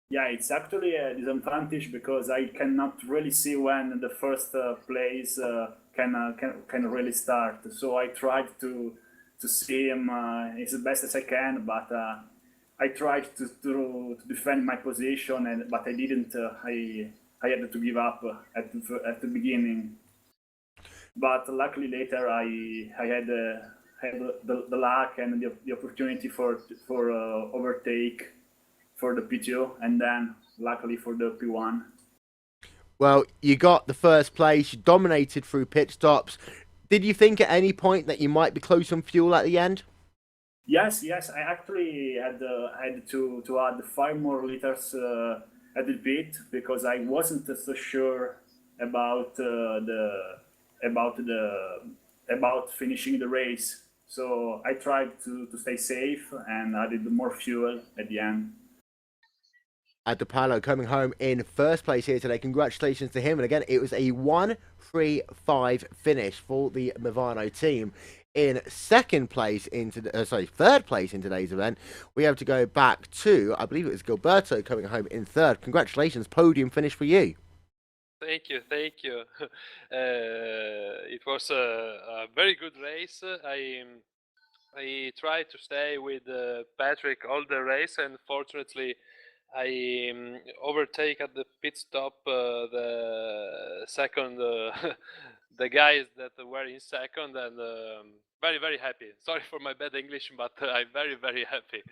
It's actually a disadvantage because I cannot really see when the first place can really start. So I tried to see him as best as I can, but I tried to defend my position, but I didn't. I had to give up at the beginning. But luckily later I had the luck and the opportunity for overtake for the P2 and then luckily for the P1. Well, you got the first place, you dominated through pit stops. Did you think at any point that you might be close on fuel at the end? Yes, yes. I actually had to add 5 more liters at the bit because I wasn't so sure about about finishing the race. So I tried to stay safe and added more fuel at the end. Adepalo coming home in first place here today. Congratulations to him. And again, it was a 1-3-5 finish for the Movano team. In second place third place in today's event, we have to go back to, I believe it was Gilberto coming home in third. Congratulations, podium finish for you. Thank you, thank you. It was a very good race. I tried to stay with Patrick all the race, and fortunately, I overtake at the pit stop the second, the guys that were in second, and very very happy. Sorry for my bad English, but I'm very very happy.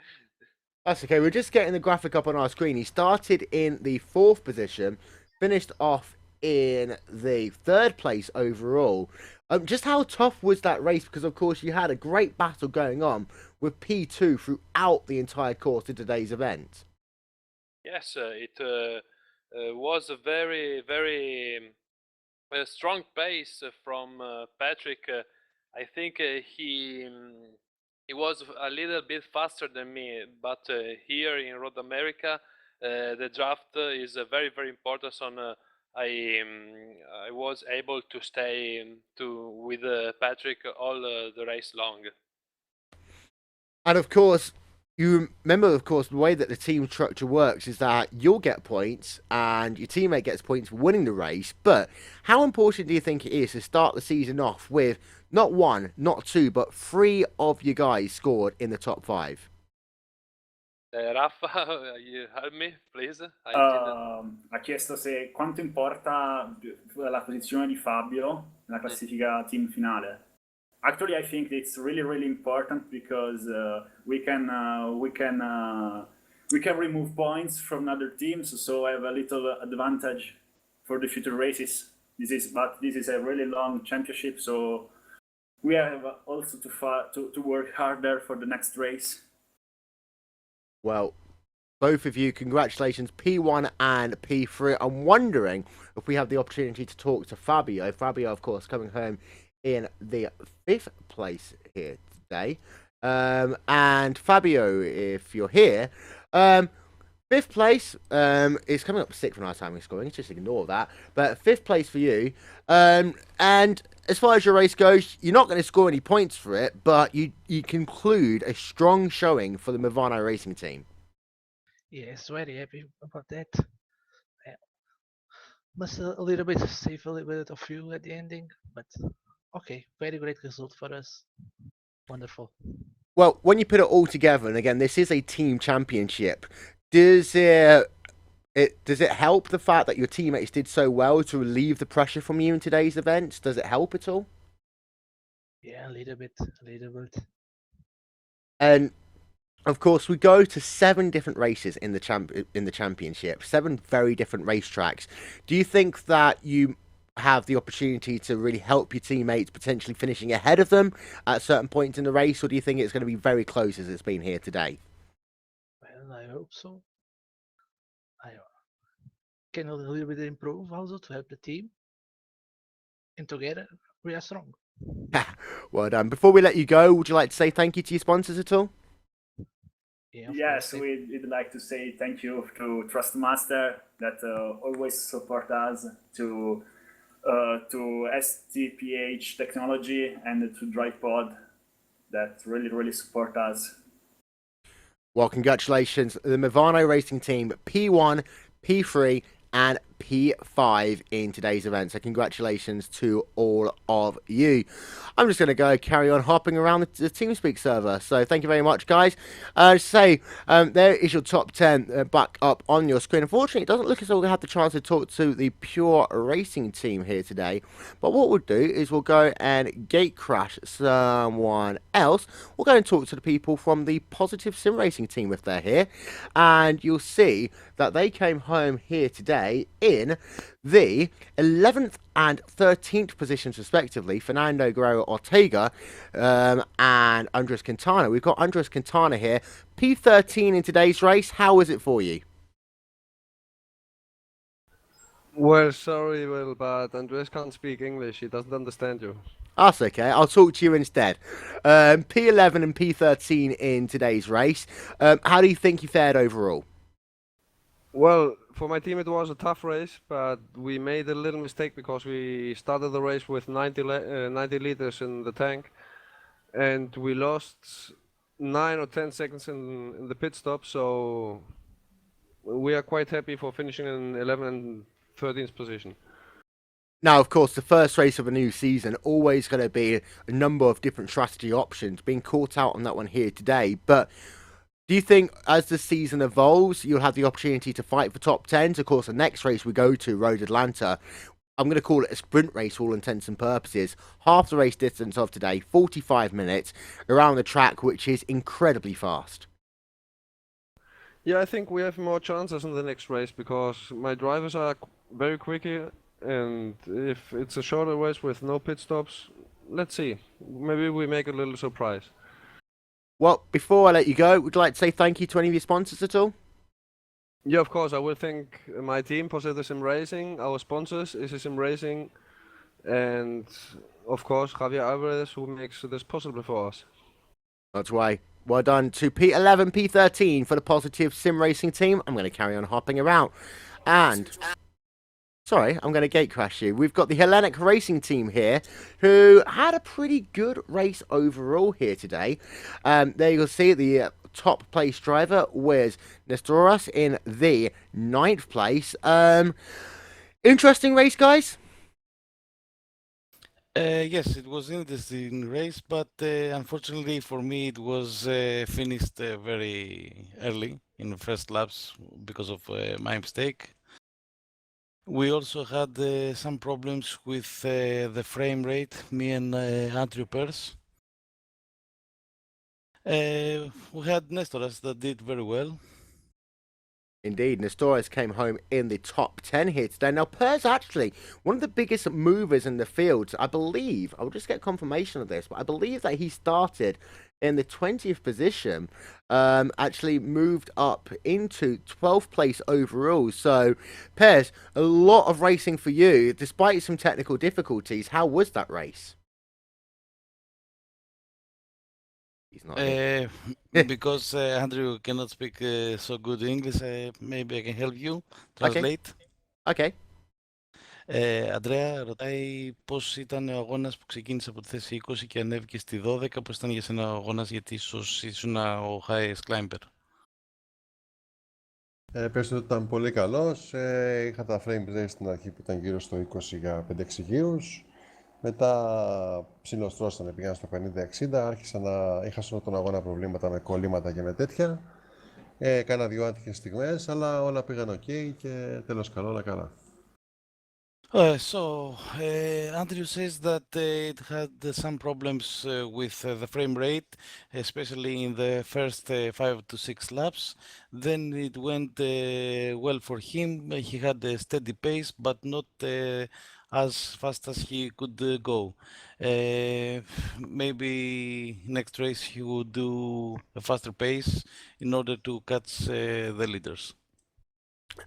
That's okay. We're just getting the graphic up on our screen. He started in the fourth position, finished off in the third place overall. Just how tough was that race? Because, of course, you had a great battle going on with P2 throughout the entire course of today's event. Yes, it was a very very strong pace from Patrick. I think he was a little bit faster than me, but here in Road America, the draft is very very important. So I was able to stay with Patrick all the race long. And, of course, you remember, of course, the way that the team structure works is that you'll get points and your teammate gets points for winning the race. But how important do you think it is to start the season off with not one, not two, but three of you guys scored in the top five? Rafa, you help me, please? Ha chiesto se quanto importa la posizione di Fabio nella classifica team finale. Actually, I think it's really, really important because we can remove points from other teams, so I have a little advantage for the future races. This is a really long championship, so we have also to work harder for the next race. Well, both of you, congratulations, P1 and P3. I'm wondering if we have the opportunity to talk to Fabio. Fabio, of course, coming home in the fifth place here today. And Fabio, if you're here, fifth place is coming up sixth from our time scoring. Just ignore that. But fifth place for you. And as far as your race goes, you're not going to score any points for it, but you conclude a strong showing for the Movano racing team. Yes, very happy about that. Must a little bit save a little bit of fuel at the ending, but okay, very great result for us. Wonderful. Well, when you put it all together, and again, this is a team championship, does it help the fact that your teammates did so well to relieve the pressure from you in today's events? Does it help at all? Yeah, a little bit. And of course, we go to 7 different races in the championship, 7 very different racetracks. Do you think that you have the opportunity to really help your teammates potentially finishing ahead of them at certain points in the race, or do you think it's going to be very close as it's been here today? Well, I hope so. I can a little bit improve also to help the team, and together we are strong. Well done. Before we let you go, would you like to say thank you to your sponsors at all? Yeah, Yes, we'd like to say thank you to Trustmaster that always support us, to STPH Technology, and to DrivePod that really support us. Well, congratulations. The Movano Racing Team, P1, P3, and P5 in today's event. So congratulations to all of you. I'm just going to go carry on hopping around the TeamSpeak server. So thank you very much, guys. There is your top 10 back up on your screen. Unfortunately, it doesn't look as though we had the chance to talk to the Pure Racing team here today. But what we'll do is we'll go and gate crash someone else. We'll go and talk to the people from the Positive Sim Racing team if they're here. And you'll see that they came home here today in the 11th and 13th positions respectively, Fernando Guerrero Ortega and Andres Quintana. We've got Andres Quintana here, P13 in today's race. How was it for you? Well, sorry, but Andres can't speak English. He doesn't understand you. That's okay. I'll talk to you instead. P11 and P13 in today's race. How do you think you fared overall? Well, for my team it was a tough race, but we made a little mistake because we started the race with 90 liters in the tank, and we lost 9 or 10 seconds in the pit stop, so we are quite happy for finishing in 11th and 13th position. Now, of course, the first race of a new season, always going to be a number of different strategy options. Being caught out on that one here today, but do you think as the season evolves, you'll have the opportunity to fight for top 10s? Of course, the next race we go to, Road Atlanta, I'm going to call it a sprint race for all intents and purposes. Half the race distance of today, 45 minutes, around the track, which is incredibly fast. Yeah, I think we have more chances in the next race because my drivers are very quick here, and if it's a shorter race with no pit stops, let's see. Maybe we make a little surprise. Well, before I let you go, would you like to say thank you to any of your sponsors at all? Yeah, of course. I will thank my team, Poseta Sim Racing, our sponsors, ISI Sim Racing, and of course Javier Alvarez, who makes this possible for us. That's right. Well done to P11, P13 for the Positive Sim Racing team. I'm going to carry on hopping around. And, sorry, I'm going to gate crash you. We've got the Hellenic Racing team here, who had a pretty good race overall here today. There you'll see the top place driver was Nestoras in the 9th place. Interesting race, guys. Yes, it was an interesting race, but unfortunately for me it was finished very early in the first laps because of my mistake. We also had some problems with the frame rate, me and Andrew Pearce. We had Nestoras that did very well. Indeed, Nestoras came home in the top 10 here today. Now, Pearce actually, one of the biggest movers in the field, I believe, I'll just get confirmation of this, but I believe that he started in the 20th position, actually moved up into 12th place overall. So, Pearce, a lot of racing for you, despite some technical difficulties. How was that race? He's not here. Because Andrew cannot speak so good English, maybe I can help you translate. Okay. Αντρέα ρωτάει πώς ήταν ο αγώνας που ξεκίνησε από τη θέση 20 και ανέβηκε στη 12, πώς ήταν για σένα ο αγώνας, γιατί ίσως ήσουν ο highest climber. Πες ότι ήταν πολύ καλός. Είχα τα frame rate στην αρχή που ήταν γύρω στο 20 για 5-6 γύρους. Μετά ψιλοστρώσανε, πήγαν στο 50-60, είχα σε όλο τον αγώνα προβλήματα με κολλήματα και με τέτοια. Κάνα 2 άτυχες στιγμές, αλλά όλα πήγαν ok και τέλος καλό, όλα καλά. Andrew says that it had some problems with the frame rate, especially in the first 5 to 6 laps. Then it went well for him. He had a steady pace, but not as fast as he could go. Maybe next race he would do a faster pace in order to catch the leaders.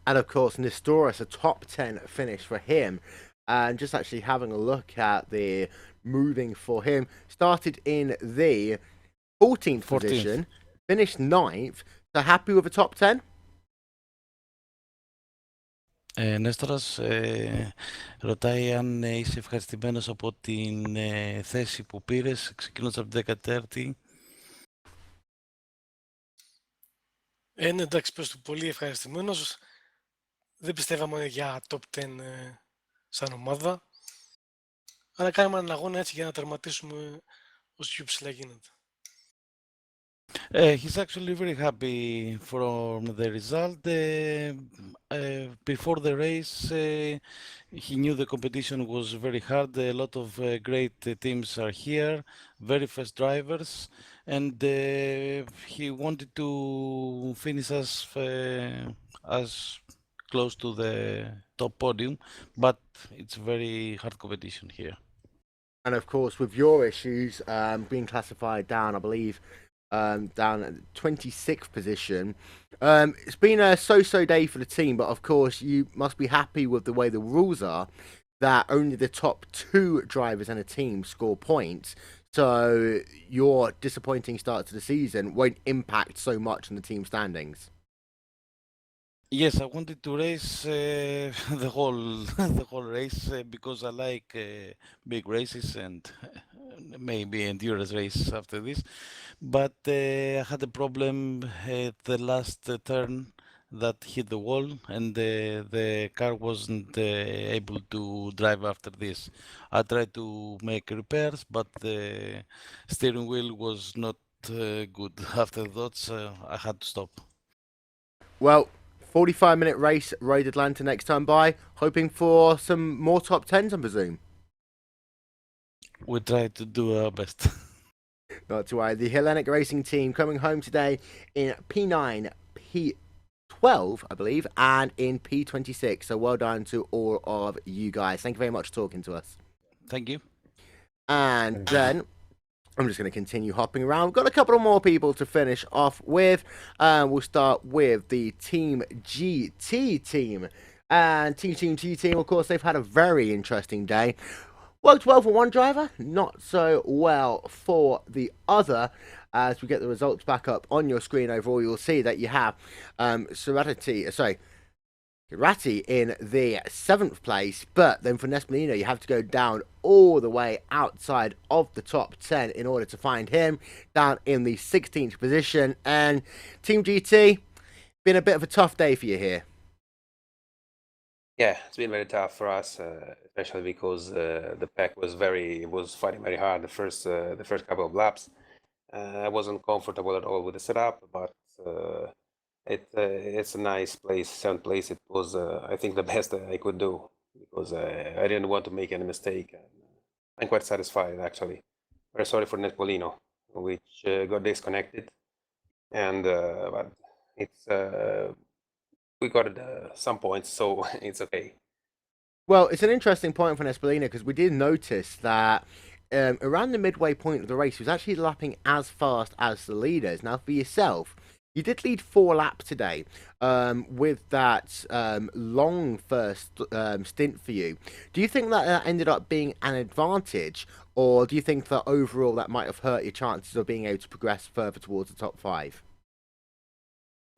And of course, Nestoras, a top 10 finish for him. And just actually having a look at the moving for him, started in the 14th position, finished 9th. So happy with the top 10? Νέστορας ρωτάει αν είσαι ευχαριστημένος από την θέση που πήρες, ξεκινώντας από την 14η. Ναι, εντάξει, πες του, πολύ ευχαριστημένος. Δεν πιστεύαμε για top 10 σαν ομάδα. Αλλά κάναμε έναν αγώνα έτσι για να τερματίσουμε όσο πιο ψηλά γίνεται. He's actually very happy from the result. Before the race, he knew the competition was very hard. A lot of great teams are here, very fast drivers, and he wanted to finish as close to the top podium, but it's very hard competition here. And of course, with your issues being classified down, I believe, down at the 26th position, it's been a so-so day for the team. But of course, you must be happy with the way the rules are, that only the top 2 drivers in a team score points. So your disappointing start to the season won't impact so much on the team standings. Yes, I wanted to race the whole the whole race because I like big races and maybe endurance race after this. But I had a problem at the last turn that hit the wall, and the car wasn't able to drive after this. I tried to make repairs, but the steering wheel was not good. After that, I had to stop. Well, 45-minute race, Road Atlanta next time by. Hoping for some more top 10s, I presume. We try to do our best. Not to worry. The Hellenic Racing team coming home today in P9, P12, I believe, and in P26. So well done to all of you guys. Thank you very much for talking to us. Thank you. And then I'm just going to continue hopping around. We've got a couple of more people to finish off with. We'll start with the Team GT team. And Team GT team, of course, they've had a very interesting day. Worked well for one driver, not so well for the other. As we get the results back up on your screen overall, you'll see that you have Ratti in the 7th place, but then for Nespolino, you have to go down all the way outside of the top 10 in order to find him, down in the 16th position. And Team GT, been a bit of a tough day for you here. Yeah, it's been very tough for us, especially because the pack was fighting very hard the first couple of laps. I wasn't comfortable at all with the setup, but it's a nice place, 7th place. It was, I think, the best I could do because I didn't want to make any mistake. I'm quite satisfied, actually. Very sorry for Netpolino, which got disconnected, and but it's we got some points, so it's okay. Well, it's an interesting point for Nespolino because we did notice that around the midway point of the race, he was actually lapping as fast as the leaders. Now, for yourself, you did lead 4 laps today with that long first stint for you. Do you think that ended up being an advantage, or do you think that overall that might have hurt your chances of being able to progress further towards the top 5?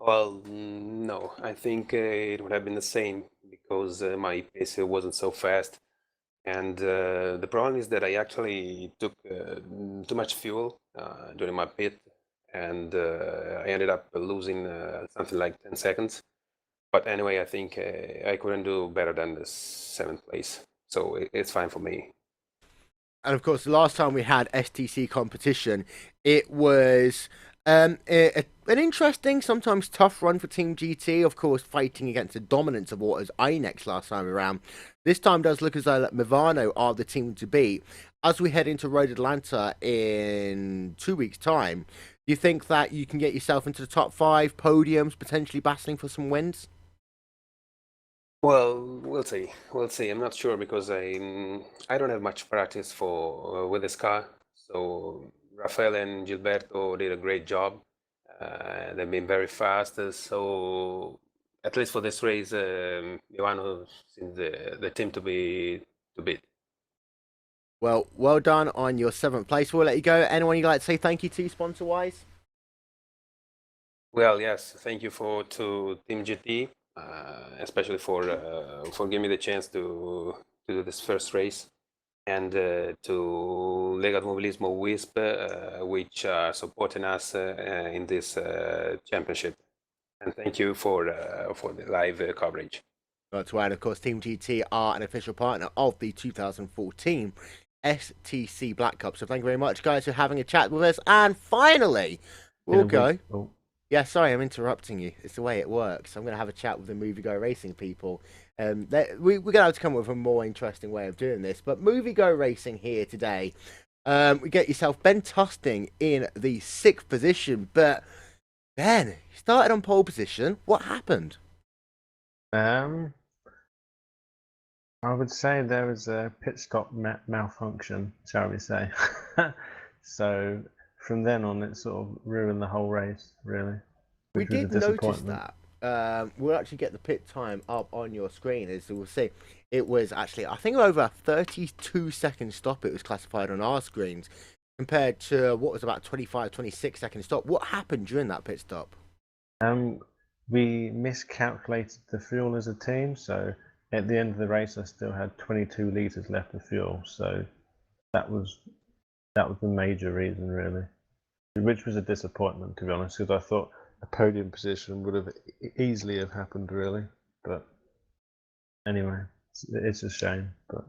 Well, no, I think it would have been the same because my pace wasn't so fast. And the problem is that I actually took too much fuel during my pit, and I ended up losing something like 10 seconds. But anyway, I think I couldn't do better than the 7th place, so it's fine for me. And of course, the last time we had STC competition, it was an interesting, sometimes tough run for Team GT, of course, fighting against the dominance of what was INEX last time around. This time does look as though that Movano are the team to beat. As we head into Road Atlanta in 2 weeks' time, do you think that you can get yourself into the top 5 podiums, potentially battling for some wins? Well, we'll see. We'll see. I'm not sure because I don't have much practice with this car. So Rafael and Gilberto did a great job. They've been very fast. So at least for this race, Ivano seems the team to beat. Well, well done on your 7th place. We'll let you go. Anyone you'd like to say thank you to, sponsor-wise? Well, yes. Thank you to Team GT, especially for giving me the chance to do this first race, and to Lega Automobilismo WISP, which are supporting us in this championship. And thank you for the live coverage. That's right. Of course, Team GT are an official partner of the 2014 STC Black Cup. So thank you very much, guys, for having a chat with us. And finally, we'll go. Oh. Yeah, sorry, I'm interrupting you. It's the way it works. I'm going to have a chat with the Movie Go Racing people. We're going to have to come up with a more interesting way of doing this. But Movie Go Racing here today. We get yourself Ben Tusting in the 6th position. But Ben, you started on pole position. What happened? I would say there was a pit stop malfunction, shall we say. So from then on, it sort of ruined the whole race, really. We Which was a did notice disappointment. that. We'll actually get the pit time up on your screen, as we'll see. It was actually, I think, over a 32-second stop it was classified on our screens, compared to what was about 25, 26-second stop. What happened during that pit stop? We miscalculated the fuel as a team, so at the end of the race, I still had 22 liters left of fuel. So that was the major reason, really, which was a disappointment, to be honest, because I thought a podium position would have easily have happened, really. But anyway, it's a shame. But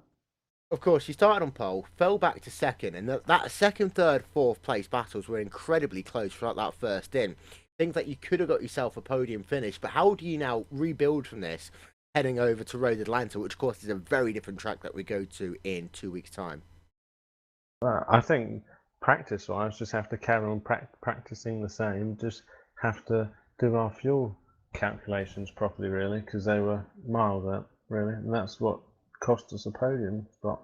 Of course, you started on pole, fell back to second, and that second, third, fourth place battles were incredibly close throughout that first in. Think that you could have got yourself a podium finish, but how do you now rebuild from this, heading over to Road Atlanta, which of course is a very different track that we go to in 2 weeks' time? I think practice-wise, just have to carry on practicing the same. Just have to do our fuel calculations properly, really, because they were miles out, really, and that's what cost us a podium spot.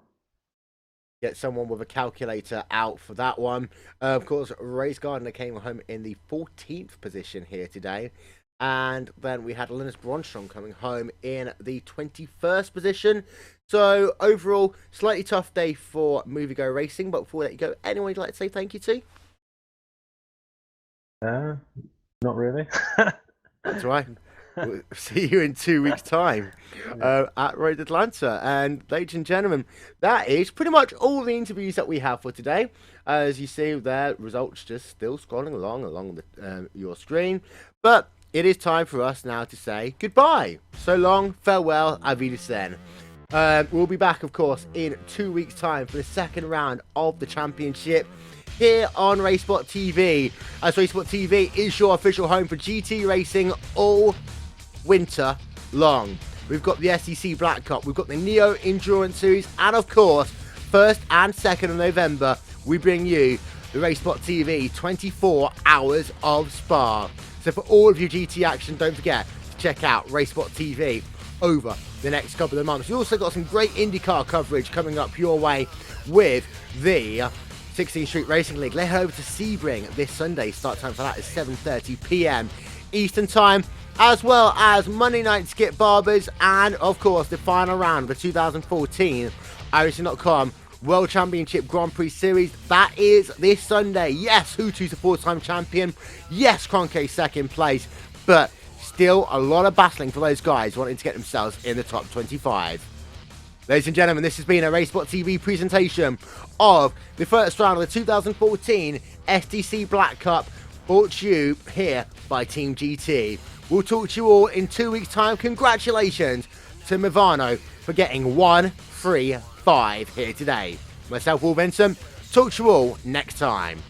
Get someone with a calculator out for that one. Of course, Race Gardner came home in the 14th position here today. And then we had Linus Bronstrom coming home in the 21st position. So overall, slightly tough day for Movie Go Racing. But before we let you go, anyone you'd like to say thank you to? Not really. That's right. We'll see you in 2 weeks' time at Road Atlanta. And ladies and gentlemen, that is pretty much all the interviews that we have for today. As you see there, results just still scrolling along your screen. But it is time for us now to say goodbye. So long, farewell, auf Wiedersehen. We'll be back, of course, in 2 weeks' time for the second round of the championship here on RaceSpotTV. As RaceSpotTV is your official home for GT racing all winter long. We've got the STC Black Cup, we've got the Neo Endurance Series, and of course, 1st and 2nd of November, we bring you the RaceSpotTV 24 hours of Spa. So for all of your GT action, don't forget to check out RaceSpotTV over the next couple of months. We've also got some great IndyCar coverage coming up your way with the 16th Street Racing League. Head over to Sebring this Sunday. Start time for that is 7:30 p.m. Eastern Time, as well as Monday Night Skip Barbers, and of course the final round of the 2014 iRacing.com World Championship Grand Prix Series. That is this Sunday. Yes, Hutu's a 4-time champion. Yes, Kroenke second place, but still a lot of battling for those guys wanting to get themselves in the top 25. Ladies and gentlemen, this has been a RaceSpotTV presentation of the first round of the 2014 STC Black Cup, brought to you here by Team GT. We'll talk to you all in 2 weeks' time. Congratulations to Movano for getting 1-3-5 here today. Myself, Will Vincent, talk to you all next time.